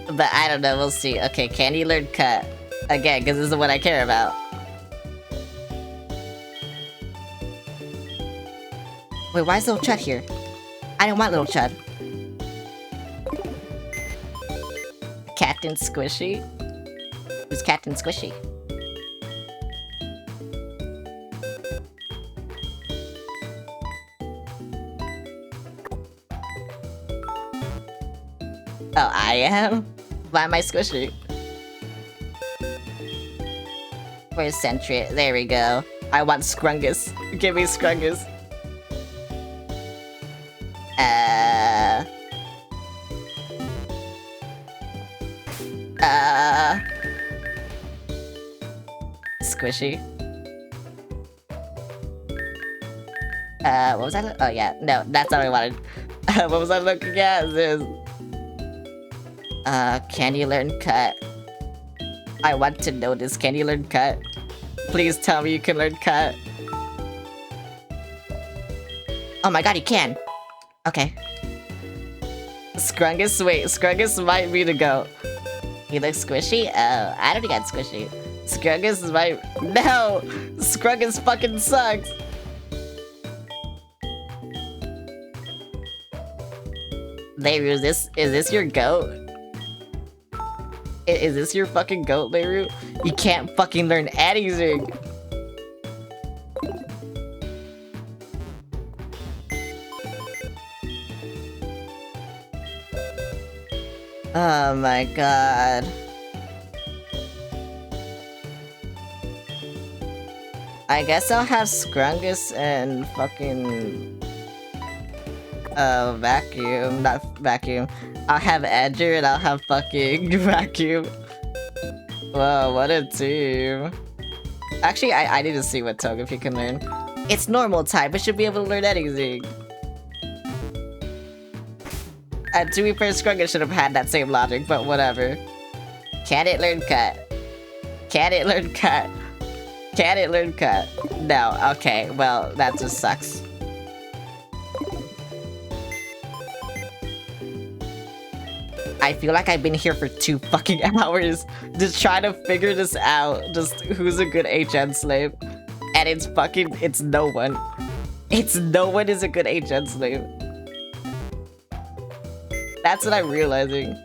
Speaker 1: But I don't know, we'll see. Okay, can he learn cut? Again, because this is what I care about. Wait, why is Little Chud here? I don't want Little Chud. Captain Squishy? Who's Captain Squishy? Oh, I am? Why am I Squishy? Where's Sentry? There we go. I want Scrungus. Give me Scrungus. Squishy. What was I? Oh yeah, no, that's not what I wanted. What was I looking at? This. Can you learn cut? I want to know this. Can you learn cut? Please tell me you can learn cut. Oh my god, you can. Okay. Scrungus, wait, Scrungus might be the goat. He looks squishy? Oh, I don't think I'm squishy. Scrungus might— No! Scrungus fucking sucks! Leiru, is this your goat? Is this your fucking goat, Leiru? You can't fucking learn anything! Oh my god. I guess I'll have Scrungus and fucking... Vacuum. Not Vacuum. I'll have Edger and I'll have fucking Vacuum. Whoa, what a team. Actually, I need to see what Togepi can learn. It's normal type, it should be able to learn anything. And to be fair, Scrungus should have had that same logic, but whatever. Can it learn cut? Can it learn cut? Can it learn cut? No, okay, well, that just sucks. I feel like I've been here for 2 fucking hours just trying to figure this out, just who's a good HN slave. And it's no one. No one is a good HN slave. That's what I'm realizing.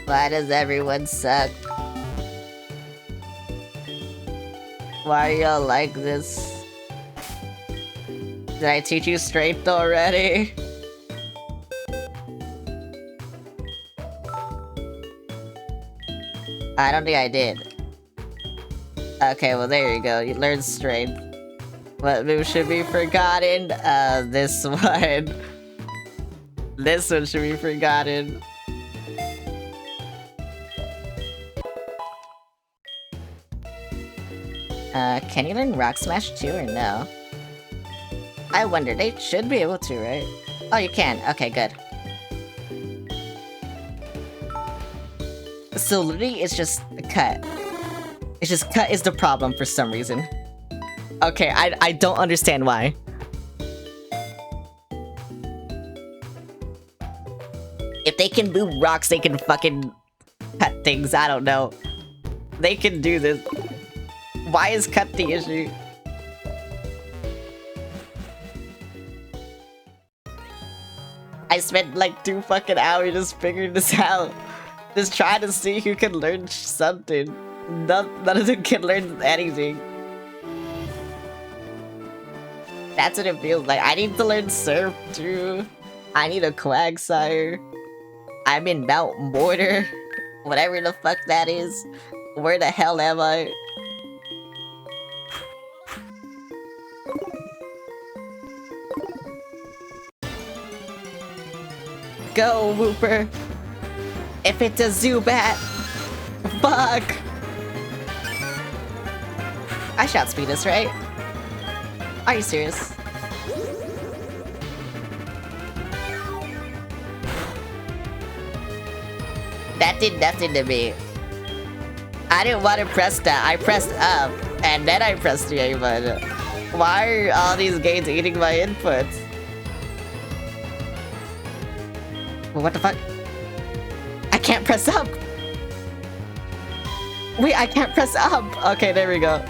Speaker 1: Why does everyone suck? Why are y'all like this? Did I teach you strength already? I don't think I did. Okay, well there you go. You learned strength. What move should be forgotten? This one. This one should be forgotten. Can you learn Rock Smash too or no? I wonder, they should be able to, right? Oh, you can. Okay, good. So literally, it's just cut. It's just cut is the problem for some reason. Okay, I don't understand why. If they can move rocks, they can fucking cut things. I don't know. They can do this. Why is cut the issue? I spent like 2 fucking hours just figuring this out. Just trying to see who can learn something. None of them can learn anything. That's what it feels like. I need to learn Surf too. I need a Quagsire. I'm in Mount Mortar. Whatever the fuck that is. Where the hell am I? Go, Wooper! If it's a Zubat! Fuck! I should outspeed this, right? Are you serious? That did nothing to me. I didn't want to press that. I pressed up, and then I pressed the A button. Why are all these games eating my inputs? What the fuck? I can't press up! Wait, I can't press up! Okay, there we go.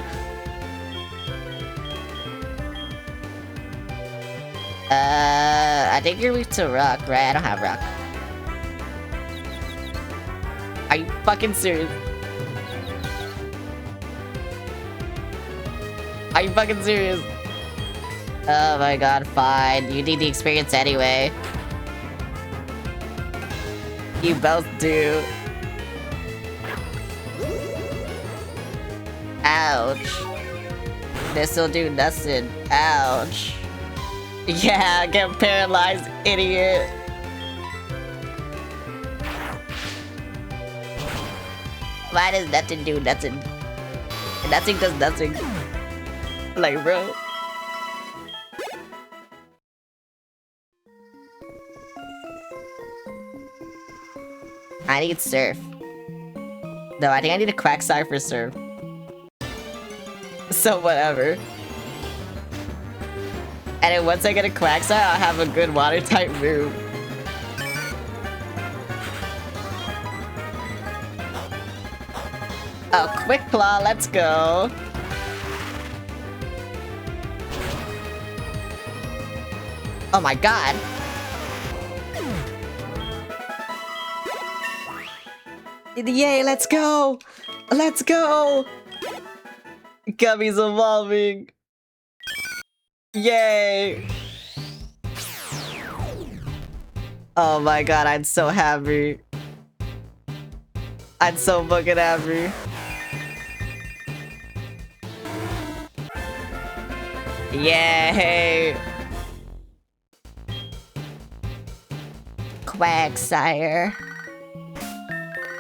Speaker 1: I think you're weak to rock, right? I don't have rock. Are you fucking serious? Are you fucking serious? Oh my god, fine. You need the experience anyway. You both do. Ouch. This'll do nothing. Ouch. Yeah, get paralyzed, idiot. Why does nothing do nothing? Nothing does nothing. Like, bro. I need Surf. No, I think I need a Quagsire for Surf. So whatever. And then once I get a Quagsire, I'll have a good water type move. Oh, Quick Claw, let's go. Oh my god. Yay, let's go! Let's go! Gummy's evolving. Yay! Oh my god, I'm so happy. I'm so fucking happy. Yay! Quagsire.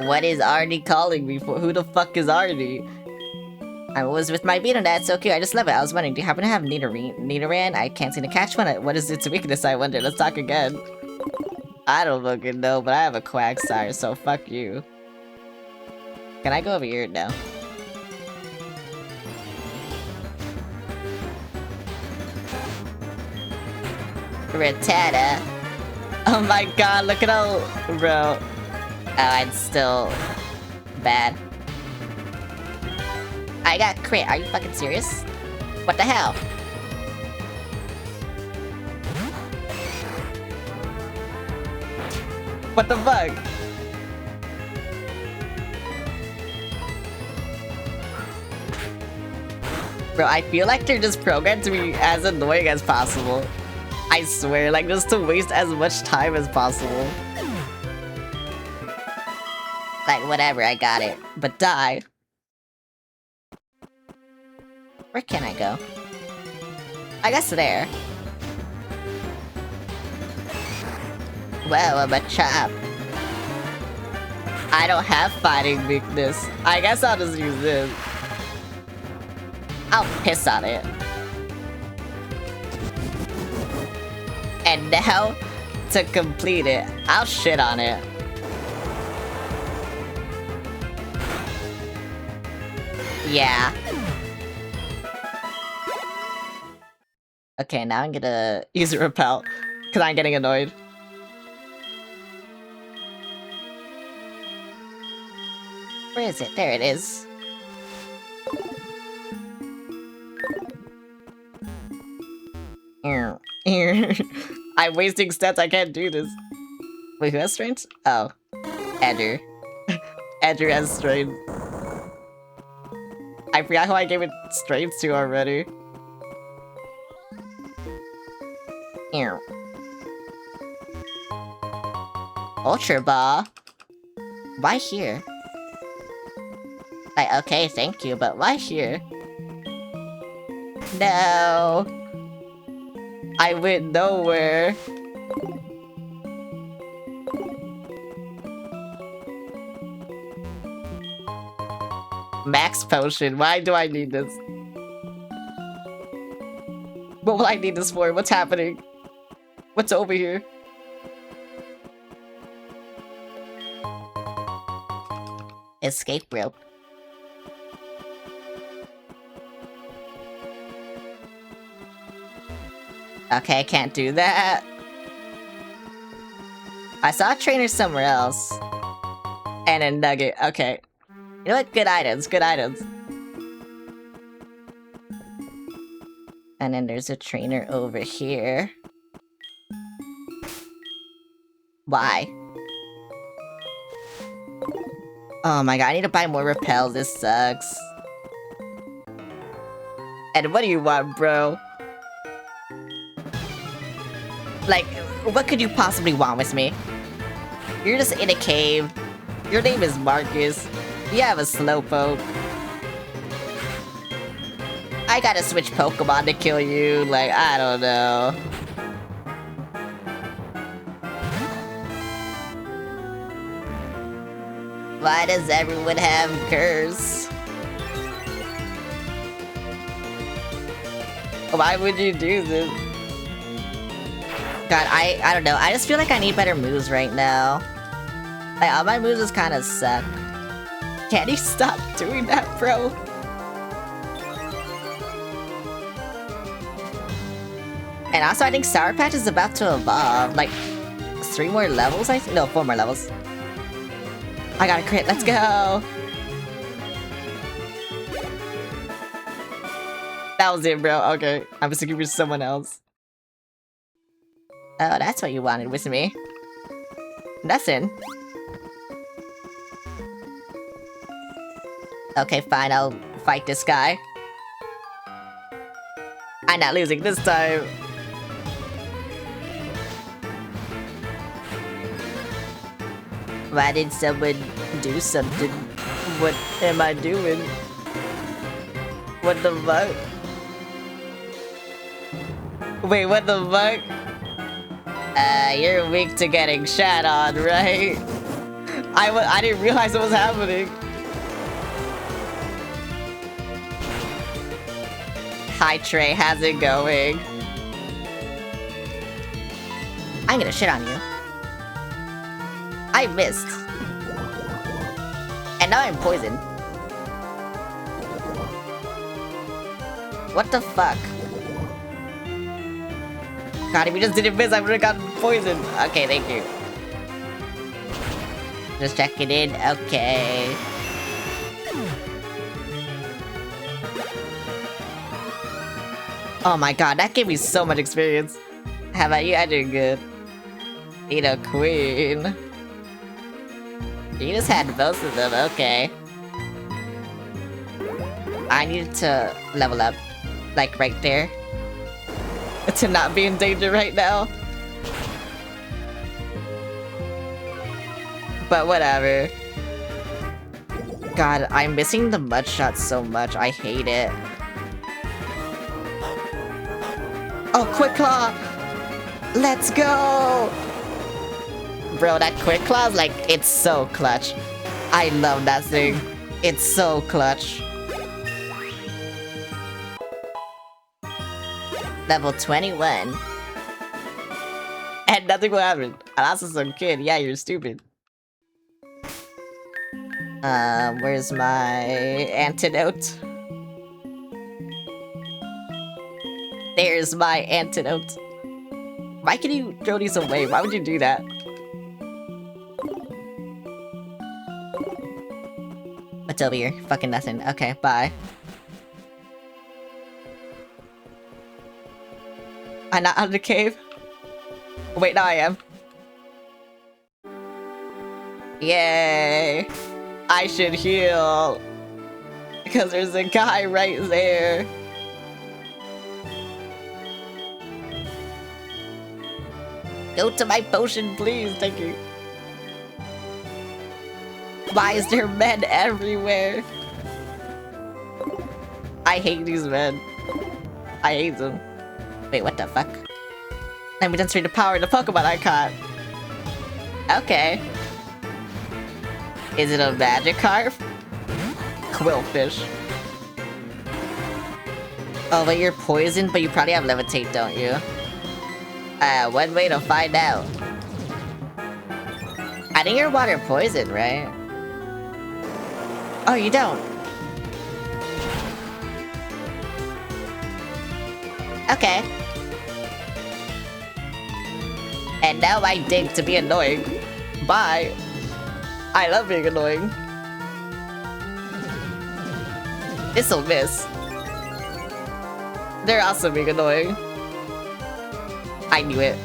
Speaker 1: What is Arnie calling me for? Who the fuck is Arnie? I was with my beat on that, so cute. I just love it. I was wondering, do you happen to have Nidoran? I can't seem to catch one. What is its weakness, I wonder? Let's talk again. I don't fucking know, but I have a Quagsire, so fuck you. Can I go over here? No. Rattata. Oh my god, look at how... Bro. Oh, I'm still... bad. I got crit. Are you fucking serious? What the hell? What the fuck? Bro, I feel like they're just programmed to be as annoying as possible. I swear, like, just to waste as much time as possible. Like, whatever, I got it. But die. Where can I go? I guess there. Well, I'm a chap. I don't have fighting weakness. I guess I'll just use this. I'll piss on it. And now, to complete it, I'll shit on it. Yeah. Okay, now I'm gonna use a repel, because I'm getting annoyed. Where is it? There it is. I'm wasting stats, I can't do this. Wait, who has strength? Oh. Andrew. Andrew has strength. I forgot who I gave it strength to already. Ultra Ball? Why here? Like, okay, thank you, but why here? No! I went nowhere. Max potion, why do I need this? What will I need this for? What's happening? What's over here? Escape rope. Okay, I can't do that. I saw a trainer somewhere else. And a nugget. Okay. You know what? Good items. Good items. And then there's a trainer over here. Why? Oh my god, I need to buy more repels. This sucks. And what do you want, bro? Like, what could you possibly want with me? You're just in a cave. Your name is Marcus. You have a slowpoke. I gotta switch Pokemon to kill you. Like, I don't know. Why does everyone have curse? Why would you do this? God, I don't know. I just feel like I need better moves right now. Like, all my moves just kind of suck. Can you stop doing that, bro? And also, I think Sour Patch is about to evolve. Like, 3 more levels, I think? No, 4 more levels. I got a crit, let's go! That was it, bro. Okay, I'm just looking for someone else. Oh, that's what you wanted with me. Nothing. Okay, fine, I'll fight this guy. I'm not losing this time. Why did someone do something? What am I doing? What the fuck? Wait, what the fuck? You're weak to getting shat on, right? I didn't realize it was happening. Hi Trey, how's it going? I'm gonna shit on you. I missed. And now I'm poisoned. What the fuck? God, if you just didn't miss, I would've gotten poisoned. Okay, thank you. Just checking in, okay. Oh my god, that gave me so much experience. How about you? I did good. Need a queen. You just had both of them, okay. I need to level up, like right there, to not be in danger right now. But whatever. God, I'm missing the mud shot so much. I hate it. Oh, Quick Claw! Let's go! Bro, that Quick Claw is like, it's so clutch. I love that thing. It's so clutch. Level 21. And nothing will happen. And also some kid. Yeah, you're stupid. Where's my antidote? There's my antidote. Why can you throw these away? Why would you do that? What's over here? Fucking nothing. Okay, bye. I'm not out of the cave? Wait, now I am. Yay! I should heal! Because there's a guy right there. Go to my potion, please. Thank you. Why is there men everywhere? I hate these men. I hate them. Wait, what the fuck? Let me demonstrate the power of the Pokemon I caught. Okay. Is it a Magikarp? Quillfish. Oh, but you're poisoned, but you probably have Levitate, don't you? One way to find out. I think you're water poison, right? Oh, you don't? Okay. And now I dig to be annoying. Bye. I love being annoying. This'll miss. They're also being annoying. I knew it.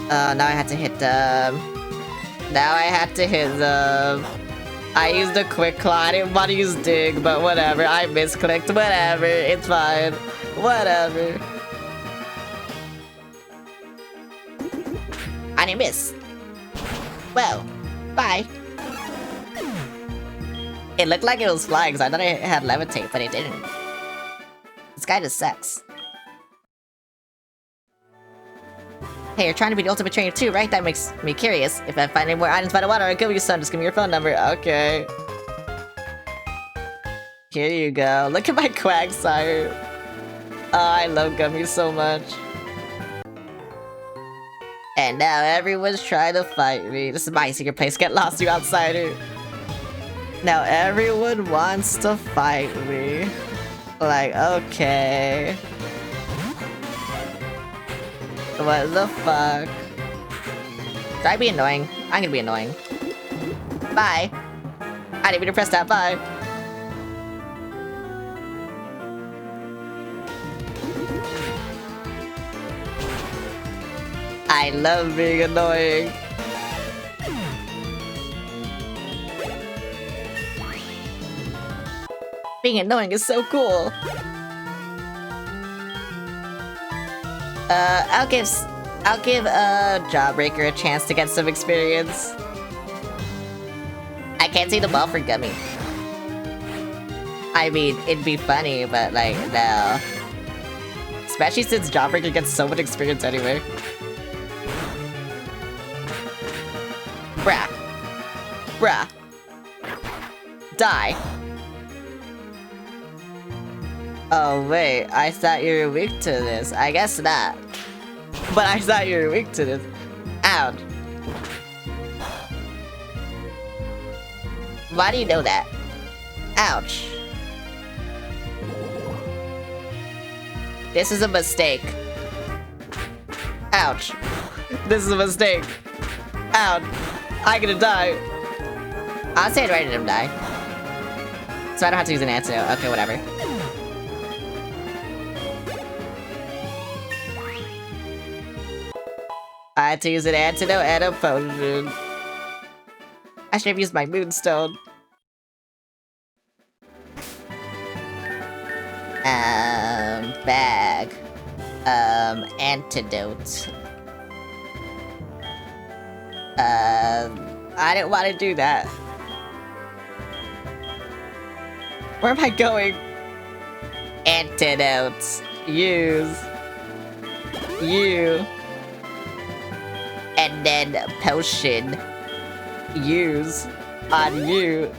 Speaker 1: Now I had to hit them. Now I had to hit them. I used a Quick Claw. I didn't want to use Dig, but whatever. I misclicked. Whatever. It's fine. Whatever. I didn't miss. Well, bye. It looked like it was flying, because I thought it had Levitate, but it didn't. This guy just sucks. Hey, you're trying to be the ultimate trainer too, right? That makes me curious. If I find any more items by the water, I'll give you some. Just give me your phone number. Okay. Here you go. Look at my Quagsire. Oh, I love gummies so much. And now everyone's trying to fight me. This is my secret place. Get lost, you outsider. Now everyone wants to fight me. Like, okay. What the fuck? Should I be annoying? I'm gonna be annoying. Bye. I didn't mean to press that. Bye. I love being annoying. Being annoying is so cool. I'll give Jawbreaker a chance to get some experience. I can't see the ball for Gummy. I mean, it'd be funny, but like, no. Especially since Jawbreaker gets so much experience anyway. Bruh. Bruh. Die. Oh wait, I thought you were weak to this. I guess not. But I thought you were weak to this. Ouch. Why do you know that? Ouch. This is a mistake. Ouch. This is a mistake. Ouch. I'm gonna die. I'll say it right at him die. So I don't have to use an antidote. Okay, whatever. I had to use an antidote and a potion. I should have used my moonstone. Bag. Antidote. I didn't want to do that. Where am I going? Antidotes. Use. You. And then potion. Use. On you.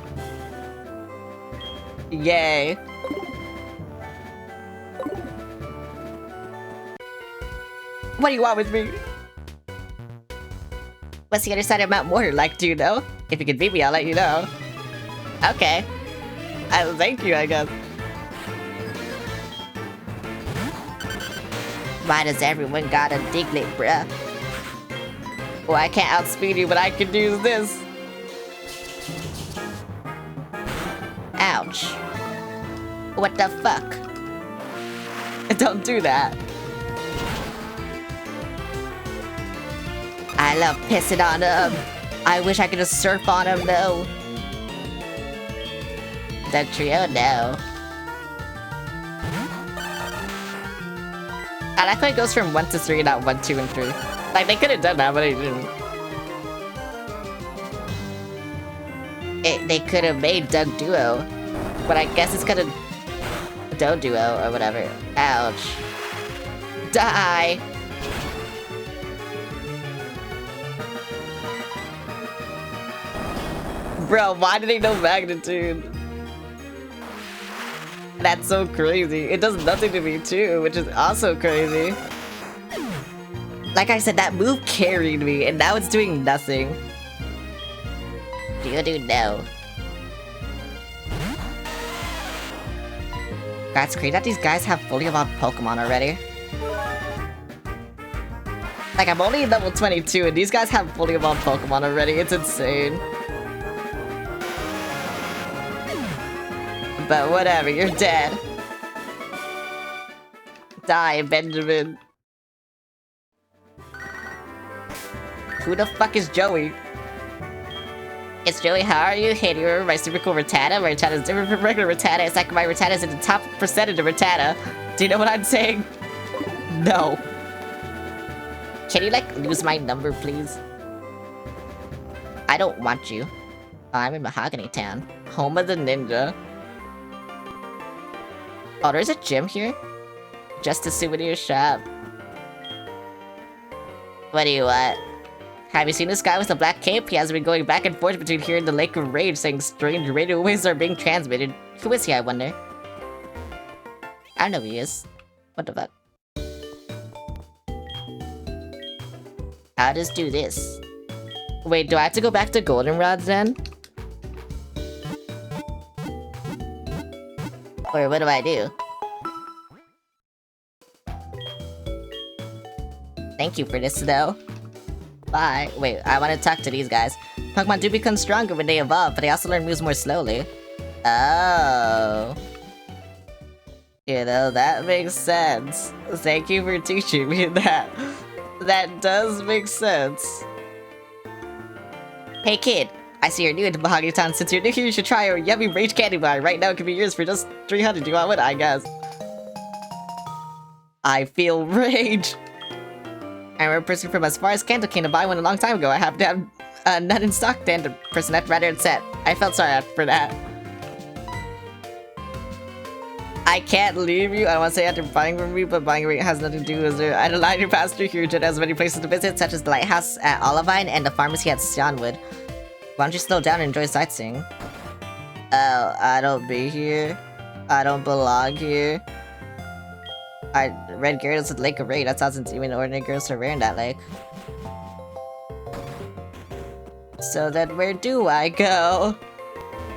Speaker 1: Yay. What do you want with me? What's the other side of Mount Mortar like, do you know? If you can beat me, I'll let you know. Okay. Thank you, I guess. Why does everyone got a Diglett, bruh? Well, I can't outspeed you, but I can use this. Ouch. What the fuck? Don't do that. I love pissing on him. I wish I could just surf on him, though. The trio, no. I like when it goes from 1 to 3, not 1, 2, and 3. Like, they could have done that, but they didn't. They could have made Doug Duo. But I guess it's gonna... Do Duo, or whatever. Ouch. Die! Bro, why do they know magnitude? That's so crazy. It does nothing to me too, which is also crazy. Like I said, that move carried me, and now it's doing nothing. Do no. That's crazy that these guys have fully evolved Pokemon already. Like, I'm only level 22, and these guys have fully evolved Pokemon already. It's insane. But whatever, you're dead. Die, Benjamin. Who the fuck is Joey? It's Joey, how are you? Hey, do you remember my super cool Rattata? My Rattata's different from regular Rattata. It's like my Rattata's in the top percentage of Rattata. Do you know what I'm saying? No. Can you, like, lose my number, please? I don't want you. Oh, I'm in Mahogany Town. Home of the ninja. Oh, there's a gym here? Just a souvenir shop. What do you want? Have you seen this guy with the black cape? He has been going back and forth between here and the Lake of Rage, saying strange radio waves are being transmitted. Who is he, I wonder? I don't know who he is. What the fuck? I'll just do this. Wait, do I have to go back to Goldenrod then? Or what do I do? Thank you for this, though. Bye. Wait, I want to talk to these guys. Pokemon do become stronger when they evolve, but they also learn moves more slowly. Oh. You know, that makes sense. Thank you for teaching me that. That does make sense. Hey kid, I see you're new into Mahogany Town. Since you're new here, you should try our yummy Rage Candy Bar. Right now it can be yours for just 300. Do you want one? I guess. I feel rage. I remember a person from as far as Kanto came to buy one a long time ago. I happened to have none in stock then. The person left rather upset. I felt sorry for that. I can't leave you. I don't want to say after buying from me, but buying rate has nothing to do with it. I don't line your pass through here. Jen has many places to visit, such as the lighthouse at Olivine and the pharmacy at Sionwood. Why don't you slow down and enjoy sightseeing? Oh, I don't be here. I don't belong here. Red Gyarados at Lake of Raid. That sounds even ordinary girls are rare in that lake. So then where do I go?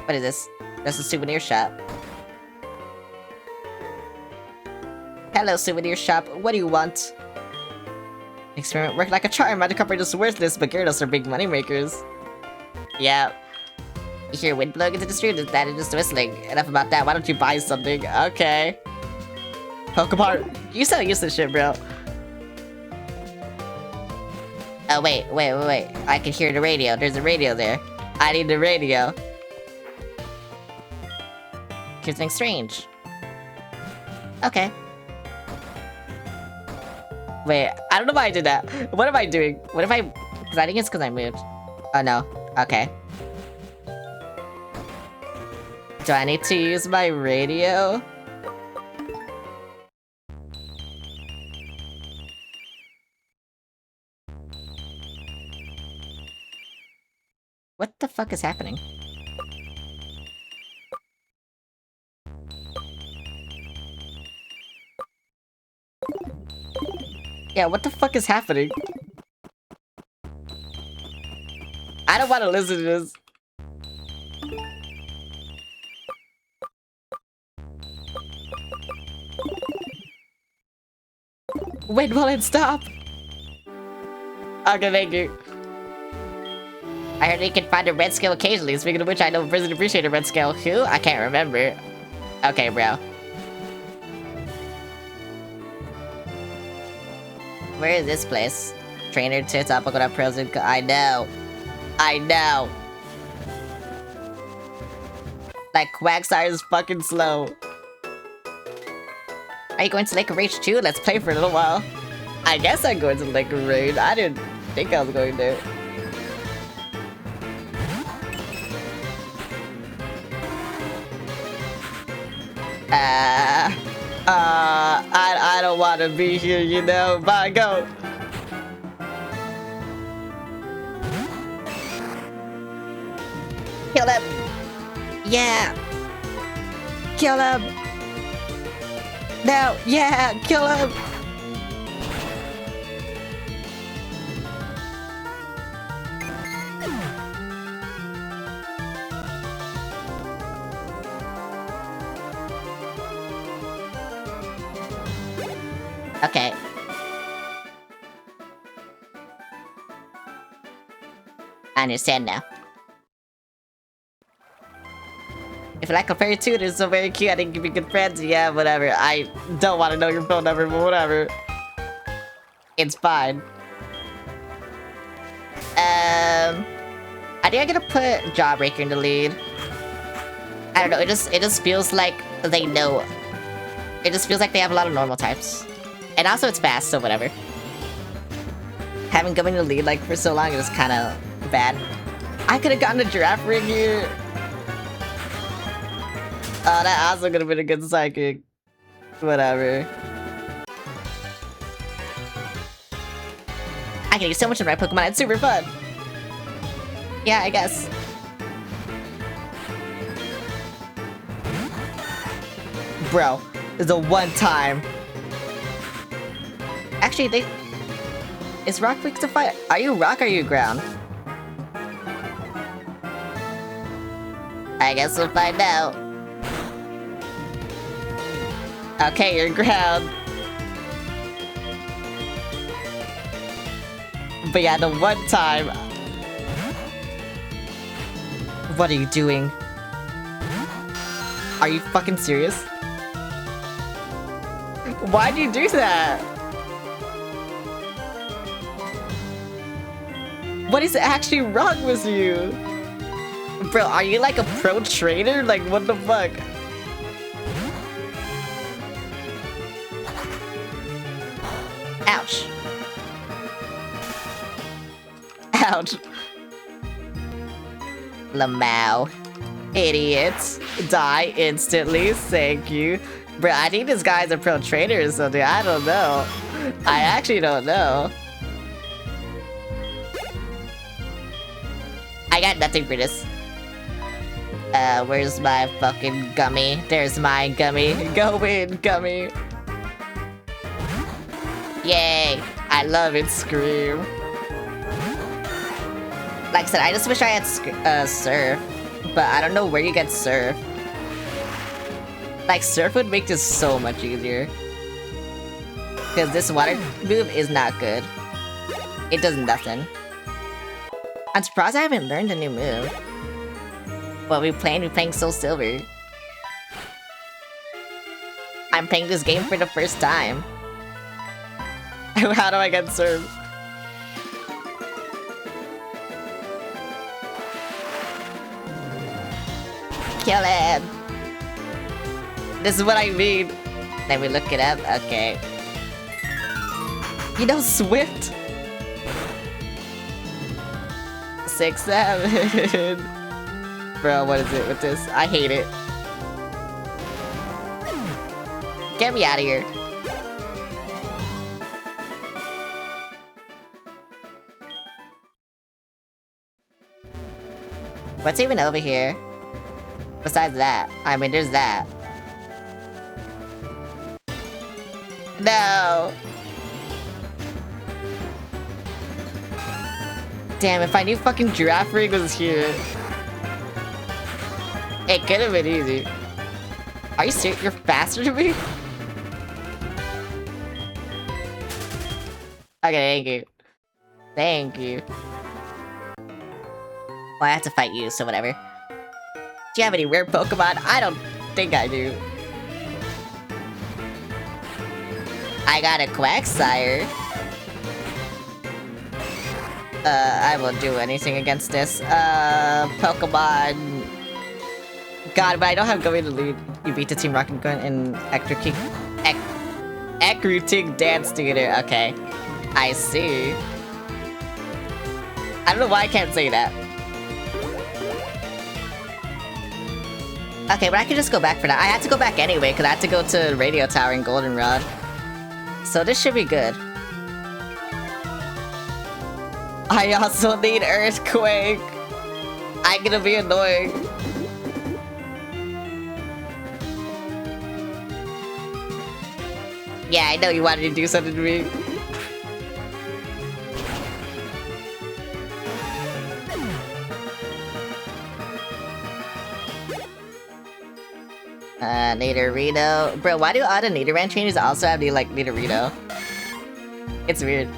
Speaker 1: What is this? That's a souvenir shop. Hello, souvenir shop. What do you want? Experiment worked like a charm. Magic Copper is worthless, but Gyarados are big money makers. Yeah. You hear wind blowing into the street, that is just whistling. Enough about that. Why don't you buy something? Okay. Pokemon, you so used to shit, bro. Oh, wait. I can hear the radio. There's a radio there. I need the radio. Here's something strange. Okay. Wait, I don't know why I did that. What am I doing? What if I... Because I think it's because I moved. Oh, no. Okay. Do I need to use my radio? What the fuck is happening? Yeah, what the fuck is happening? I don't want to listen to this. When will it stop? Okay, thank you. I heard you can find a red scale occasionally. Speaking of which, I know a person appreciate a red scale. Who? I can't remember. Okay, bro. Where is this place? Trainer to Topical Pros and I know. I know. That Quagsire is fucking slow. Are you going to Lake of Rage too? Let's play for a little while. I guess I'm going to Lake of Rage. I didn't think I was going to. I don't want to be here, you know. Bye, go. Kill him. Yeah. Kill him. No, yeah, kill him. Okay. I understand now. If you like a fairy too, it's so very cute. I didn't give you good friends. Yeah, whatever. I don't want to know your phone number, but whatever. It's fine. I think I'm gonna put Jawbreaker in the lead. I don't know. It just feels like they know. It just feels like they have a lot of normal types, and also it's fast, so whatever. Having Gummy in the lead like for so long is kind of bad. I could have gotten a giraffe ring here. Oh, that also could have been a good psychic. Whatever. I can use so much of my Pokemon, it's super fun. Yeah, I guess. Bro, it's a one time. Actually, is Rock weak to fight? Are you Rock or are you Ground? I guess we'll find out. Okay, you're Ground. But yeah, the one time... What are you doing? Are you fucking serious? Why'd you do that? What is actually wrong with you? Bro, are you like a pro trader? Like, what the fuck? Ouch. Ouch. Lamau. Idiots. Die instantly. Thank you. Bro, I think this guy's a pro trader or something. I don't know. I actually don't know. I got nothing for this. Where's my fucking Gummy? There's my Gummy. Go in, Gummy. Yay. I love it, Scream. Like I said, I just wish I had Surf. But I don't know where you get Surf. Like, Surf would make this so much easier. Because this water move is not good. It does nothing. I'm surprised I haven't learned a new move. Well, we're playing SoulSilver. I'm playing this game for the first time. How do I get Surf? Kill him! This is what I mean. Let me look it up. Okay. You know Swift? 6, 7. Bro, what is it with this? I hate it. Get me out of here. What's even over here? Besides that. I mean, there's that. No! Damn, if I knew fucking Giraffe Ring was here. It could have been easy. Are you serious? You're faster than me? Okay, thank you. Thank you. Well, I have to fight you, so whatever. Do you have any rare Pokemon? I don't think I do. I got a Quagsire. I won't do anything against this. Pokemon... God, but I don't have going to lead. You beat the Team Rocket Gun in Ecrutic Dance Theater. Okay. I see. I don't know why I can't say that. Okay, but I can just go back for that. I had to go back anyway, because I had to go to Radio Tower in Goldenrod. So this should be good. I also need Earthquake. I'm gonna be annoying. Yeah, I know you wanted to do something to me. Nidorino. Bro, why do all the Nidoran trainers also have the, like, Nidorino? It's weird.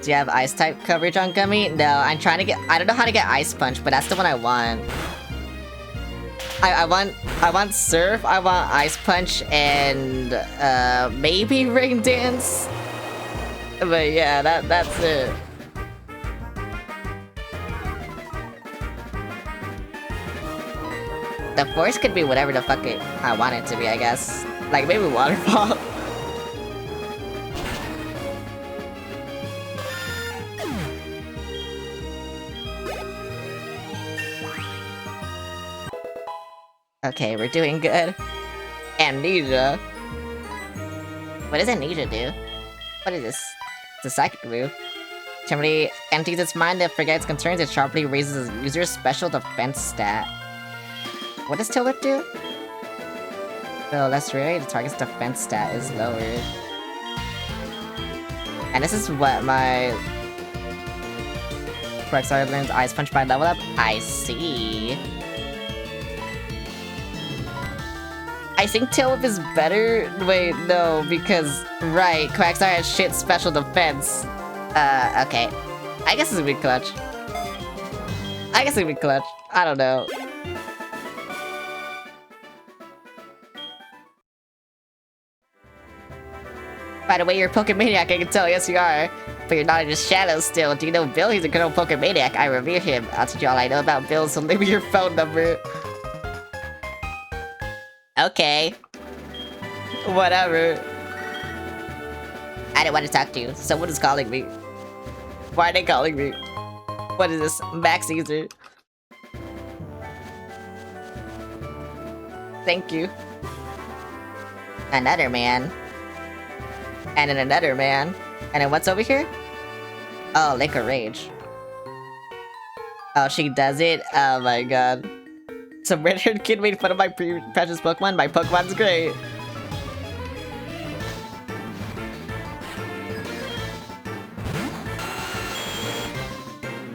Speaker 1: Do you have Ice type coverage on Gummy? No, I'm trying to get... I don't know how to get Ice Punch, but that's the one I want. I want Surf, I want Ice Punch, and, maybe Rain Dance? But yeah, that's it. The Force could be whatever the fuck I want it to be, I guess. Like, maybe Waterfall. Okay, we're doing good. Amnesia. What does Amnesia do? What is this? It's a psychic move. Somebody empties its mind that forgets concerns, it sharply raises its user's special defense stat. What does Tilt Whip do? Well, less rare, the target's defense stat is lowered. And this is what my... Quagsire learns Ice Punch by level up? I see. I think Tail Whip is better. Wait, no, because... Right, Quagsire has shit special defense. Okay. I guess it'd be clutch. I don't know. By the way, you're a Pokemaniac, I can tell. Yes, you are. But you're not in his shadow still. Do you know Bill? He's a good old Pokemaniac. I revere him. I'll teach you all I know about Bill, so leave me your phone number. Okay. Whatever. I didn't want to talk to you. Someone is calling me. Why are they calling me? What is this? Max Caesar. Thank you. Another man. And then another man. And then what's over here? Oh, Liquor Rage. Oh, she does it? Oh my god. Some red-haired kid made fun of my precious Pokemon. My Pokemon's great.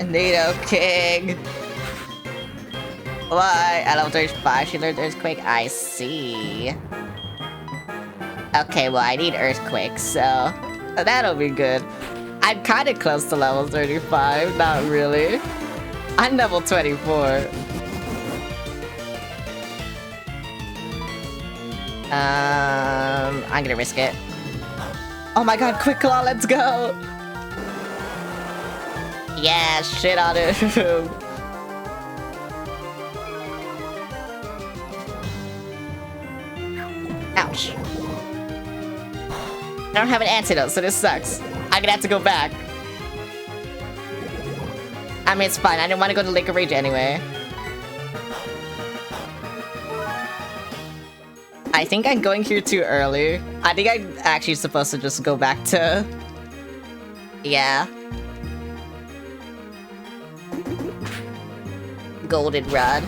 Speaker 1: Nido King. Why? At level 35, she learned Earthquake. I see. Okay, well, I need Earthquake, so that'll be good. I'm kind of close to level 35, not really. I'm level 24. I'm gonna risk it. Oh my god, Quick Claw, let's go! Yeah, shit on it. Ouch. don't have an antidote, so this sucks. I'm gonna have to go back. I mean, it's fine. I didn't want to go to Lake of Rage anyway. I think I'm going here too early. I think I'm actually supposed to just go back to... Yeah. Goldenrod.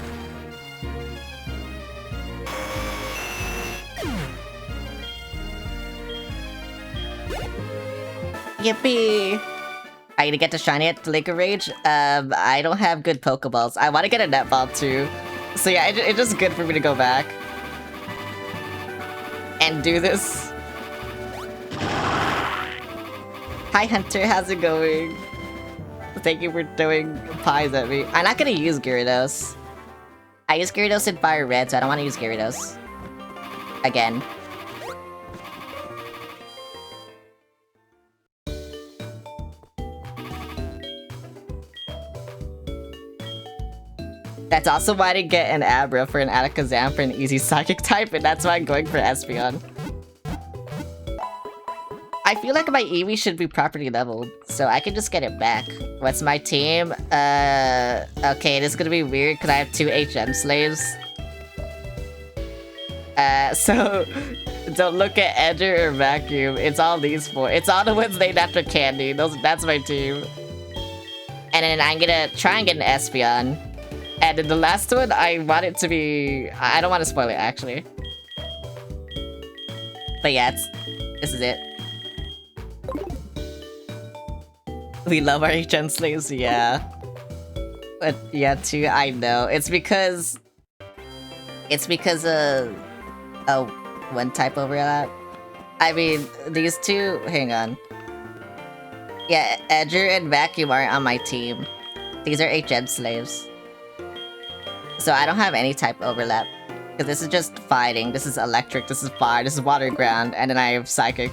Speaker 1: Yippee! I need to get to shiny at the Lake of Rage. I don't have good Pokeballs. I want to get a netball too. So yeah, it's just good for me to go back. And do this. Hi Hunter, how's it going? Thank you for throwing pies at me. I'm not gonna use Gyarados. I use Gyarados in Fire Red, so I don't want to use Gyarados. Again. That's also why I didn't get an Abra for an Alakazam for an easy Psychic type, and that's why I'm going for Espeon. I feel like my Eevee should be properly leveled, so I can just get it back. What's my team? Okay, this is gonna be weird because I have 2 HM slaves. So don't look at Edger or Vacuum. It's all these 4. It's all the ones named after Candy. That's my team. And then I'm gonna try and get an Espeon. And then the last one, I want it to be... I don't want to spoil it, actually. But yeah, this is it. We love our HN slaves, yeah. But yeah, too, I know. It's because of... Oh, one type overlap? I mean, these two... Hang on. Yeah, Edger and Vacuum aren't on my team. These are HM slaves. So I don't have any type overlap. Because this is just fighting, this is electric, this is fire, this is water ground, and then I have psychic.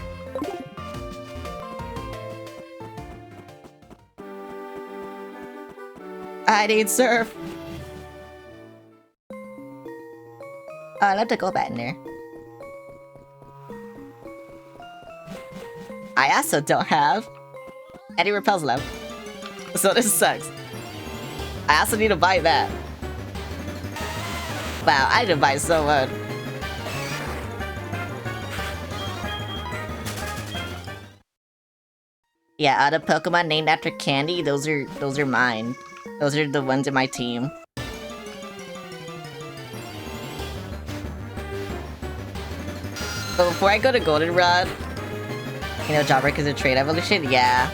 Speaker 1: I need surf! Oh, I love to go back in there. I also don't have any repels left. So this sucks. I also need to buy that. Wow, I didn't buy so much. Yeah, out of Pokemon named after Candy, those are mine. Those are the ones in my team. But before I go to Goldenrod, you know, Jawbreaker is a trade evolution? Yeah.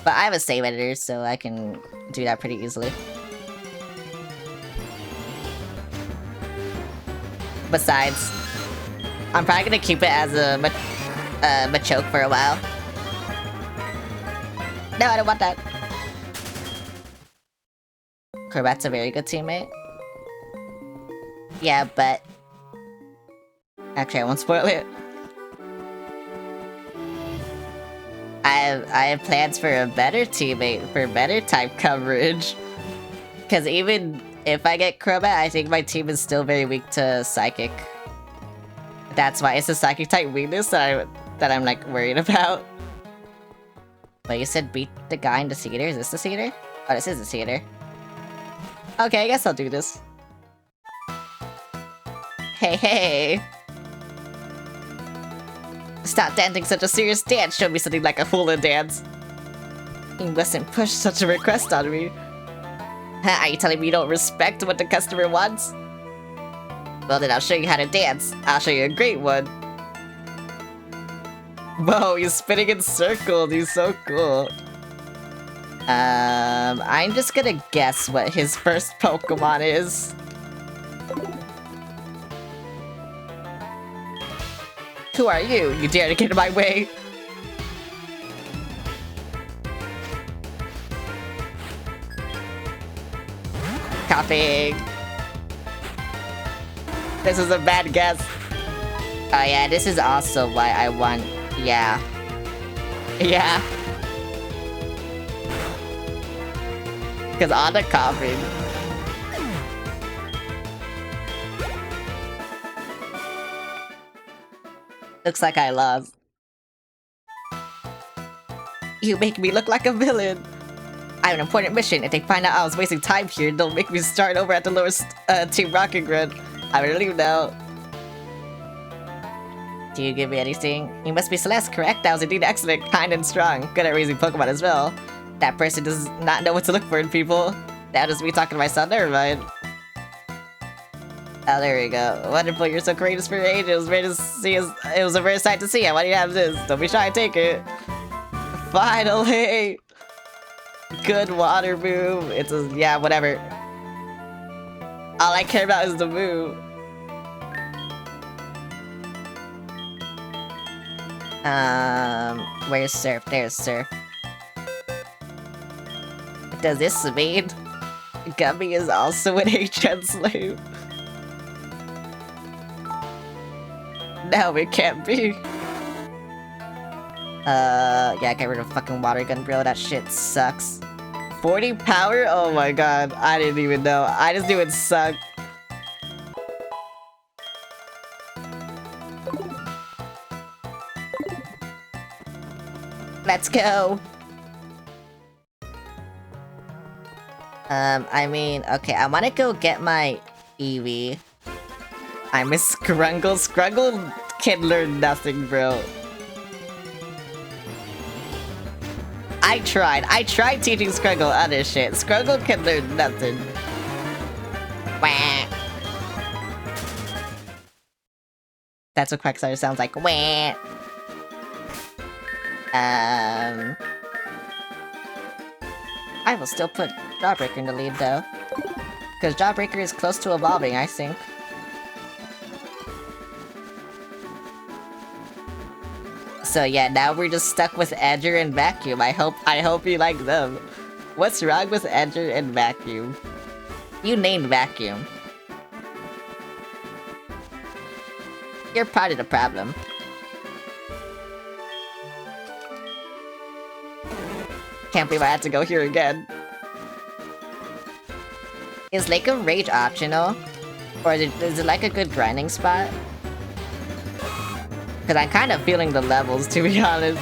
Speaker 1: But I have a save editor, so I can do that pretty easily. Besides, I'm probably gonna keep it as a Machoke for a while. No, I don't want that. Crobat's a very good teammate. Yeah, but... Actually, I won't spoil it. I have plans for a better teammate, for better type coverage. Because even if I get Crobat, I think my team is still very weak to Psychic. That's why it's a Psychic type weakness that I'm like worried about. But you said beat the guy in the theater? Is this the theater? Oh, this is the theater. Okay, I guess I'll do this. Hey, hey! Stop dancing such a serious dance. Show me something like a hula dance. You mustn't push such a request on me. Huh, are you telling me you don't respect what the customer wants? Well then I'll show you how to dance. I'll show you a great one. Whoa, he's spinning in circles. He's so cool. I'm just gonna guess what his first Pokemon is. Who are you? You dare to get in my way? Copying. This is a bad guess. Oh yeah, this is also why I want... Yeah. Yeah. Because on the copying. Looks like I lost. You make me look like a villain. I have an important mission. If they find out I was wasting time here, they'll make me start over at the lowest Team Rocket Grid. I will leave now. Do you give me anything? You must be Celeste, correct? That was indeed excellent, kind and strong. Good at raising Pokemon as well. That person does not know what to look for in people. That was me talking to myself, never mind. Oh, there we go. Wonderful, you're so courageous for your age. It was very to see. It was a rare sight to see. Why do you have this? Don't be shy, take it. Finally! Good water move. It's a, yeah, whatever. All I care about is the move. Where's Surf? There's Surf. What does this mean? Gummy is also an HN slave. No, it can't be. Yeah, get rid of fucking water gun, bro. That shit sucks. 40 power? Oh my god, I didn't even know. I just knew it sucked. Let's go. I mean, okay, I wanna go get my Eevee. I miss Scrungle. Scrungle can learn nothing, bro. I tried teaching Scrungle other shit. Scrungle can learn nothing. Wah. That's what Quagsire sounds like. Wah. I will still put Jawbreaker in the lead though. Because Jawbreaker is close to evolving, I think. So yeah, now we're just stuck with Edger and Vacuum. I hope you like them. What's wrong with Edger and Vacuum? You named Vacuum. You're part of the problem. Can't believe I had to go here again. Is Lake of Rage optional? Or is it like a good grinding spot? Because I'm kind of feeling the levels, to be honest.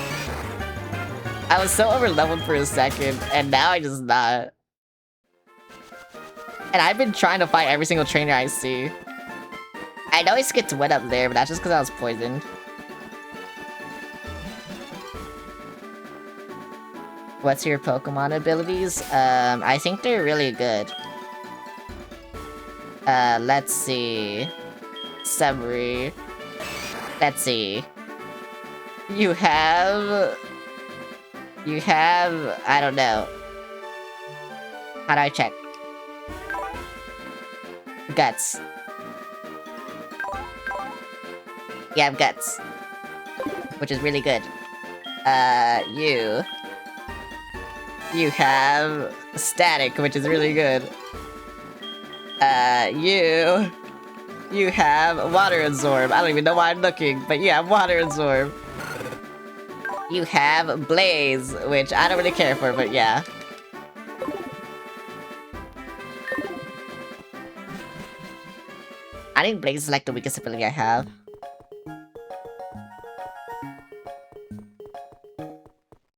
Speaker 1: I was so over-leveled for a second, and now I just not. And I've been trying to fight every single trainer I see. I know I skipped wet up there, but that's just because I was poisoned. What's your Pokemon abilities? I think they're really good. Let's see. Summary. Let's see. You have... I don't know. How do I check? Guts. You have Guts. Which is really good. You have Static, which is really good. You have Water Absorb. I don't even know why I'm looking, but you have Water Absorb. You have Blaze, which I don't really care for, but yeah. I think Blaze is like the weakest ability I have.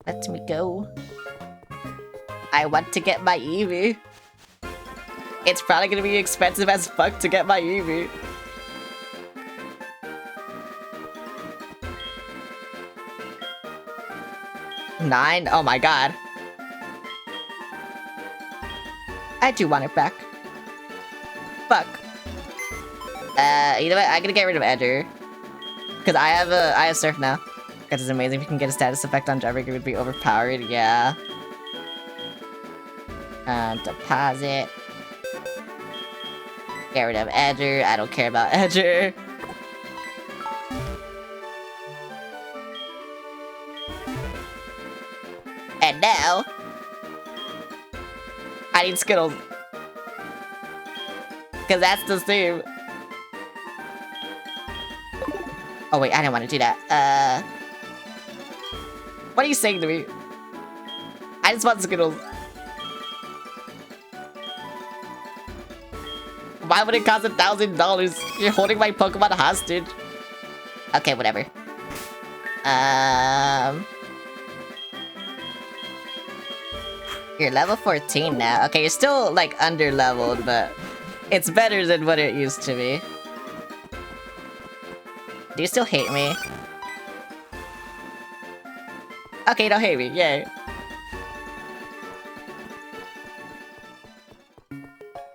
Speaker 1: Let me go. I want to get my Eevee. It's probably gonna be expensive as fuck to get my Eevee. $9? Oh my god. I do want it back. Fuck. You know what? I'm gonna get rid of Edger. Because I have Surf now. Because it's amazing if you can get a status effect on Jawbreaker, it would be overpowered, yeah. Deposit. Get rid of Edger. I don't care about Edger. And now... I need Skittles. Because that's the same. Oh wait, I didn't want to do that. What are you saying to me? I just want Skittles. Why would it cost $1,000? You're holding my Pokemon hostage. Okay, whatever. You're level 14 now. Okay, you're still, like, under-leveled, but it's better than what it used to be. Do you still hate me? Okay, you don't hate me. Yay.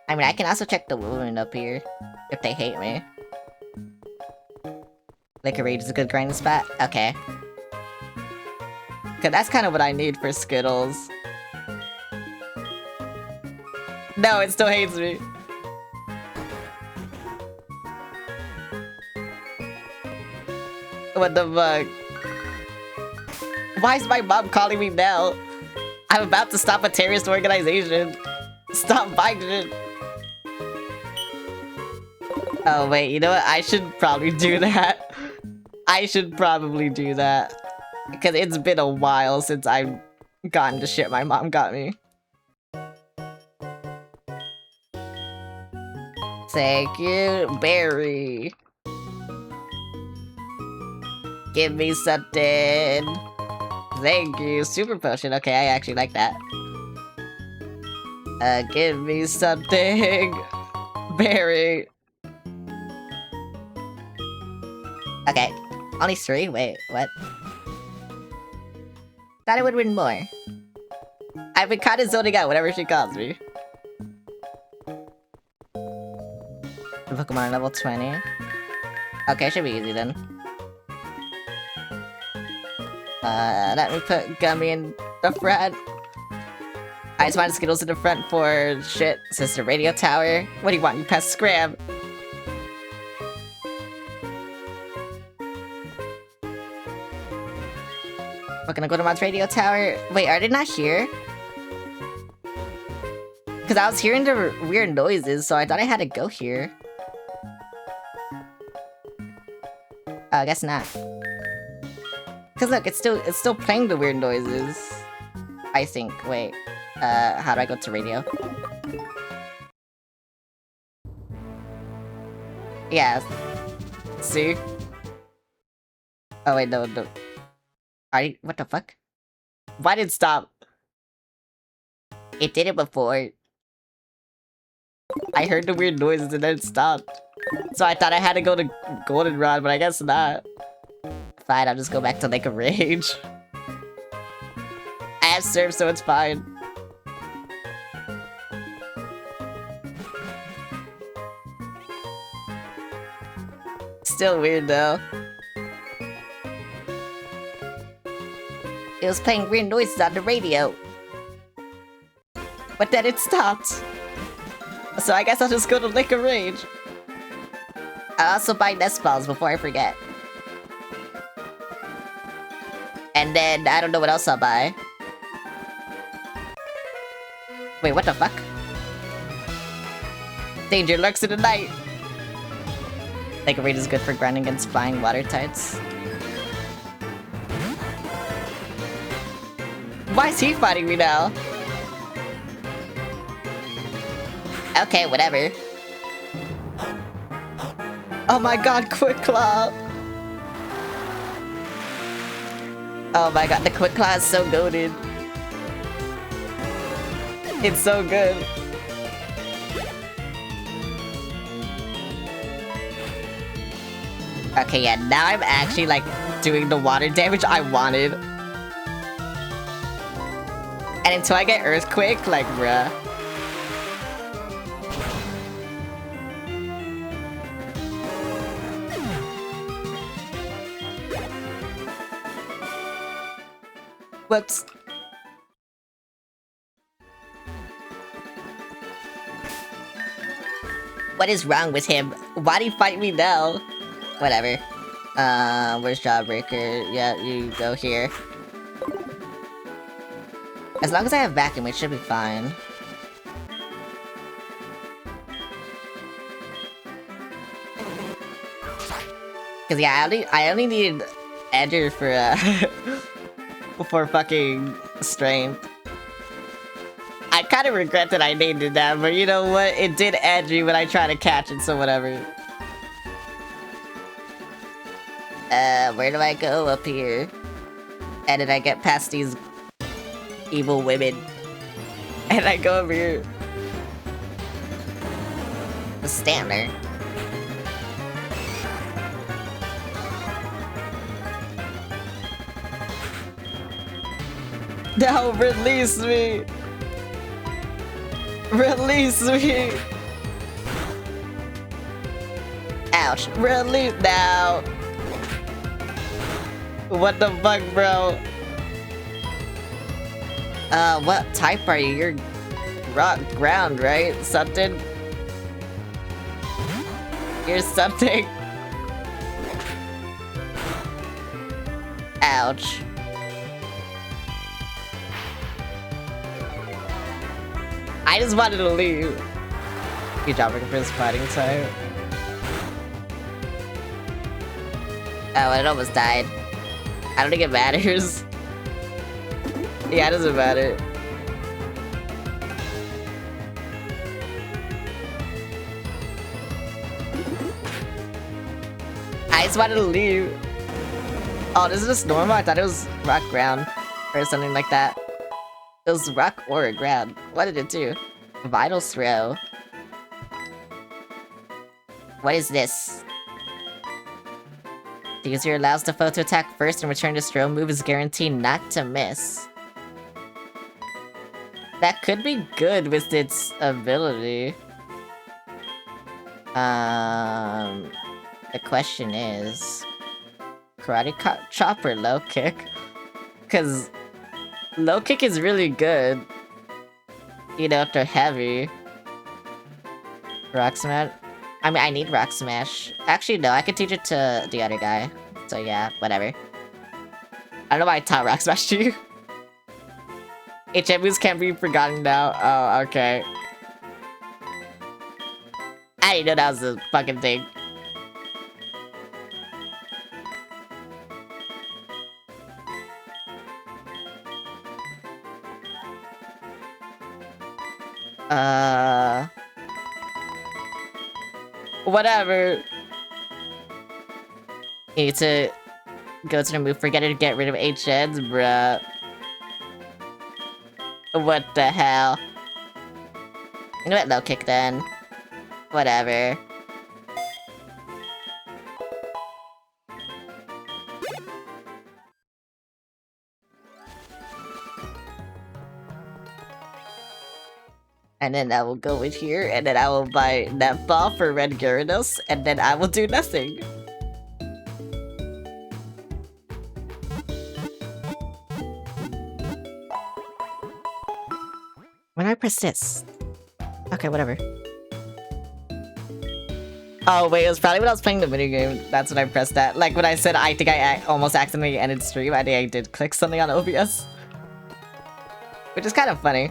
Speaker 1: I mean, I can also check the wound up here, if they hate me. Liquor Rage is a good grinding spot? Okay. Cause that's kind of what I need for Skittles. No, it still hates me. What the fuck? Why is my mom calling me now? I'm about to stop a terrorist organization. Stop buying it. Oh wait, you know what? I should probably do that. I should probably do that. Because it's been a while since I've gotten the shit my mom got me. Thank you, Barry. Give me something. Thank you, super potion. Okay, I actually like that. Give me something, Barry. Okay, only 3? Wait, what? Thought I would win more. I've been kinda zoning out whenever she calls me. Pokemon level 20. Okay, should be easy then. Let me put Gummy in the front. I just wanted Skittles in the front for shit. Is this the radio tower? What do you want, you pest scram? We're gonna go to Mod's radio tower. Wait, are they not here? Because I was hearing the weird noises, so I thought I had to go here. Oh, I guess not. Because look, it's still playing the weird noises. I think. Wait. How do I go to radio? Yeah. See? Oh wait, no. What the fuck? Why did it stop? It did it before. I heard the weird noises and then it stopped. So I thought I had to go to Goldenrod, but I guess not. Fine, I'll just go back to Lake of Rage. I have Surf, so it's fine. Still weird though. It was playing weird noises on the radio. But then it stopped. So I guess I'll just go to Lake of Rage. I'll also buy nest balls before I forget. And then, I don't know what else I'll buy. Wait, what the fuck? Danger lurks in the night! Lake of Rage is good for grinding against flying water types. Why is he fighting me now? Okay, whatever. Oh my god, Quick Claw! Oh my god, the Quick Claw is so goated. It's so good. Okay, yeah, now I'm actually, like, doing the water damage I wanted. And until I get Earthquake, like, bruh. Whoops. What is wrong with him? Why'd he fight me now? Whatever. Where's Jawbreaker? Yeah, you go here. As long as I have vacuum, it should be fine. Cause yeah, I only needed Edger for fucking strength. I kind of regret that I needed that, but you know what? It did edge me when I tried to catch it, so whatever. Where do I go up here? And then I get past these evil women. And I go over here. The standard. No, release me! Release me! Ouch. Release now! What the fuck, bro? What type are you? You're rock ground, right? Something? You're something? Ouch. I just wanted to leave. Good job looking for this fighting type. Oh, it almost died. I don't think it matters. Yeah, it doesn't matter. I just wanted to leave. Oh, this is just normal? I thought it was rock ground. Or something like that. It was rock or ground. What did it do? Vital throw. What is this? The user allows the foe to attack first and return this throw move is guaranteed not to miss. That could be good with its ability. The question is... Karate chop or low kick? Cause... low kick is really good. You know, if they're heavy. Rock smash? I mean, I need rock smash. Actually, no, I could teach it to the other guy. So yeah, whatever. I don't know why I taught rock smash to you. HM moves can't be forgotten now. Oh, okay. I didn't know that was a fucking thing. Whatever. You need to go to the move, forget it to get rid of HNs, bruh. What the hell? You know what, low kick then. Whatever. And then I will go in here, and then I will buy netball for Red Gyarados, and then I will do nothing. When I press this. Okay, whatever. Oh wait, it was probably when I was playing the video game. That's when I pressed that. Like when I said I think I almost accidentally ended stream, I think I did click something on OBS. Which is kind of funny.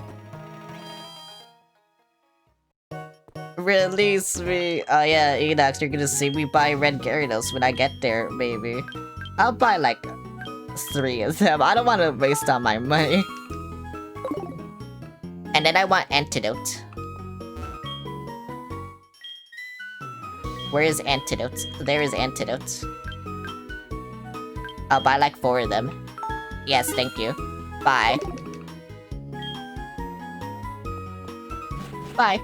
Speaker 1: Release me! Oh yeah, Enox, you're gonna see me buy Red Gyarados when I get there, maybe. I'll buy like 3 of them. I don't want to waste all my money. And then I want Antidote. Where is Antidote? There is Antidote. I'll buy like 4 of them. Yes, thank you. Bye. Bye.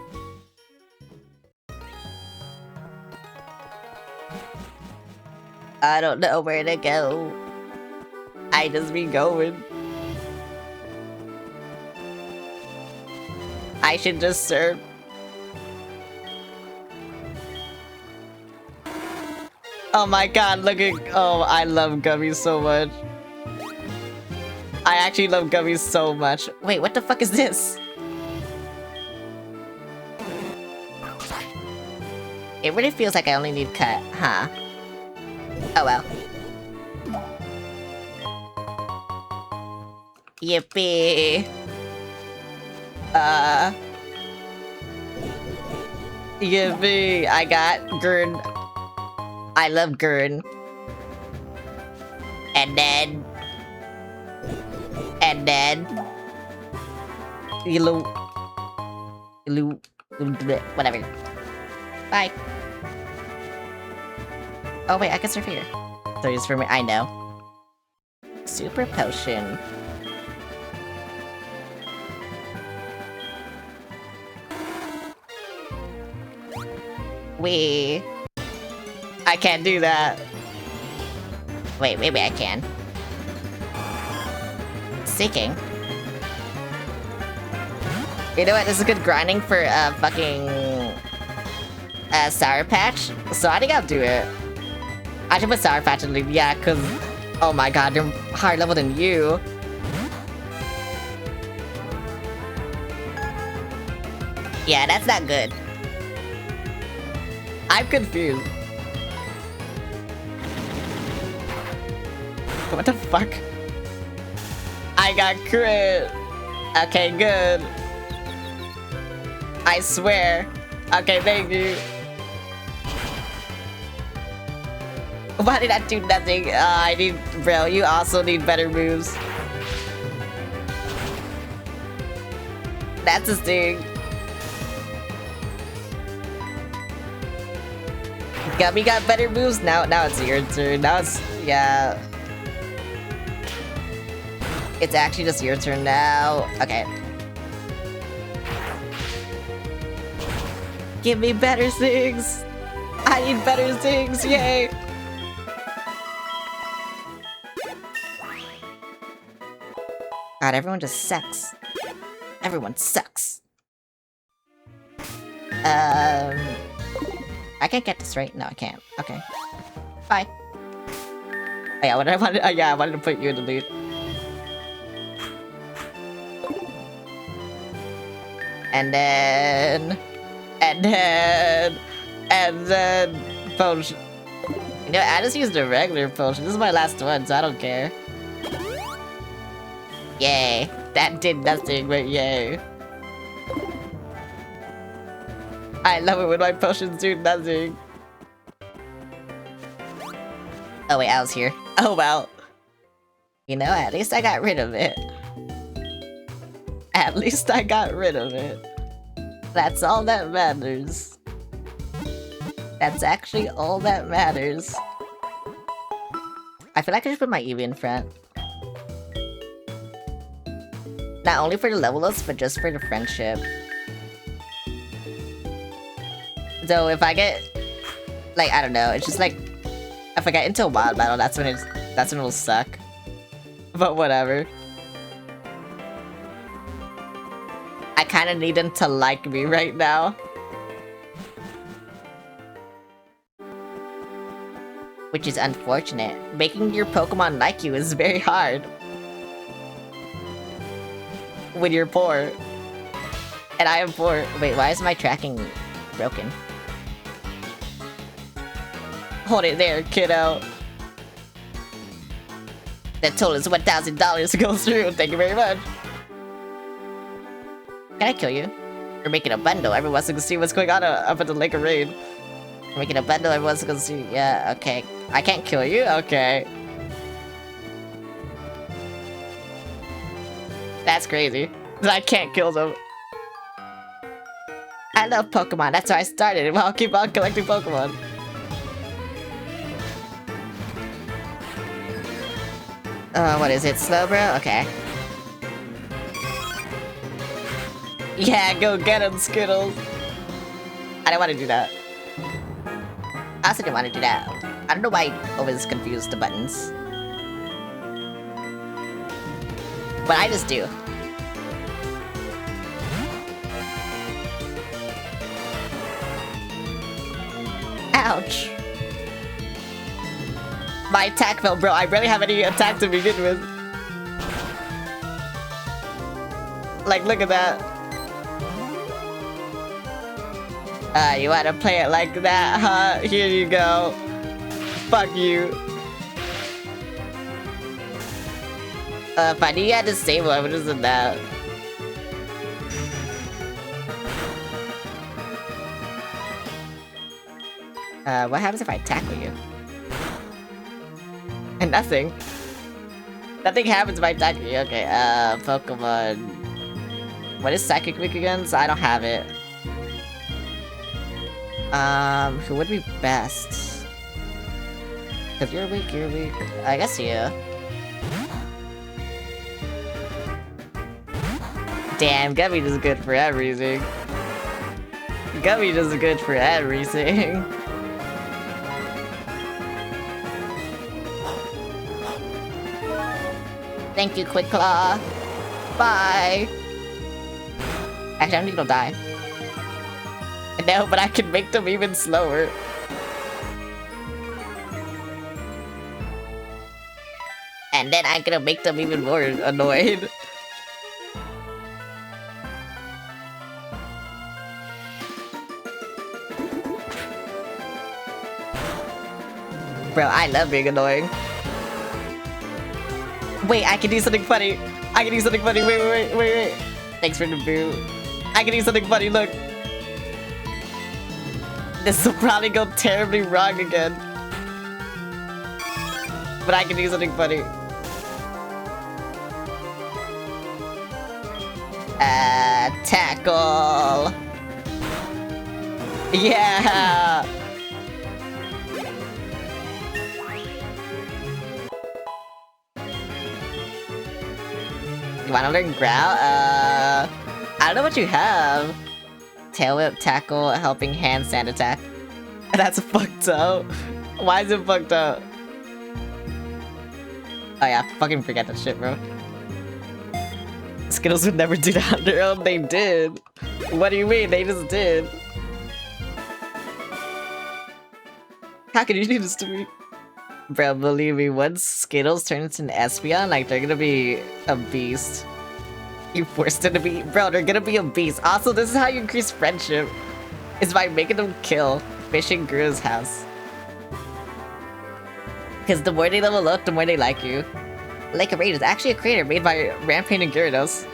Speaker 1: I don't know where to go. I just be going. I should just serve. Oh my god, look at- oh, I love gummies so much. I actually love gummies so much. Wait, what the fuck is this? It really feels like I only need cut, huh? Oh well. Yippee. Yippee. I got Gurn. I love Gurn. And then... whatever. Bye. Oh wait, I can surf here. Threes for me. I know. Super potion. I can't do that. Wait, maybe I can. Seeking. You know what? This is good grinding for fucking Sour Patch. So I think I'll do it. I should put Sour Patch in the lead, yeah, cause oh my god, they're higher level than you. Yeah, that's not good. I'm confused. What the fuck? I got crit. Okay, good. I swear. Okay, thank you. Why did I do nothing? I need, bro, you also need better moves. That's a sting. Gummy got better moves. Now it's your turn. Now it's, yeah. It's actually just your turn now. Okay. Give me better things. I need better things. Yay. God, everyone just sucks. Everyone sucks. I can't get this right. No, I can't. Okay. Bye. Oh, yeah, I wanted to put you in the lead. And then potion. You know, I just used a regular potion. This is my last one, so I don't care. Yay. That did nothing, but yay. I love it when my potions do nothing. Oh wait, I was here. Oh well. You know, at least I got rid of it. At least I got rid of it. That's all that matters. That's actually all that matters. I feel like I should put my Eevee in front. Not only for the level ups, but just for the friendship. So if I get, like, I don't know, it's just like, if I get into a wild battle, that's when it'll suck. But whatever. I kind of need them to like me right now. Which is unfortunate. Making your Pokemon like you is very hard. When you're poor. And I am poor. Wait, why is my tracking broken? Hold it there, kiddo. That total is $1,000 to go through. Thank you very much. Can I kill you? We're making a bundle. Everyone wants to see what's going on up at the Lake of Rain. We're making a bundle. Everyone's gonna see. Yeah, okay. I can't kill you? Okay. That's crazy. I can't kill them. I love Pokemon. That's why I started. Well, I'll keep on collecting Pokemon. What is it? Slowbro? Okay. Yeah, go get him, Skittles. I don't want to do that. I also didn't want to do that. I don't know why I always confuse the buttons. But I just do. Ouch. My attack fell, bro. I barely have any attack to begin with. Like, look at that. You wanna play it like that, huh? Here you go. Fuck you. If I knew you had disable, I would've done that. What happens if I tackle you? And nothing. Nothing happens if I tackle you. Okay, Pokemon. What is Psychic Weak again? So I don't have it. Who would be best? Cause you're weak, you're weak. I guess you. Damn, Gummy is good for everything. Gummy is good for everything. Thank you, Quick Claw. Bye. Actually, I don't think they'll die. No, but I can make them even slower. And then I'm gonna make them even more annoyed. Bro, I love being annoying. Wait, I can do something funny. I can do something funny. Wait. Thanks for the boo. I can do something funny, look. This will probably go terribly wrong again. But I can do something funny. Tackle. Yeah. You wanna learn growl? I don't know what you have. Tail whip, tackle, helping hand, sand attack. That's fucked up. Why is it fucked up? Oh yeah, fucking forget that shit, bro. Skittles would never do that on their own. They did. What do you mean? They just did. How can you do this to me? Bro, believe me, once Skittles turn into an Espeon, like, they're gonna be a beast. You forced them to be- Bro, they're gonna be a beast. Also, this is how you increase friendship. Is by making them kill Fishing Guru's house. Because the more they level up, the more they like you. Lake of Rage is actually a crater made by Rampage and Gyarados.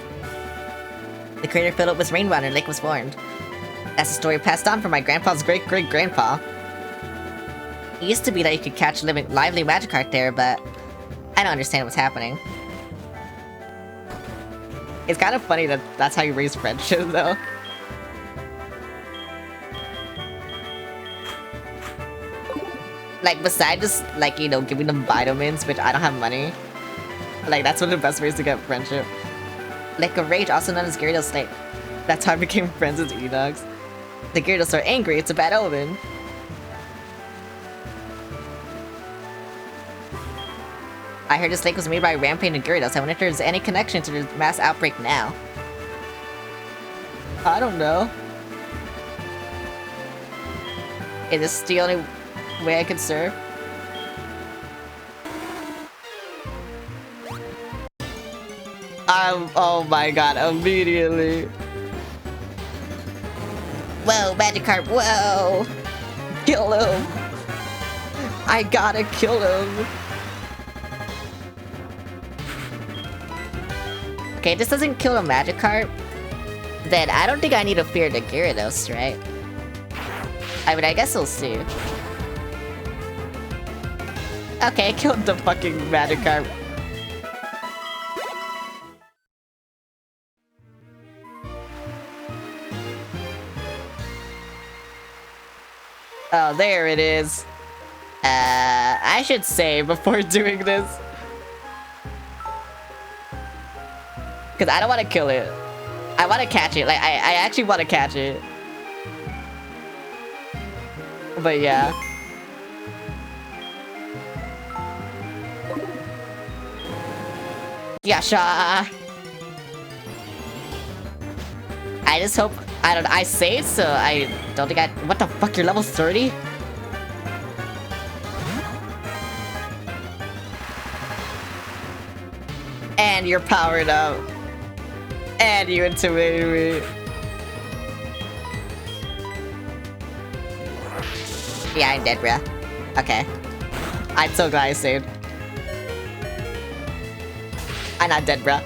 Speaker 1: The crater filled up with rainwater and lake was formed. That's a story passed on from my grandpa's great-great-grandpa. It used to be that you could catch lively Magikarp there, but I don't understand what's happening. It's kind of funny that that's how you raise friendship, though. Like, besides just, like, you know, giving them vitamins, which I don't have money. Like, that's one of the best ways to get friendship. Lake of Rage, also known as Gyarados Lake. That's how I became friends with Enox. The Gyarados are angry, it's a bad omen. I heard this lake was made by Rampage and Gyarados. I wonder if there's any connection to the mass outbreak now. I don't know. Is this the only way I can serve? Oh my god, immediately. Whoa, Magikarp, whoa! Kill him! I gotta kill him! Okay, if this doesn't kill a Magikarp, then I don't think I need to fear the Gyarados, right? I mean, I guess we'll see. Okay, killed the fucking Magikarp. Oh, there it is. I should save before doing this. Because I don't want to kill it. I want to catch it. Like, I actually want to catch it. But yeah. Yasha! I just hope... I saved, so I don't think I... What the fuck, you're level 30? And you're powered up. And you intimidated me. Yeah, I'm dead, bruh. Okay. I'm so glad I saved. I'm not dead, bruh.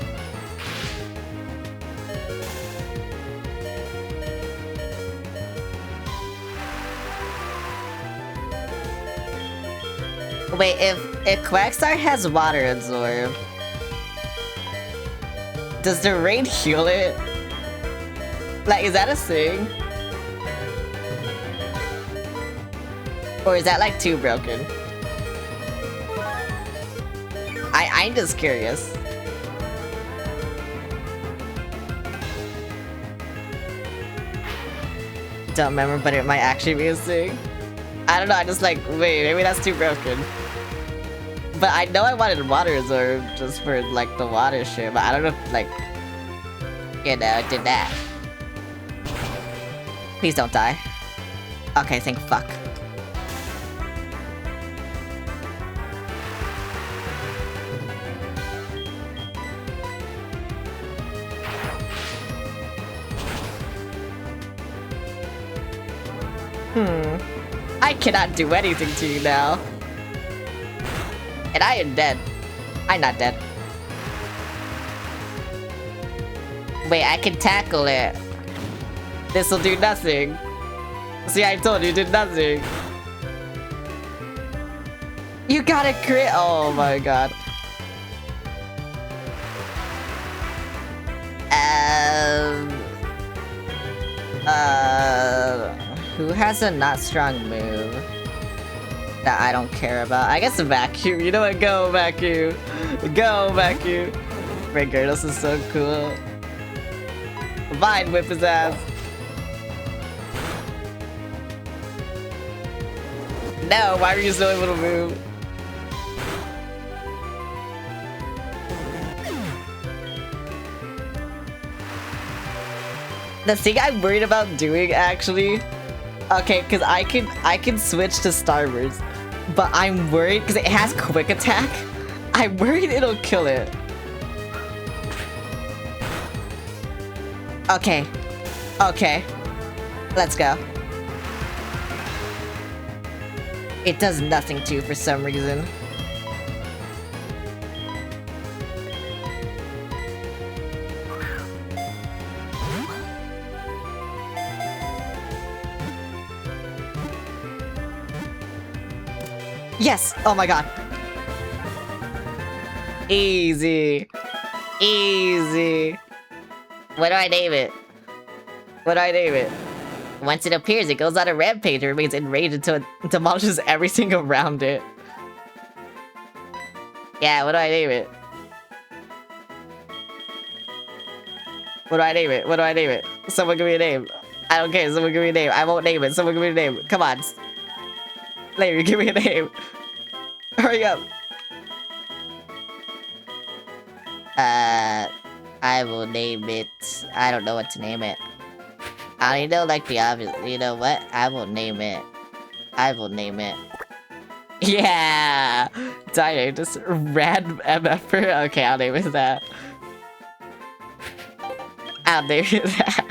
Speaker 1: Wait, if Quagstar has water absorb, does the rain heal it? Like, is that a thing? Or is that like too broken? I'm just curious. Don't remember, but it might actually be a thing. I don't know, I just like, wait, maybe that's too broken. But I know I wanted water absorb just for like the water shit, but I don't know if like, you know, it did that. Please don't die. Okay, thank fuck. I cannot do anything to you now. And I am dead. I'm not dead. Wait, I can tackle it. This'll do nothing. See, I told you it did nothing. You got a crit. Oh my god. Who has a not strong move that I don't care about? I guess a vacuum. You know what? Go vacuum. Go vacuum. Rigger, this is so cool. Vine whip his ass. No, why are you so able to move? The thing I'm worried about doing actually, okay, because I can switch to Starburst, but I'm worried because it has quick attack. I'm worried it'll kill it. Okay, okay, let's go. It does nothing to you for some reason. Yes! Oh my god. Easy. Easy. What do I name it? What do I name it? Once it appears, it goes on a rampage and remains enraged until it demolishes everything around it. Yeah, what do I name it? What do I name it? What do I name it? Someone give me a name. I don't care, someone give me a name. I won't name it. Someone give me a name. Come on. Larry, give me a name. Hurry up. I will name it. I don't know what to name it. I don't know, like the obvious. You know what? I will name it. I will name it. Yeah! Dino, just random MFer. Okay, I'll name it that. I'll name it that.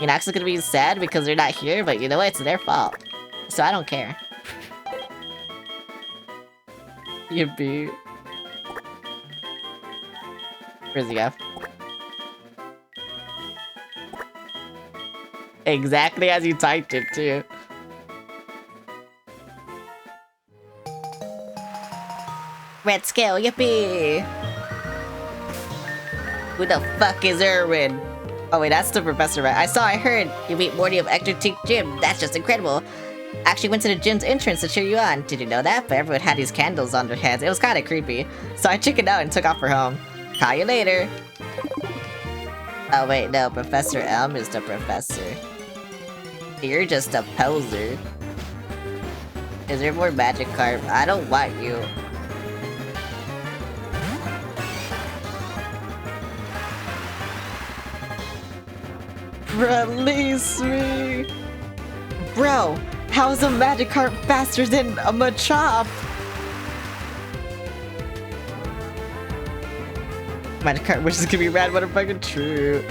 Speaker 1: You're actually gonna be sad because they're not here, but you know what? It's their fault. So I don't care. Yippee. Where's he go? Exactly as you typed it, too. Red scale, yippee! Who the fuck is Erwin? Oh wait, that's the professor, right? I heard you beat Morty of Eclectic Gym. That's just incredible. Actually went to the gym's entrance to cheer you on. Did you know that? But everyone had these candles on their heads. It was kind of creepy. So I chickened out and took off for home. Call you later. Oh wait, no. Professor Elm is the professor. You're just a poser. Is there more Magikarp? I don't want you. Release me! Bro, how is a Magikarp faster than a Machop? Magikarp wishes could be rad, motherfucking true.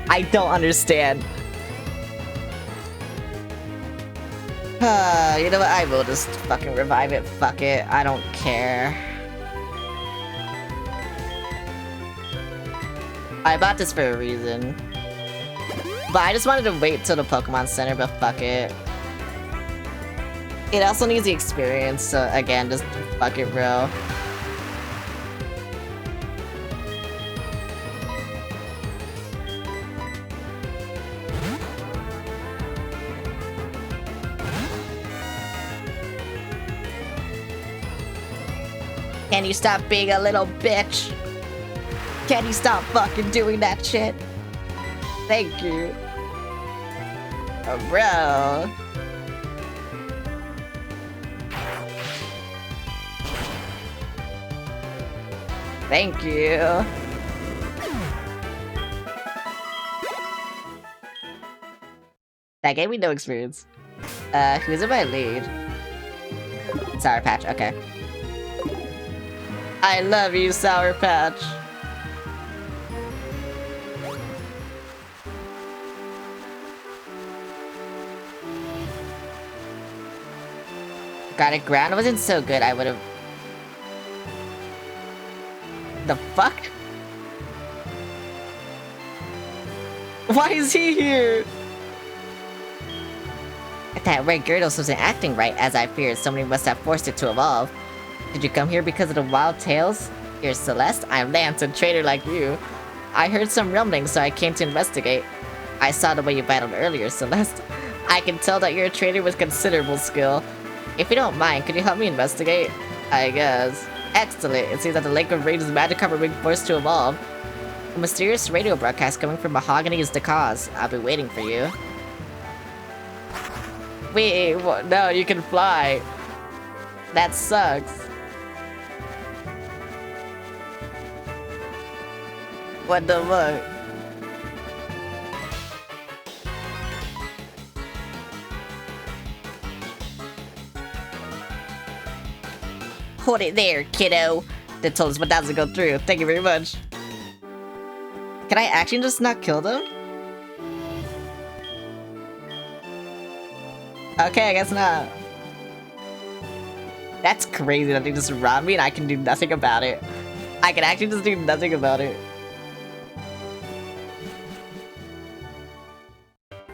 Speaker 1: I don't understand. You know what? I will just fucking revive it. Fuck it. I don't care. I bought this for a reason. But I just wanted to wait till the Pokemon Center, but fuck it. It also needs the experience, so again, just fuck it, bro. Can you stop being a little bitch? Can you stop fucking doing that shit? Thank you. Oh, bro. Thank you. That gave me no experience. Who's in my lead? Sour Patch, okay. I love you, Sour Patch. God, if ground wasn't so good, I would've... The fuck? Why is he here? That red Gyarados wasn't acting right, as I feared. Somebody must have forced it to evolve. Did you come here because of the wild tales? You're Celeste? I'm Lance, a traitor like you. I heard some rumblings, so I came to investigate. I saw the way you battled earlier, Celeste. I can tell that you're a traitor with considerable skill. If you don't mind, could you help me investigate? I guess. Excellent. It seems that the Lake of Rage is magic cover being forced to evolve. A mysterious radio broadcast coming from Mahogany is the cause. I'll be waiting for you. Wait, what? No, you can fly. That sucks. What the fuck? Hold it there, kiddo. They told us what doesn't go through. Thank you very much. Can I actually just not kill them? Okay, I guess not. That's crazy that they just robbed me and I can do nothing about it. I can actually just do nothing about it.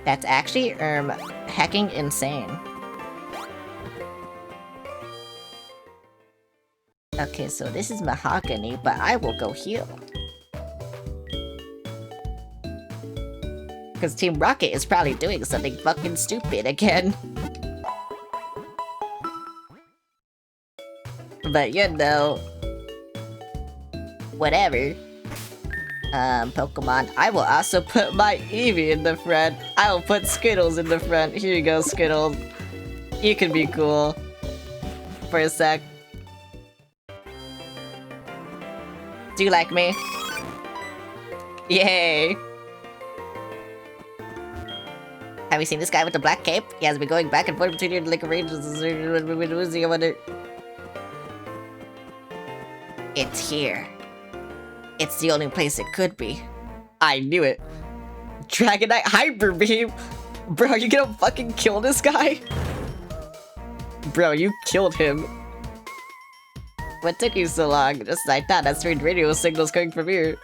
Speaker 1: That's actually, hecking insane. Okay, so this is Mahogany, but I will go heal. Because Team Rocket is probably doing something fucking stupid again. But you know... Whatever. Pokemon. I will also put my Eevee in the front. I will put Skittles in the front. Here you go, Skittles. You can be cool. For a sec. Do you like me? Yay! Have you seen this guy with the black cape? He has been going back and forth between your Lake of Rage. I wonder. It's here. It's the only place it could be. I knew it. Dragonite Hyper Beam! Bro, you gonna fucking kill this guy? Bro, you killed him. What took you so long? Just as I thought, that strange radio signal's coming from here.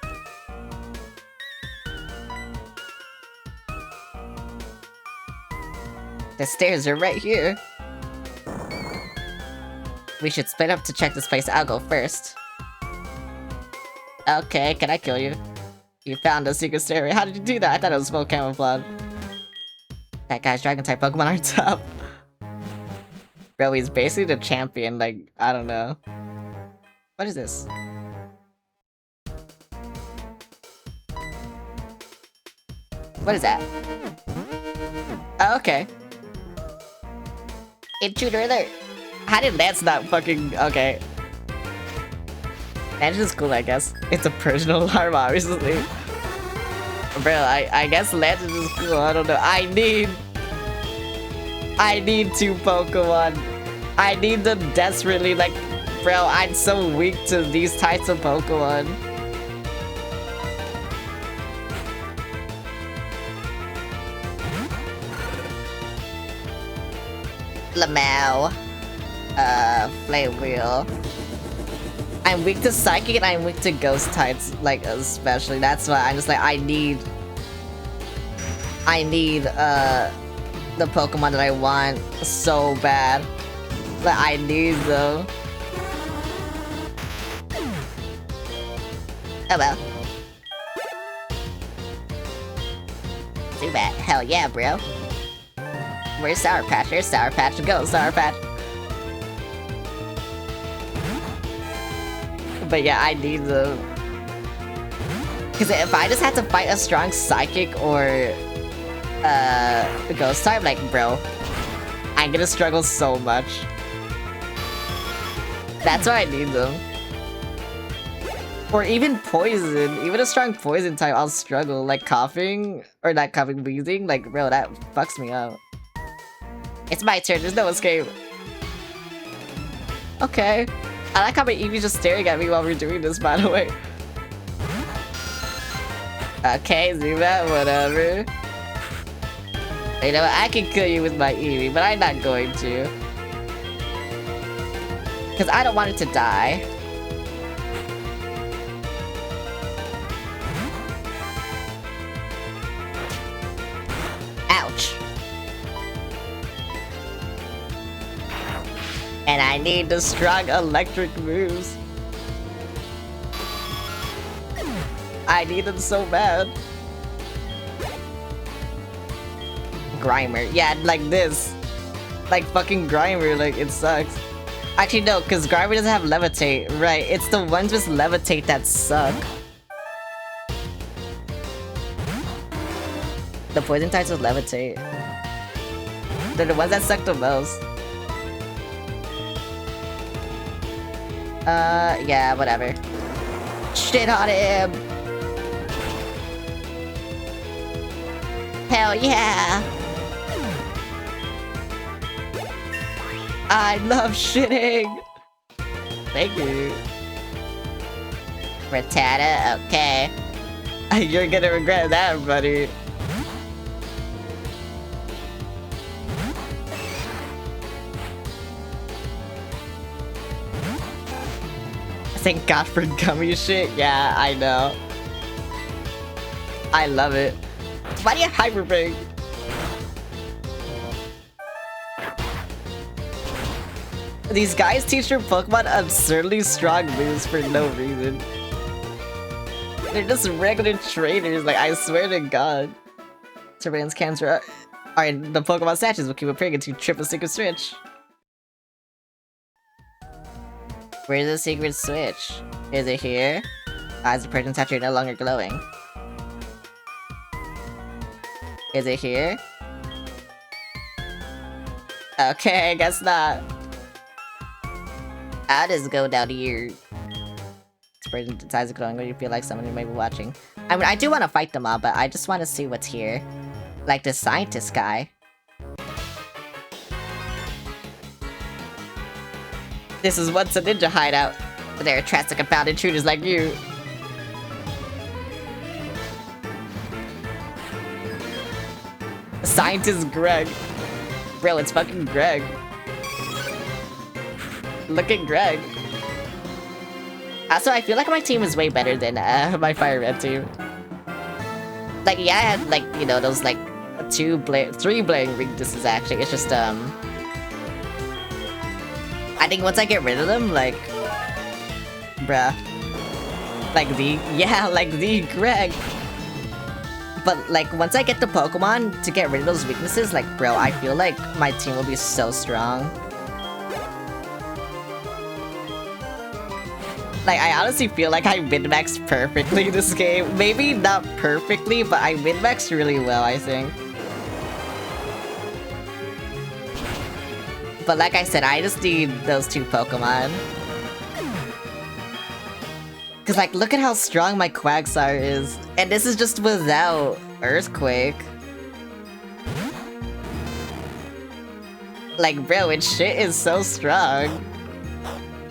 Speaker 1: The stairs are right here. We should split up to check this place. I'll go first. Okay, can I kill you? You found a secret stairway. How did you do that? I thought it was full camouflage. That guy's dragon-type Pokemon are tough. Bro, he's basically the champion, like, I don't know. What is this? What is that? Oh, okay. Intruder alert! How did Lance not fucking... Okay. Lance is cool, I guess. It's a personal alarm, obviously. Bro, I guess Lance is just cool, I don't know. I need 2 Pokemon. I need them desperately, like... Bro, I'm so weak to these types of Pokemon. Lamau. Flame Wheel. I'm weak to Psychic and I'm weak to Ghost types, like, especially. That's why I'm just like, I need, the Pokemon that I want so bad. But I need them. Oh well. Too bad. Hell yeah, bro. Where's Sour Patch? There's Sour Patch. Go, Sour Patch. But yeah, I need them. Because if I just had to fight a strong Psychic or Ghost type, like, bro, I'm gonna struggle so much. That's why I need them. Or even Poison. Even a strong Poison type, I'll struggle. Like coughing, or not coughing, wheezing. Like, bro, that fucks me up. It's my turn, there's no escape. Okay. I like how my Eevee's just staring at me while we're doing this, by the way. Okay, zoom out, whatever. You know what, I can kill you with my Eevee, but I'm not going to. Because I don't want it to die. Ouch. And I need the strong electric moves. I need them so bad. Grimer. Yeah, like this. Like fucking Grimer, like it sucks. Actually no, because Grimer doesn't have Levitate. Right, it's the ones with Levitate that suck. The poison types with Levitate. They're the ones that suck the most. Yeah, whatever. Shit on him! Hell yeah! I love shitting! Thank you. Rattata, okay. You're gonna regret that, buddy. Thank God for gummy shit. Yeah, I know. I love it. Why do you Hyper Big? These guys teach their Pokemon absurdly strong moves for no reason. They're just regular trainers, like I swear to God. Surveillance cams are... Alright, the Pokemon statues will keep appearing until you trip a secret switch. Where's the secret switch? Is it here? As the person statue no longer glowing. Is it here? Okay, I guess not. I'll just go down here. This person decides to glowing when you feel like someone who may be watching. I mean, I do want to fight them all, but I just want to see what's here. Like the scientist guy. This is once a ninja hideout. There are traps that can found intruders like you. Scientist Greg. Bro, it's fucking Greg. Look at Greg. Also, I feel like my team is way better than my Fire Red team. Like, yeah, I had, like, you know, those, like, 3 blaring weaknesses, actually. It's just, I think once I get rid of them, like... Bruh. Like the Greg. But, like, once I get the Pokemon to get rid of those weaknesses, like, bro, I feel like my team will be so strong. Like, I honestly feel like I min-maxed perfectly this game. Maybe not perfectly, but I min-maxed really well, I think. But like I said, I just need those 2 Pokemon. Cause like, look at how strong my Quagsire is. And this is just without Earthquake. Like, bro, its shit is so strong.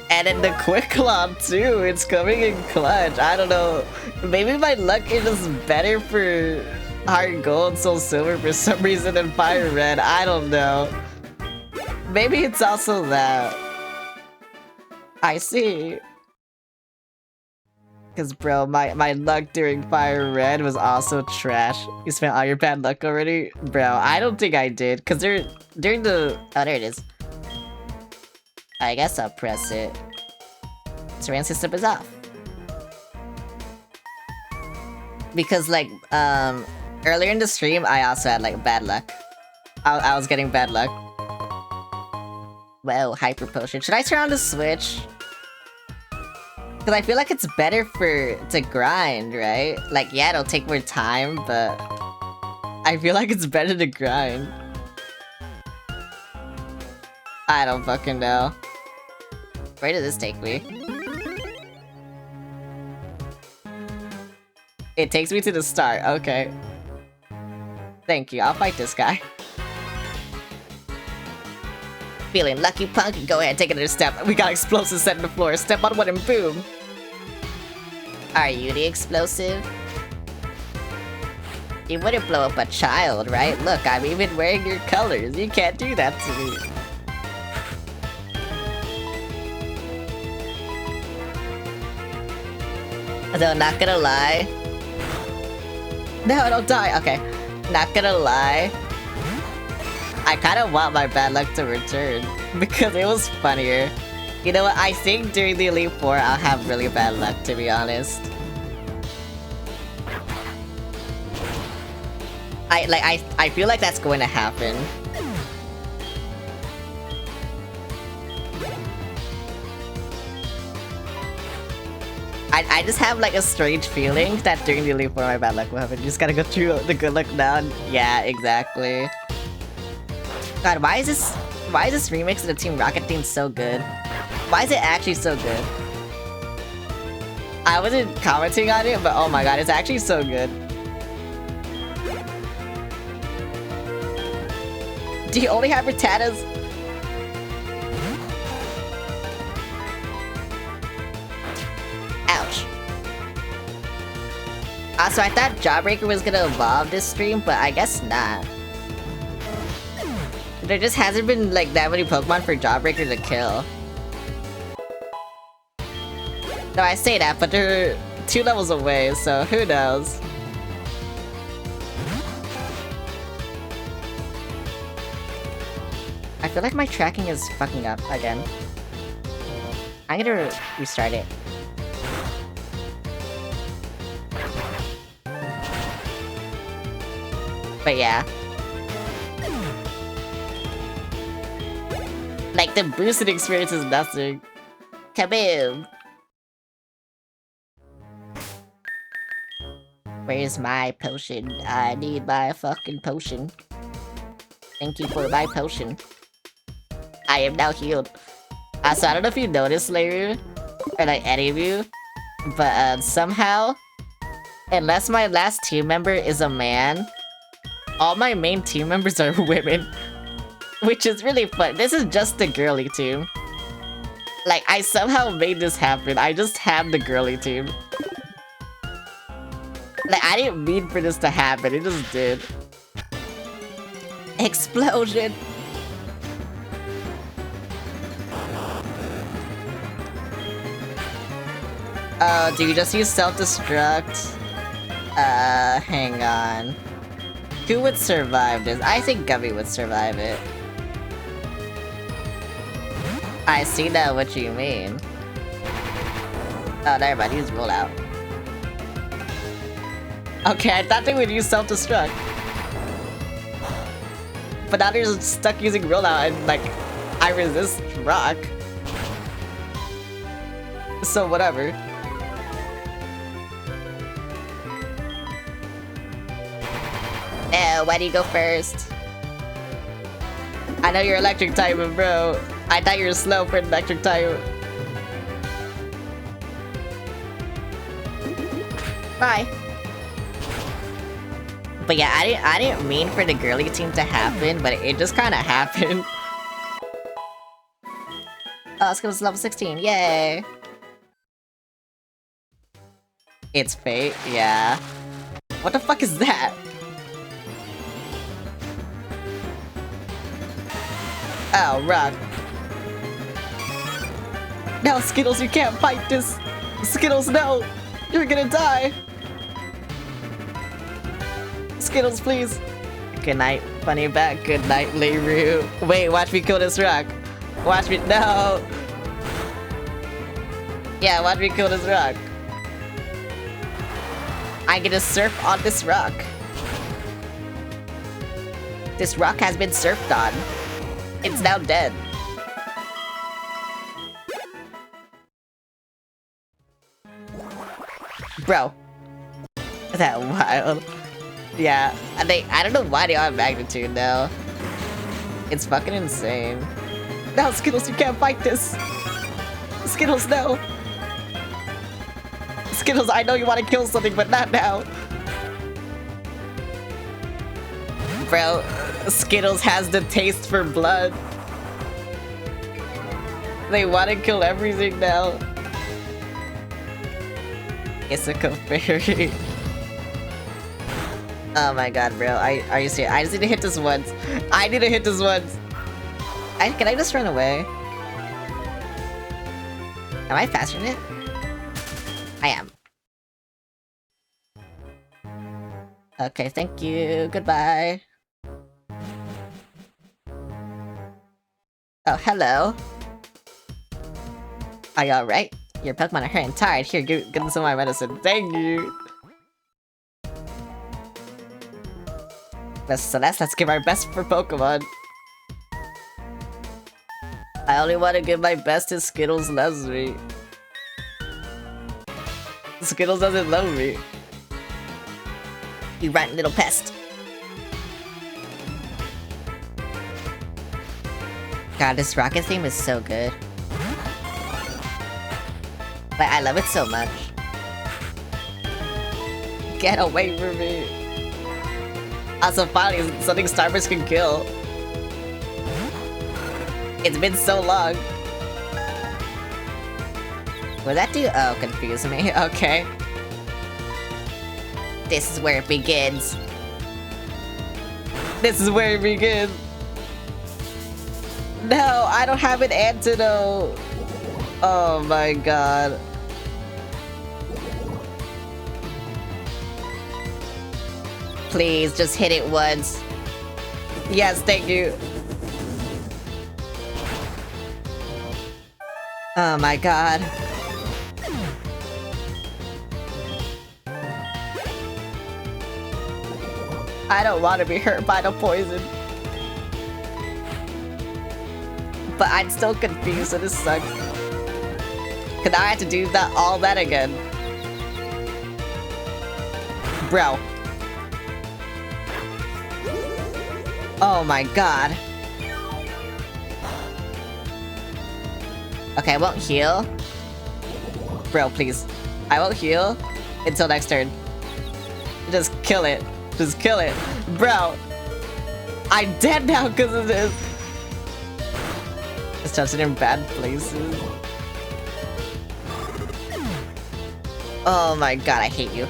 Speaker 1: And then the Quick Claw too, it's coming in clutch. I don't know. Maybe my luck is just better for Heart Gold, Soul Silver for some reason than Fire Red. I don't know. Maybe it's also that. I see. Cause bro, my luck during Fire Red was also trash. You spent all your bad luck already? Bro, I don't think I did. Cause during the... Oh, there it is. I guess I'll press it. Surveillance system is off. Because like, earlier in the stream, I also had like bad luck. I was getting bad luck. Well, Hyper Potion. Should I turn on the Switch? Because I feel like it's better to grind, right? Like, yeah, it'll take more time, but I feel like it's better to grind. I don't fucking know. Where did this take me? It takes me to the start, okay. Thank you, I'll fight this guy. Feeling lucky, punk? Go ahead, take another step. We got explosives set in the floor. Step on one and boom. Are you the explosive? You wouldn't blow up a child, right? Look, I'm even wearing your colors. You can't do that to me. Though, not gonna lie. No, don't die. Okay. Not gonna lie. I kind of want my bad luck to return because it was funnier. You know what? I think during the Elite Four, I'll have really bad luck, to be honest. I feel like that's going to happen. I just have like a strange feeling that during the Elite Four, my bad luck will happen. You just gotta go through the good luck now. Yeah, exactly. God, why is this remix of the Team Rocket theme so good? Why is it actually so good? I wasn't commenting on it, but oh my god, it's actually so good. Do you only have Rattatas? Ouch. Also, I thought Jawbreaker was gonna evolve this stream, but I guess not. There just hasn't been like that many Pokemon for Jawbreaker to kill. No, I say that, but they're 2 levels away, so who knows? I feel like my tracking is fucking up again. I'm gonna restart it. But yeah. Like, the boosted experience is nothing. Kaboom! Where's my potion? I need my fucking potion. Thank you for my potion. I am now healed. So I don't know if you noticed, Slayer, or like any of you, but somehow, unless my last team member is a man, all my main team members are women. Which is really fun. This is just the girly team. Like, I somehow made this happen. I just have the girly team. Like, I didn't mean for this to happen. It just did. Explosion! Oh, do you just use self-destruct? Hang on. Who would survive this? I think Gummy would survive it. I see now what you mean. Oh, never mind, use rollout. Okay, I thought they would use self-destruct. But now they're stuck using rollout and, like, I resist rock. So, whatever. No, why do you go first? I know you're electric type, bro. I thought you were slow for electric type. Bye. But yeah, I didn't mean for the girly team to happen, but it just kind of happened. Oh, let's go to level 16. Yay! It's fate, yeah. What the fuck is that? Oh, rock. No, Skittles, you can't fight this! Skittles, no! You're gonna die! Skittles, please! Good night, Bunny Bat. Good night, Leiru. Wait, watch me kill this rock. Watch me- no! Yeah, watch me kill this rock. I'm gonna surf on this rock. This rock has been surfed on. It's now dead. Bro. Is that wild? Yeah, I don't know why they are magnitude now. It's fucking insane. No, Skittles, you can't fight this! Skittles, no! Skittles, I know you want to kill something, but not now! Bro, Skittles has the taste for blood. They want to kill everything now. It's a fairy. Oh my god, bro. Are you serious? I just need to hit this once. I need to hit this once. Can I just run away? Am I faster than it? I am. Okay, thank you. Goodbye. Oh, hello. Are you alright? Your Pokemon are hurt and tired. Here, give them some of my medicine. Thank you. Celeste, let's give our best for Pokemon. I only want to give my best to Skittles loves me. Skittles doesn't love me. You rotten little pest. God, this rocket theme is so good. Like, I love it so much. Get away from me. Also, finally, something Starburst can kill. It's been so long. What did that do? Oh, confuse me. Okay. This is where it begins. This is where it begins. No, I don't have an antidote. Oh my god. Please, just hit it once. Yes, thank you. Oh my god. I don't want to be hurt by the poison. But I'm still confused, so this sucks. Cause now I have to do all that again. Bro. Oh my god. Okay, I won't heal. Bro, please. I won't heal until next turn. Just kill it. Just kill it. Bro. I'm dead now because of this. This stuff's in bad places. Oh my god, I hate you.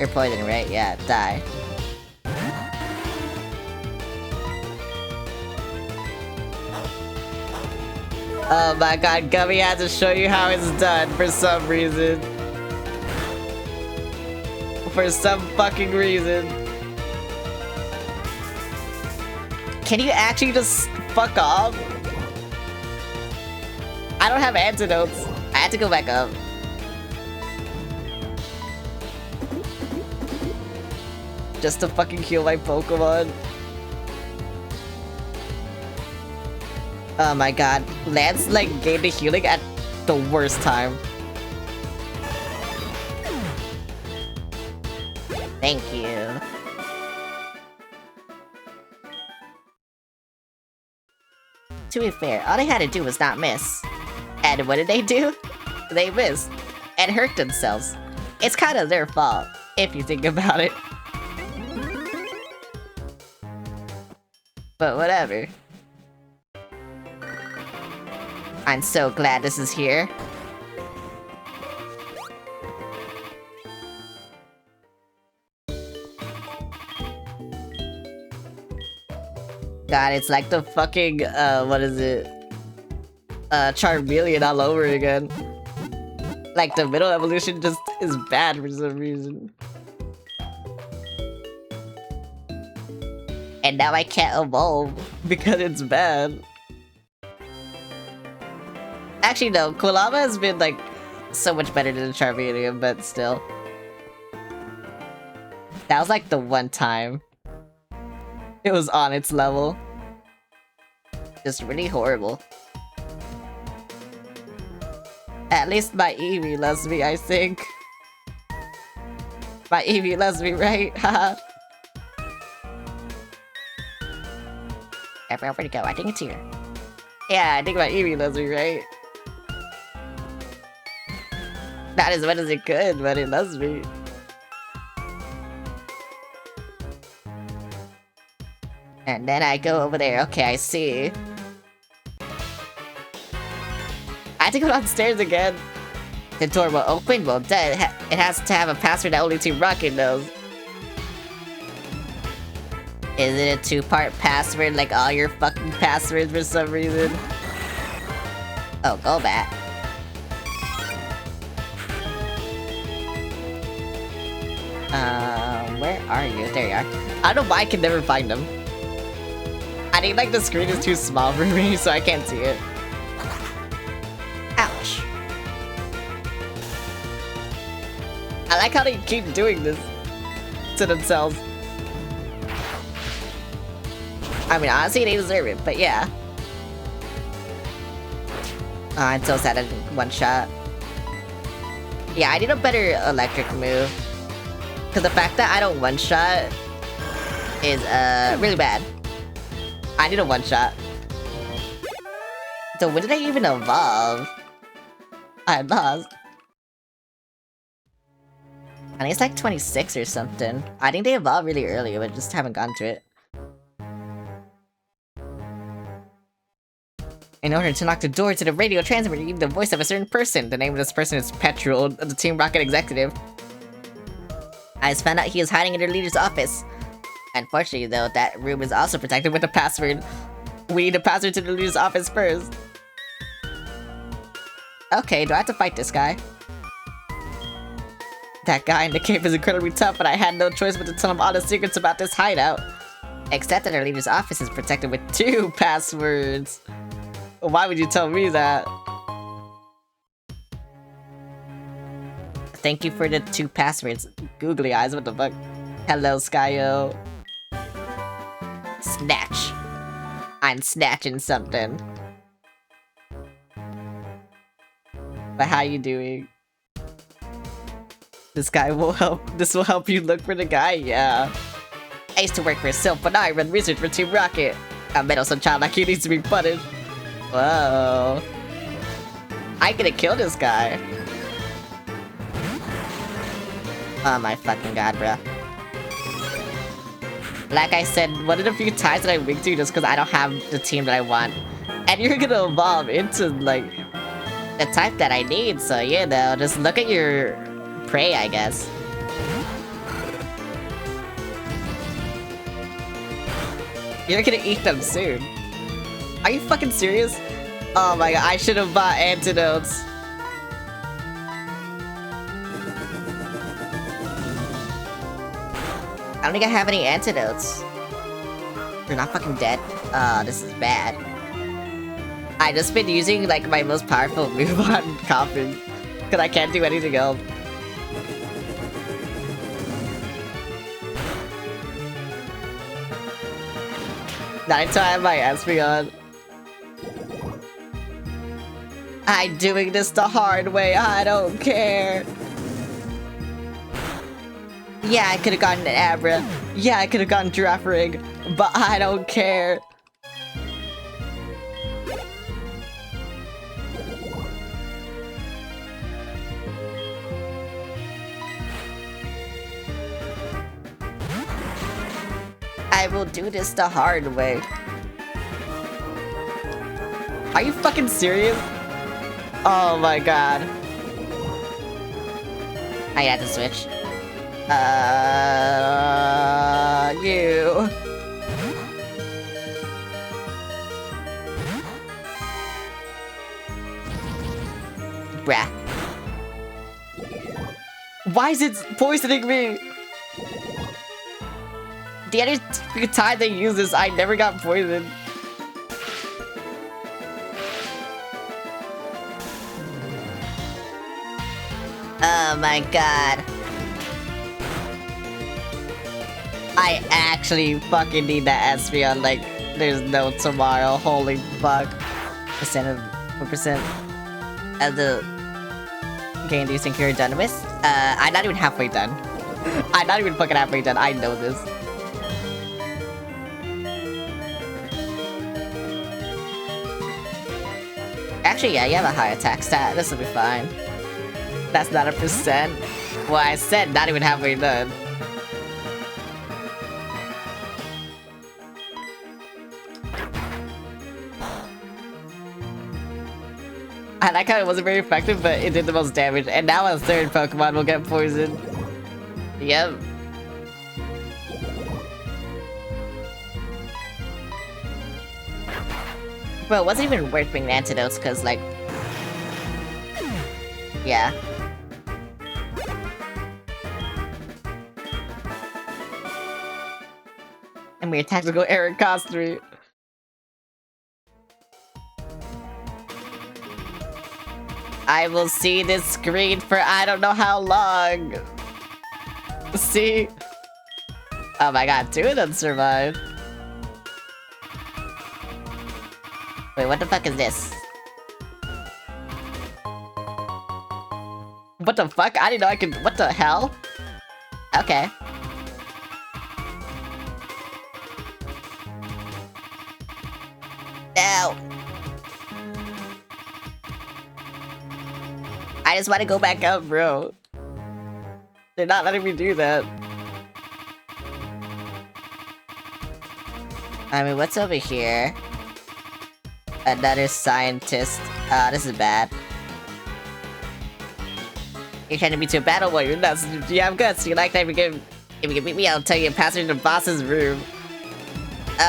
Speaker 1: You're poison, right? Yeah, die. Oh my god, Gummy had to show you how it's done for some reason. For some fucking reason. Can you actually just fuck off? I don't have antidotes. I had to go back up. Just to fucking heal my Pokemon. Oh my god. Lance, like, gained the healing at the worst time. Thank you. To be fair, all they had to do was not miss. And what did they do? They missed. And hurt themselves. It's kind of their fault, if you think about it. But whatever. I'm so glad this is here. God, it's like the fucking, what is it? Charmeleon all over again. Like, the middle evolution just is bad for some reason. And now I can't evolve because it's bad. Actually, no, Kulama has been, like, so much better than Charmeleon, but still. That was, like, the one time it was on its level. Just really horrible. At least my Eevee loves me, I think. My Eevee loves me, right? Haha. Where'd it go? I think it's here. Yeah, I think my Eevee loves me, right? Not as much as it could, but it loves me. And then I go over there. Okay, I see. I have to go downstairs again. The door will open. Well, it has to have a password that only Team Rocket knows. Is it a two-part password like all your fucking passwords for some reason? Oh, go back. Where are you? There you are. I don't know why I can never find them. I think like the screen is too small for me, so I can't see it. Ouch. I like how they keep doing this to themselves. I mean, honestly, they deserve it, but yeah. Oh, I'm so sad I didn't one shot. Yeah, I need a better electric move. Because the fact that I don't one shot is really bad. I need a one shot. So when did I even evolve? I lost. I think it's like 26 or something. I think they evolved really early, but just haven't gone to it. In order to unlock the door to the radio transmitter, you need the voice of a certain person. The name of this person is Petrol, the Team Rocket executive. I just found out he is hiding in their leader's office. Unfortunately, though, that room is also protected with a password. We need a password to the leader's office first. Okay, do I have to fight this guy? That guy in the cave is incredibly tough, but I had no choice but to tell him all the secrets about this hideout. Except that our leader's office is protected with 2 passwords. Why would you tell me that? Thank you for the 2 passwords. Googly eyes, what the fuck? Hello, Skyo. Snatch. I'm snatching something. But how you doing? This will help you look for the guy? Yeah. I used to work for Silph, but now I run research for Team Rocket. A meddlesome child like you needs to be punished. Whoa. I could have killed this guy. Oh my fucking god, bruh. Like I said, one of the few times that I winked to you just because I don't have the team that I want. And you're gonna evolve into, like, the type that I need, so you know, just look at your prey, I guess. You're gonna eat them soon. Are you fucking serious? Oh my god, I should have bought antidotes. I don't think I have any antidotes. You're not fucking dead. This is bad. I just been using like my most powerful move on coughing. Cause I can't do anything else. Not until I have my SP on. I'm doing this the hard way, I don't care. Yeah, I could have gotten an Abra. Yeah, I could have gotten Giraffe Ring, but I don't care. I will do this the hard way. Are you fucking serious? Oh my god. I had to switch. You. Bruh. Why is it poisoning me? The other few times I used this, I never got poisoned. Oh my god. I actually fucking need that SP on, like, there's no tomorrow. Holy fuck. Percent of 1% of the game do you think you're done with? I'm not even halfway done. I'm not even fucking halfway done. I know this. Actually, yeah, you have a high attack stat. This will be fine. That's not a percent. Well, I said not even halfway done. I like how it wasn't very effective, but it did the most damage. And now a third Pokemon will get poisoned. Yep. Bro, it wasn't even worth bringing antidotes, because, like... Yeah. And your tactical error cost 3. I will see this screen for I don't know how long. See? Oh my god, 2 of them survived. Wait, what the fuck is this? What the fuck? I didn't know I could- what the hell? Okay. No! I just want to go back up, bro. They're not letting me do that. I mean, what's over here? Another scientist. This is bad. You're trying to beat your battle warrior. That's, you have guts. You like that? If you can beat me, I'll tell you to pass through the boss's room.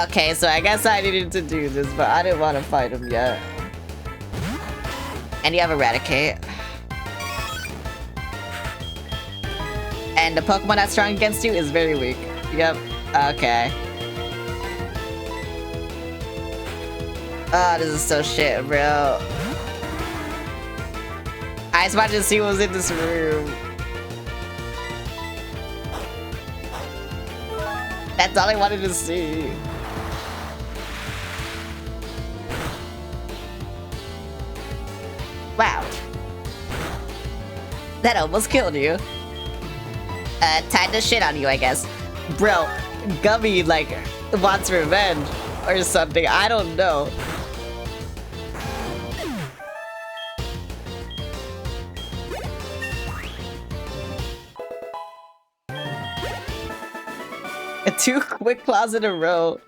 Speaker 1: Okay, so I guess I needed to do this, but I didn't want to fight him yet. And you have Eradicate. And the Pokemon that's strong against you is very weak. Yep. Okay. Oh, this is so shit, bro. I just wanted to see what was in this room. That's all I wanted to see. Wow. That almost killed you. Tied the shit on you, I guess. Bro, Gummy, like, wants revenge or something. I don't know. Two quick claws in a row.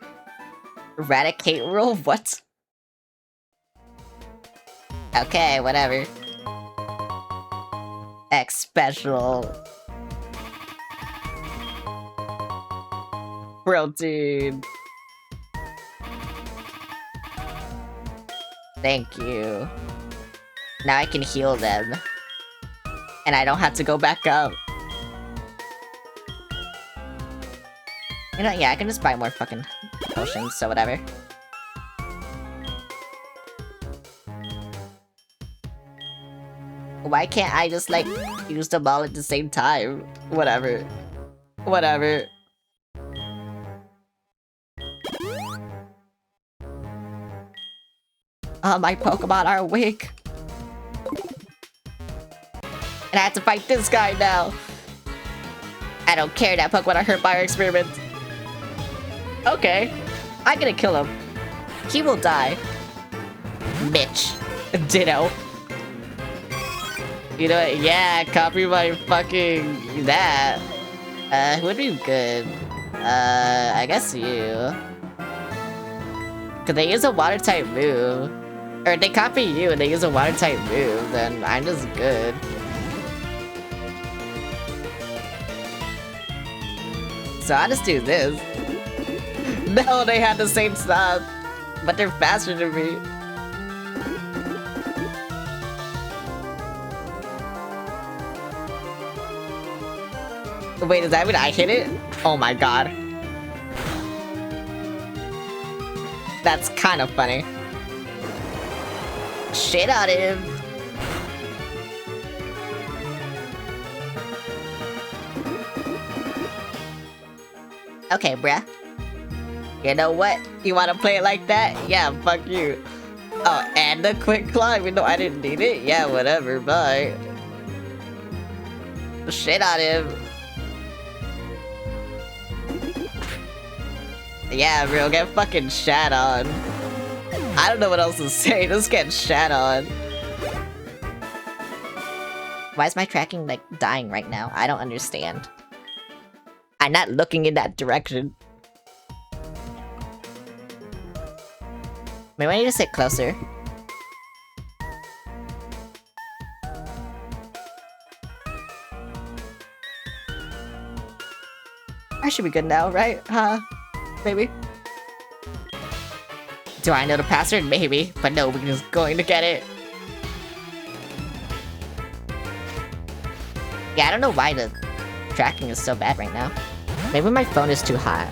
Speaker 1: Eradicate roll? What? Okay, whatever. X special. Protein. Thank you. Now I can heal them. And I don't have to go back up. You know, yeah, I can just buy more fucking potions, so whatever. Why can't I just, like, use them all at the same time? Whatever. Whatever. Oh, my Pokemon are weak. And I have to fight this guy now. I don't care that Pokemon are hurt by our experiment. Okay. I'm gonna kill him. He will die. Mitch. Ditto. You know what? Yeah, copy my fucking... that. Who would be good? I guess you. Cause they use a water type move. Or they copy you and they use a water type move, then I'm just good. So I'll just do this. No, they had the same stuff. But they're faster than me. Wait, does that mean I hit it? Oh my god. That's kind of funny. Shit on him. Okay, bruh. You know what? You wanna play it like that? Yeah, fuck you. Oh, and the quick climb, even though I didn't need it? Yeah, whatever, bye. Shit on him. Yeah, bro, get fucking shat on. I don't know what else to say, just get shat on. Why is my tracking, like, dying right now? I don't understand. I'm not looking in that direction. Maybe I need to sit closer. I should be good now, right? Huh? Maybe? Do I know the password? Maybe, but no, we're just going to get it. Yeah, I don't know why the tracking is so bad right now. Maybe my phone is too hot.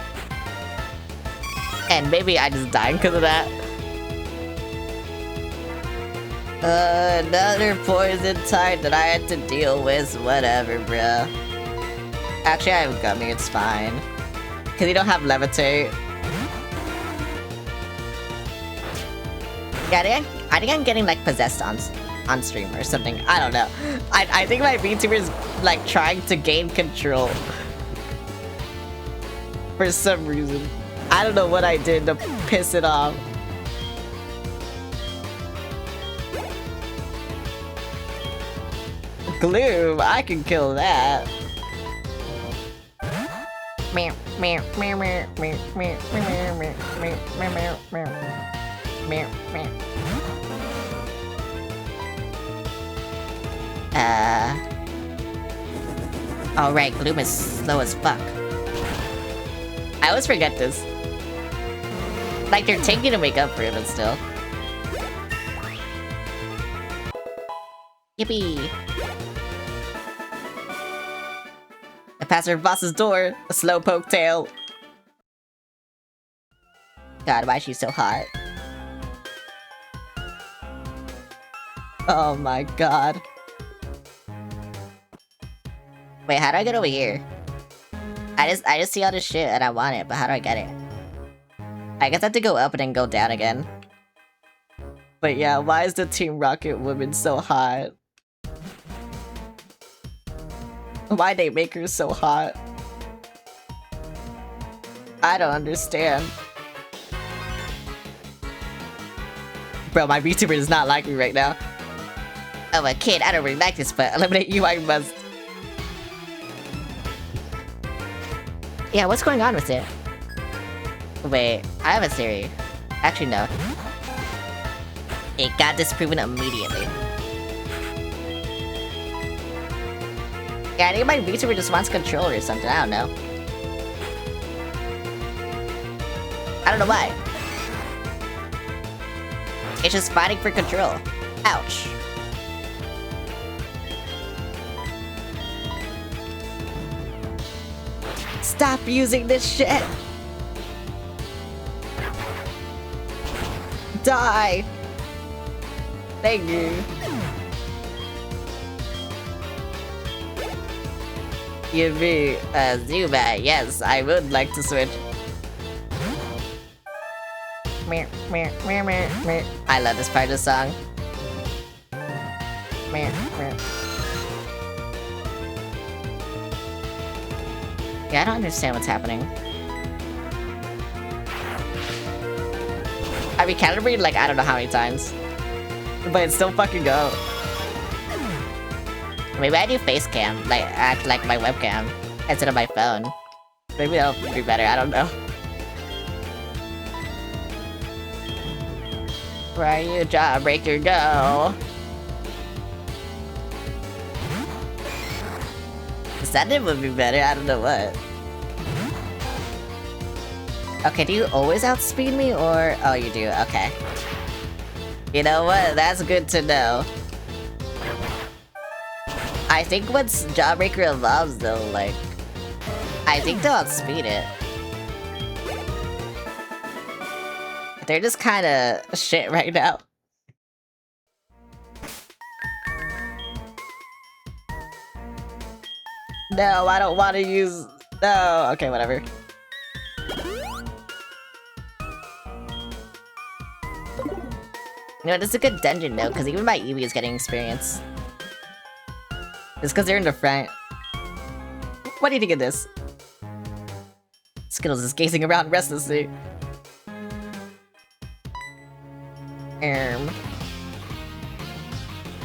Speaker 1: And maybe I just died because of that. Another poison type that I had to deal with. Whatever, bruh. Actually, I have Gummy, it's fine. Because you don't have Levitate. Yeah, I think I'm getting, like, possessed on stream or something. I don't know. I think my VTuber is, like, trying to gain control. For some reason. I don't know what I did to piss it off. Gloom, I can kill that. Meow, meow, meow, meow, meow, meow, meow, meow, meow, meow, meow, meow. Alright, Gloom is slow as fuck. I always forget this. Like, they're taking to make up for it, but still. Yippee! I passed her boss's door. A slowpoke tail. God, why is she so hot? Oh my god. Wait, how do I get over here? I just see all this shit and I want it, but how do I get it? I guess I have to go up and then go down again. But yeah, why is the Team Rocket woman so hot? Why they make her so hot? I don't understand. Bro, my VTuber does not like me right now. Oh, a kid, I don't really like this, but eliminate you I must. Yeah, what's going on with it? Wait, I have a theory. Actually, no. It got disproven immediately. Yeah, I think my VTuber just wants control or something, I don't know. I don't know why. It's just fighting for control. Ouch. Stop using this shit! Die! Thank you. Give me a Zubat. Yes, I would like to switch. I love this part of the song. Yeah, I don't understand what's happening. I recalibrated like I don't know how many times. But it still fucking go. Maybe I do face cam, like act like my webcam instead of my phone. Maybe that'll be better, I don't know. Where you Jawbreaker go? Sending would be better, I don't know what. Okay, do you always outspeed me or... Oh, you do, okay. You know what, that's good to know. I think once Jawbreaker evolves though, like... I think they'll outspeed it. They're just kinda shit right now. No, I don't want to use... No, okay, whatever. You know, this is a good dungeon though, because even my Eevee is getting experience. It's because they're in the front. What do you think of this? Skittles is gazing around restlessly.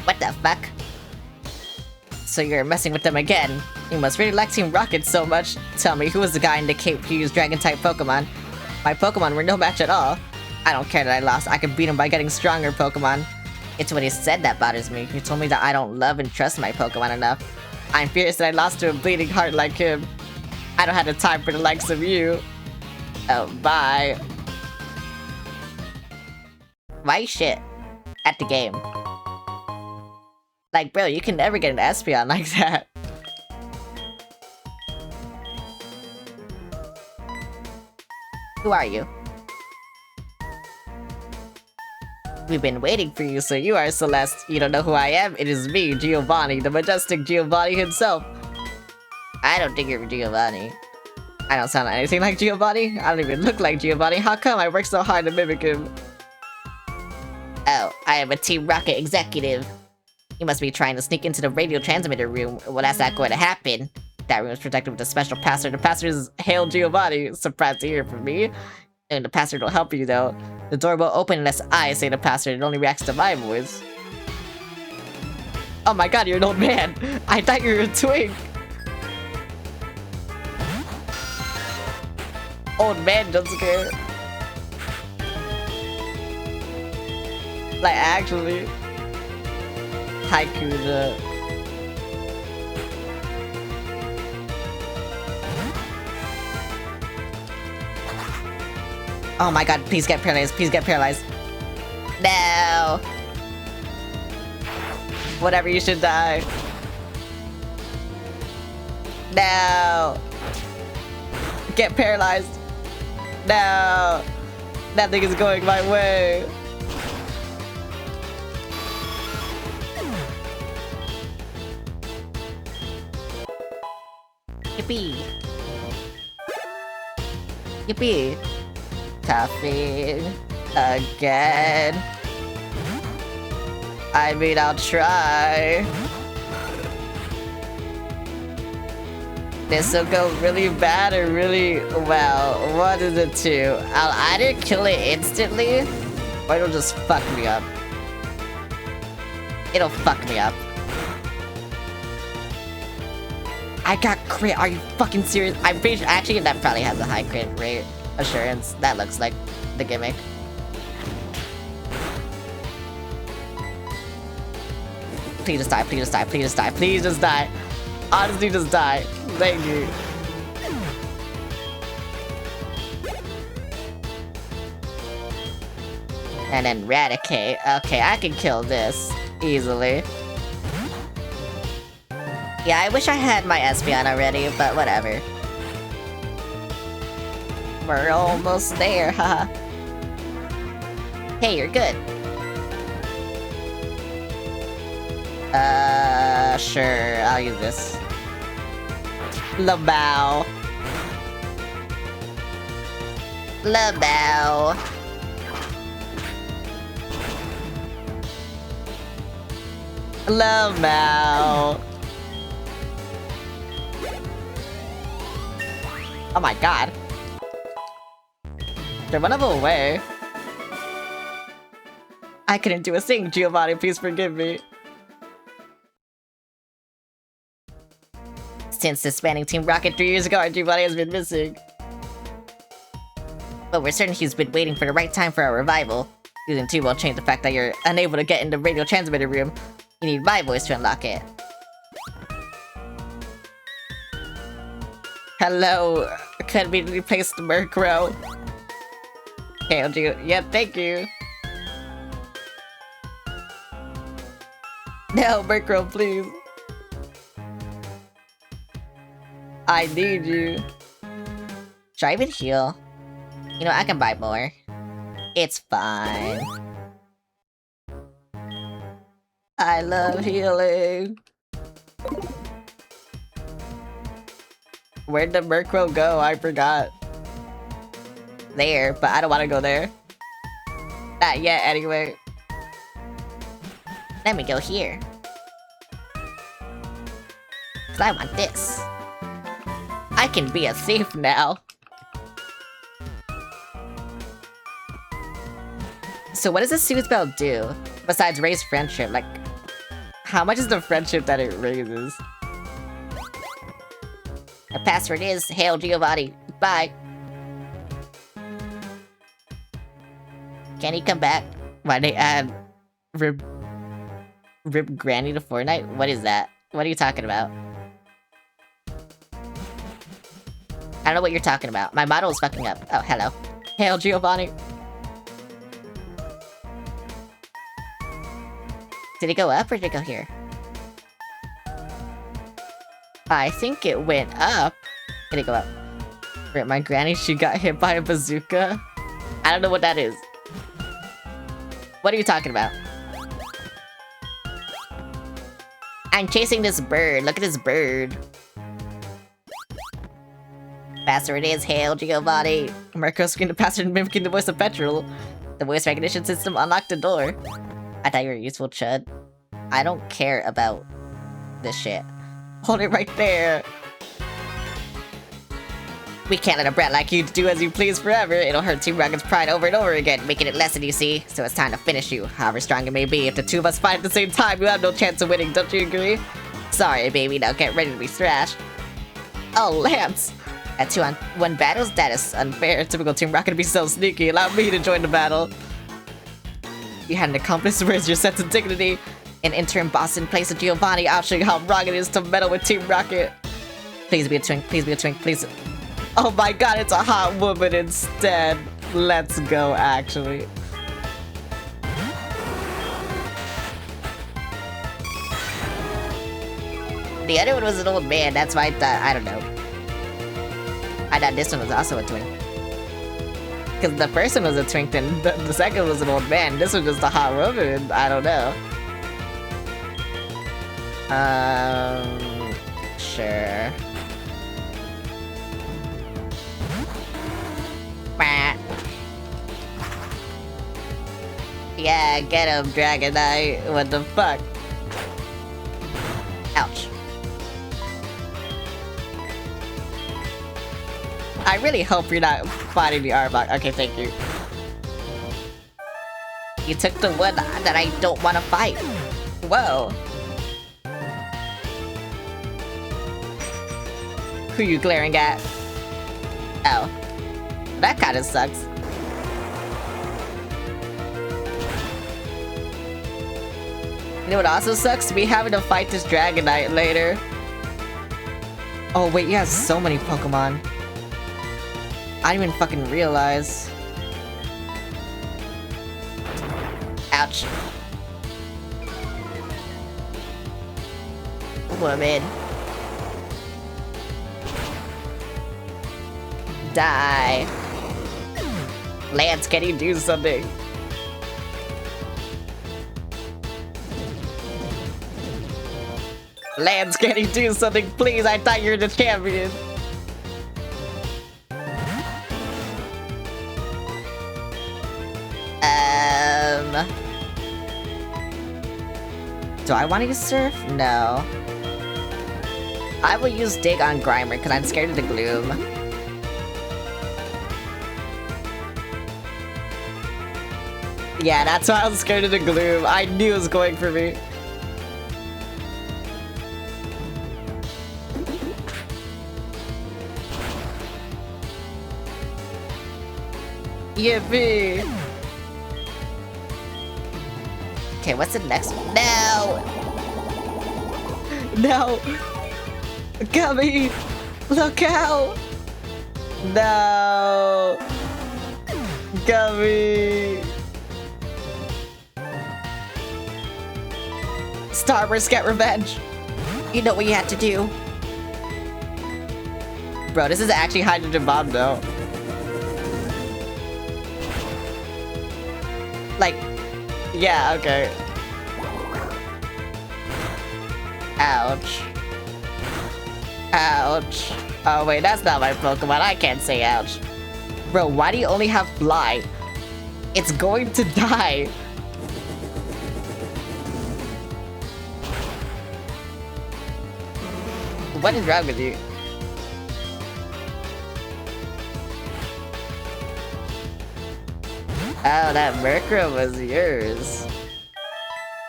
Speaker 1: What the fuck? So you're messing with them again. You must really like Team Rocket so much. Tell me, who was the guy in the cape who used Dragon-type Pokemon? My Pokemon were no match at all. I don't care that I lost. I could beat him by getting stronger Pokemon. It's what he said that bothers me. He told me that I don't love and trust my Pokemon enough. I'm furious that I lost to a bleeding heart like him. I don't have the time for the likes of you. Oh, bye. Why shit at the game? Like, bro, you can never get an Espeon like that. Who are you? We've been waiting for you, so you are Celeste. You don't know who I am? It is me, Giovanni, the majestic Giovanni himself. I don't think you're Giovanni. I don't sound anything like Giovanni. I don't even look like Giovanni. How come I worked so hard to mimic him? Oh, I am a Team Rocket executive. You must be trying to sneak into the radio transmitter room. Well, that's not going to happen. That room is protected with a special password. The password is Hail Giovanni. Surprised to hear from me. And the password will help you, though. The door will open unless I say the password. It only reacts to my voice. Oh my god, you're an old man. I thought you were a twink. Old man jump scare. Like, actually. Haiku. Oh my god, please get paralyzed, please get paralyzed. No! Whatever, you should die. No! Get paralyzed. No! Nothing is going my way. Yippee! Yippee! Toffee again. I mean, I'll try. This will go really bad or really well. One of the two. I'll either kill it instantly, or it'll just fuck me up. It'll fuck me up. I got crit. Are you fucking serious? I'm pretty sure. Actually, that probably has a high crit rate. Assurance. That looks like the gimmick. Please just die, please just die, please just die, please just die. Honestly, just die. Thank you. And then Raticate. Okay, I can kill this easily. Yeah, I wish I had my Espeon already, but whatever. We're almost there, haha. Hey, you're good. Sure, I'll use this. Labao. Labao. Labao. Oh my god. They're one of them away. I couldn't do a thing, Giovanni, please forgive me. Since disbanding Team Rocket 3 years ago, our Giovanni has been missing. But we're certain he's been waiting for the right time for our revival. Using 2 won't change the fact that you're unable to get in the radio transmitter room. You need my voice to unlock it. Hello, could we replace the Murkrow? Hailed you. Yeah, thank you. No, Murkrow, please. I need you. Should I even heal? You know, I can buy more. It's fine. I love healing. Where'd the Murkrow go? I forgot. There, but I don't want to go there. Not yet, anyway. Let me go here. 'Cause I want this. I can be a thief now. So what does the suit spell do? Besides raise friendship, like... How much is the friendship that it raises? The password is Hail Giovanni. Bye. Can he come back? Why they add... Rib Granny to Fortnite? What is that? What are you talking about? I don't know what you're talking about. My model is fucking up. Oh, hello. Hail Giovanni. Did it go up or did it go here? I think it went up. Did it go up? Right, my granny, she got hit by a bazooka. I don't know what that is. What are you talking about? I'm chasing this bird. Look at this bird. Password is Hail Giovanni. Marco screened the password mimicking the voice of Petrol. The voice recognition system unlocked the door. I thought you were a useful chud. I don't care about this shit. Hold it right there. We can't let a brat like you do as you please forever. It'll hurt Team Rocket's pride over and over again, making it lessen, you see. So it's time to finish you, however strong it may be. If the two of us fight at the same time, you have no chance of winning, don't you agree? Sorry, baby, now get ready to be thrashed. Oh, Lance! At 2-on-1 battles, that is unfair. Typical Team Rocket to be so sneaky. Allow me to join the battle. You had an accomplice. Where's your sense of dignity? An interim boss in place of Giovanni. I'll show you how wrong it is to meddle with Team Rocket. Please be a twink. Please be a twink. Please. Oh my god, it's a hot woman instead. Let's go, actually. The other one was an old man. That's why I thought. I don't know. I thought this one was also a twink. Because the first one was a twink, then the second was an old man. This was just a hot woman. I don't know. Sure. Yeah, get him, Dragon Knight. What the fuck? Ouch. I really hope you're not fighting the Arbok. Okay, thank you. You took the one that I don't want to fight. Whoa. Who you glaring at? Oh. That kinda sucks. You know what also sucks? Me having to fight this Dragon Knight later. Oh wait, he has so many Pokemon. I didn't even fucking realize. Ouch. Woman. Die. Lance, can you do something? Lance, can you do something, please? I thought you were the champion. Do I want to use Surf? No. I will use Dig on Grimer because I'm scared of the gloom. Yeah, that's why I was scared of the gloom. I knew it was going for me. Yippee! Okay, what's the next one? No! No! Gummy! Look out! No! Gummy! Starburst, get revenge! You know what you had to do. Bro, this is actually Hydrogen Bomb though. Like, yeah, okay. Ouch. Ouch. Oh wait, that's not my Pokemon. I can't say ouch. Bro, why do you only have Fly? It's going to die. What is wrong with you? Oh, that Murkrow was yours.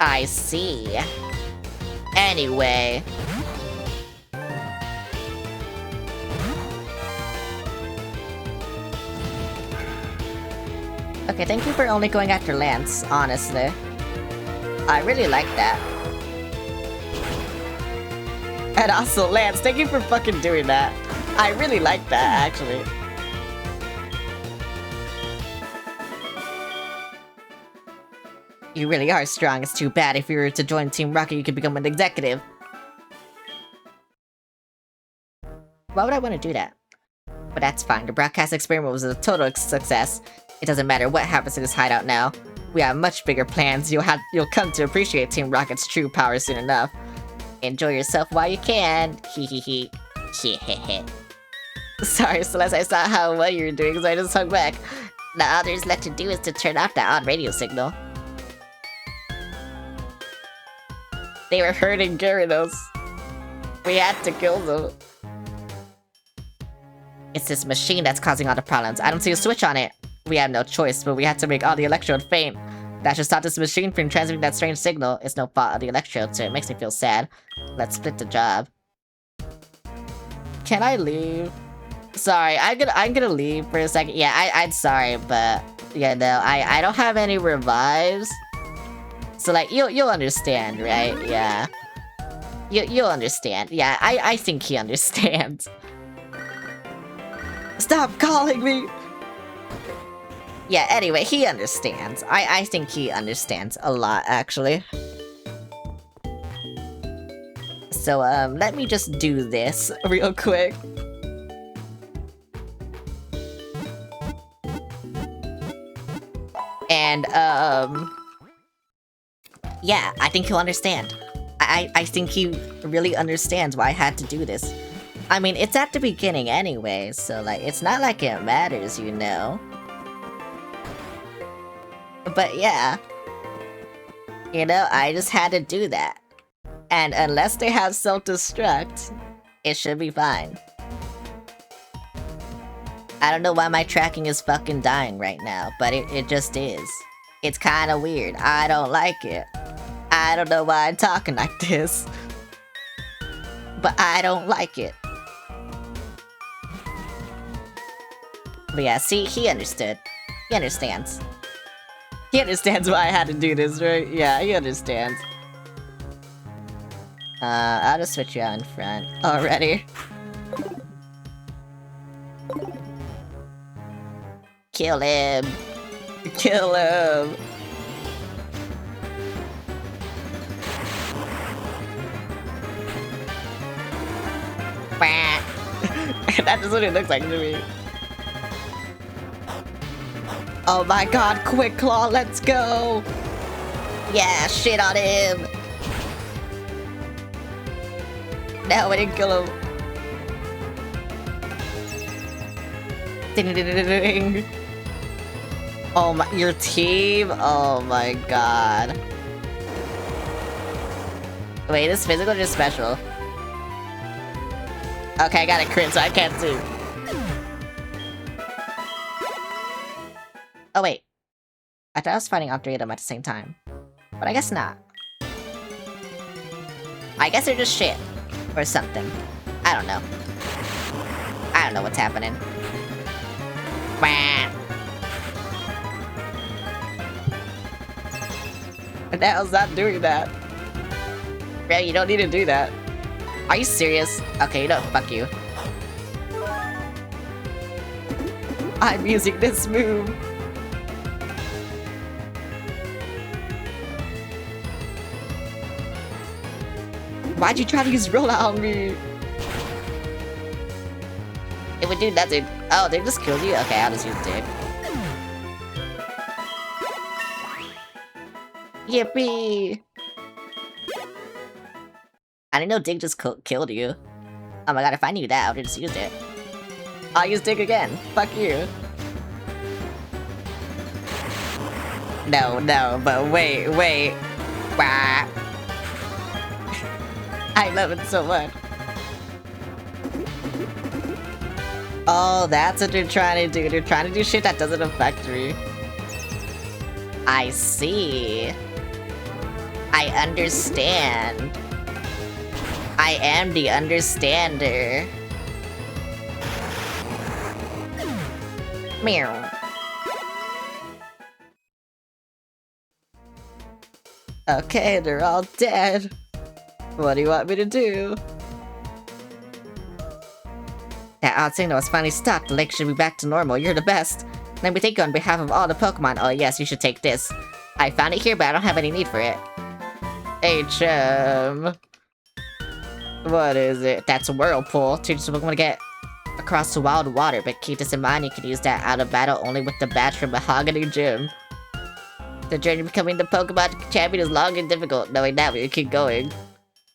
Speaker 1: I see. Anyway. Okay, thank you for only going after Lance, honestly. I really like that. And also, Lance, thank you for fucking doing that. I really like that, actually. You really are strong. It's too bad. If you were to join Team Rocket, you could become an executive. Why would I want to do that? But that's fine. The broadcast experiment was a total success. It doesn't matter what happens to this hideout now. We have much bigger plans. You'll come to appreciate Team Rocket's true power soon enough. Enjoy yourself while you can. Hee hee hee. Hee hee hee. Sorry, Celeste, I saw how well you were doing, so I just hung back. Now all there's left to do is to turn off that odd radio signal. They were hurting Gyarados. We had to kill them. It's this machine that's causing all the problems. I don't see a switch on it. We have no choice, but we had to make all the electrode faint. That should stop this machine from transmitting that strange signal. It's no fault of the electrode, so it makes me feel sad. Let's split the job. Can I leave? Sorry, I'm gonna leave for a second. Yeah, I'm sorry, but yeah, no, I don't have any revives. So like you'll understand, right? Yeah. You'll understand. Yeah, I think he understands. Stop calling me! Yeah, anyway, he understands. I think he understands a lot, actually. So, let me just do this real quick. And, yeah, I think he'll understand. I think he really understands why I had to do this. I mean, it's at the beginning anyway, so, like, it's not like it matters, you know? But yeah. You know, I just had to do that. And unless they have self-destruct, it should be fine. I don't know why my tracking is fucking dying right now, but it just is. It's kinda weird. I don't like it. I don't know why I'm talking like this. But I don't like it. But yeah, see, he understood. He understands. He understands why I had to do this, right? Yeah, he understands. I'll just switch you out in front already. Kill him! Kill him! That's just what it looks like to me. Oh my god, Quick Claw, let's go! Yeah, shit on him! No, I didn't kill him. Ding, ding, ding, ding, ding. Oh my, your team? Oh my god. Wait, is physical or just special? Okay, I got a crit, so I can't see. Oh wait. I thought I was fighting Octreatum at the same time. But I guess not. I guess they're just shit. Or something. I don't know. I don't know what's happening. What the hell's not doing that? Bro, you don't need to do that. Are you serious? Okay, you know, fuck you. I'm using this move. Why'd you try to use rollout on me? It would do nothing. Oh, they just killed you? Okay, I'll just use Dig. Yippee! I didn't know Dig just killed you. Oh my god, if I knew that, I would've just used it. I'll use Dig again. Fuck you. No, but wait. Wah. I love it so much. Oh, that's what they're trying to do. They're trying to do shit that doesn't affect me. I see. I understand. I am the understander. Meow. Okay, they're all dead. What do you want me to do? That odd signal has finally stopped. The lake should be back to normal. You're the best. Let me thank you on behalf of all the Pokemon. Oh yes, you should take this. I found it here, but I don't have any need for it. HM. What is it? That's a Whirlpool. Teaches Pokemon to get across the wild water, but keep this in mind, you can use that out of battle only with the badge from Mahogany Gym. The journey to becoming the Pokemon champion is long and difficult. Knowing that, we would keep going.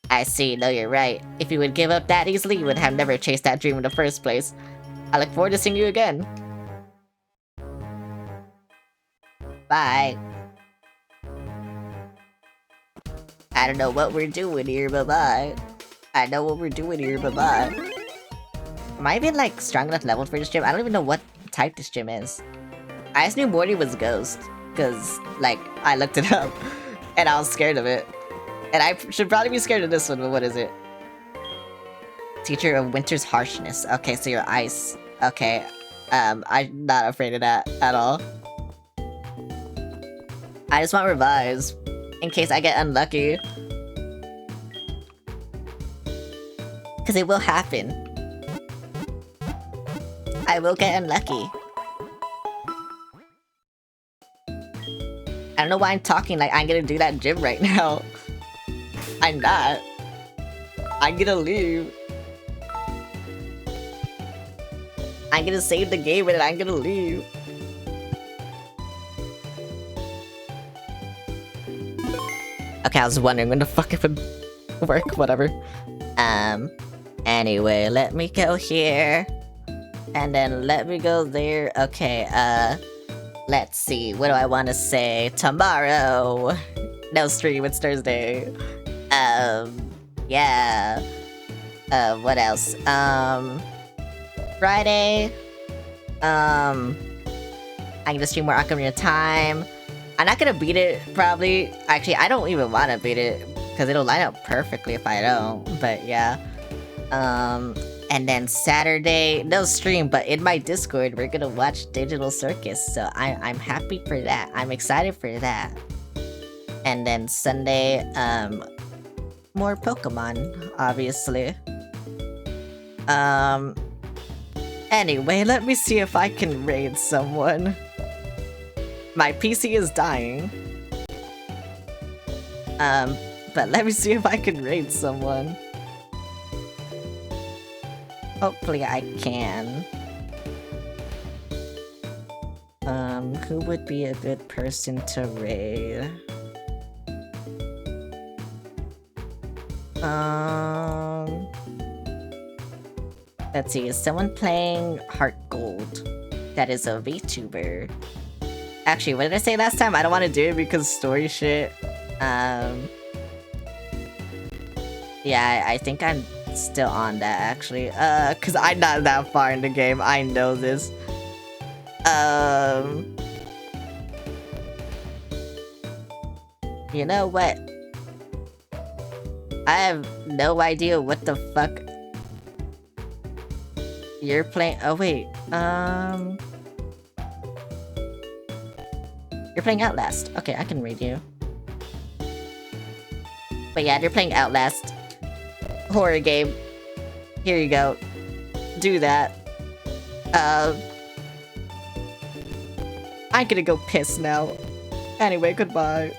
Speaker 1: I see, no, you're right. If you would give up that easily, you would have never chased that dream in the first place. I look forward to seeing you again. Bye. I don't know what we're doing here, bye-bye. I know what we're doing here, bye-bye. Am I even, like, strong enough level for this gym? I don't even know what type this gym is. I just knew Morty was Ghost. Because, like, I looked it up. And I was scared of it. And I should probably be scared of this one, but what is it? Teacher of Winter's Harshness. Okay, so you're ice. Okay. I'm not afraid of that at all. I just want revives. In case I get unlucky. Because it will happen. I will get unlucky. I don't know why I'm talking like I'm gonna do that gym right now. I'm not. I'm gonna leave. I'm gonna save the game and I'm gonna leave. Okay, I was wondering when the fuck it would work, whatever. Anyway, let me go here. And then let me go there. Okay, let's see. What do I want to say? Tomorrow. No stream, it's Thursday. Yeah. What else? Friday. I can just stream more Ocarina of Time. I'm not gonna beat it, probably. Actually, I don't even want to beat it, because it'll line up perfectly if I don't. But yeah. And then Saturday, no stream, but in my Discord, we're gonna watch Digital Circus. So I'm happy for that. I'm excited for that. And then Sunday, more Pokemon, obviously. Anyway, let me see if I can raid someone. My PC is dying. But let me see if I can raid someone. Hopefully I can. Who would be a good person to raid? Let's see, is someone playing Heart Gold? That is a VTuber. Actually, what did I say last time? I don't want to do it because story shit. Yeah, I think I'm still on that, actually. Cause I'm not that far in the game. I know this. You know what? I have no idea what the fuck you're playing. Oh, wait. You're playing Outlast. Okay, I can read you. But yeah, you're playing Outlast. Horror game. Here you go. Do that. I'm gonna go piss now. Anyway, goodbye.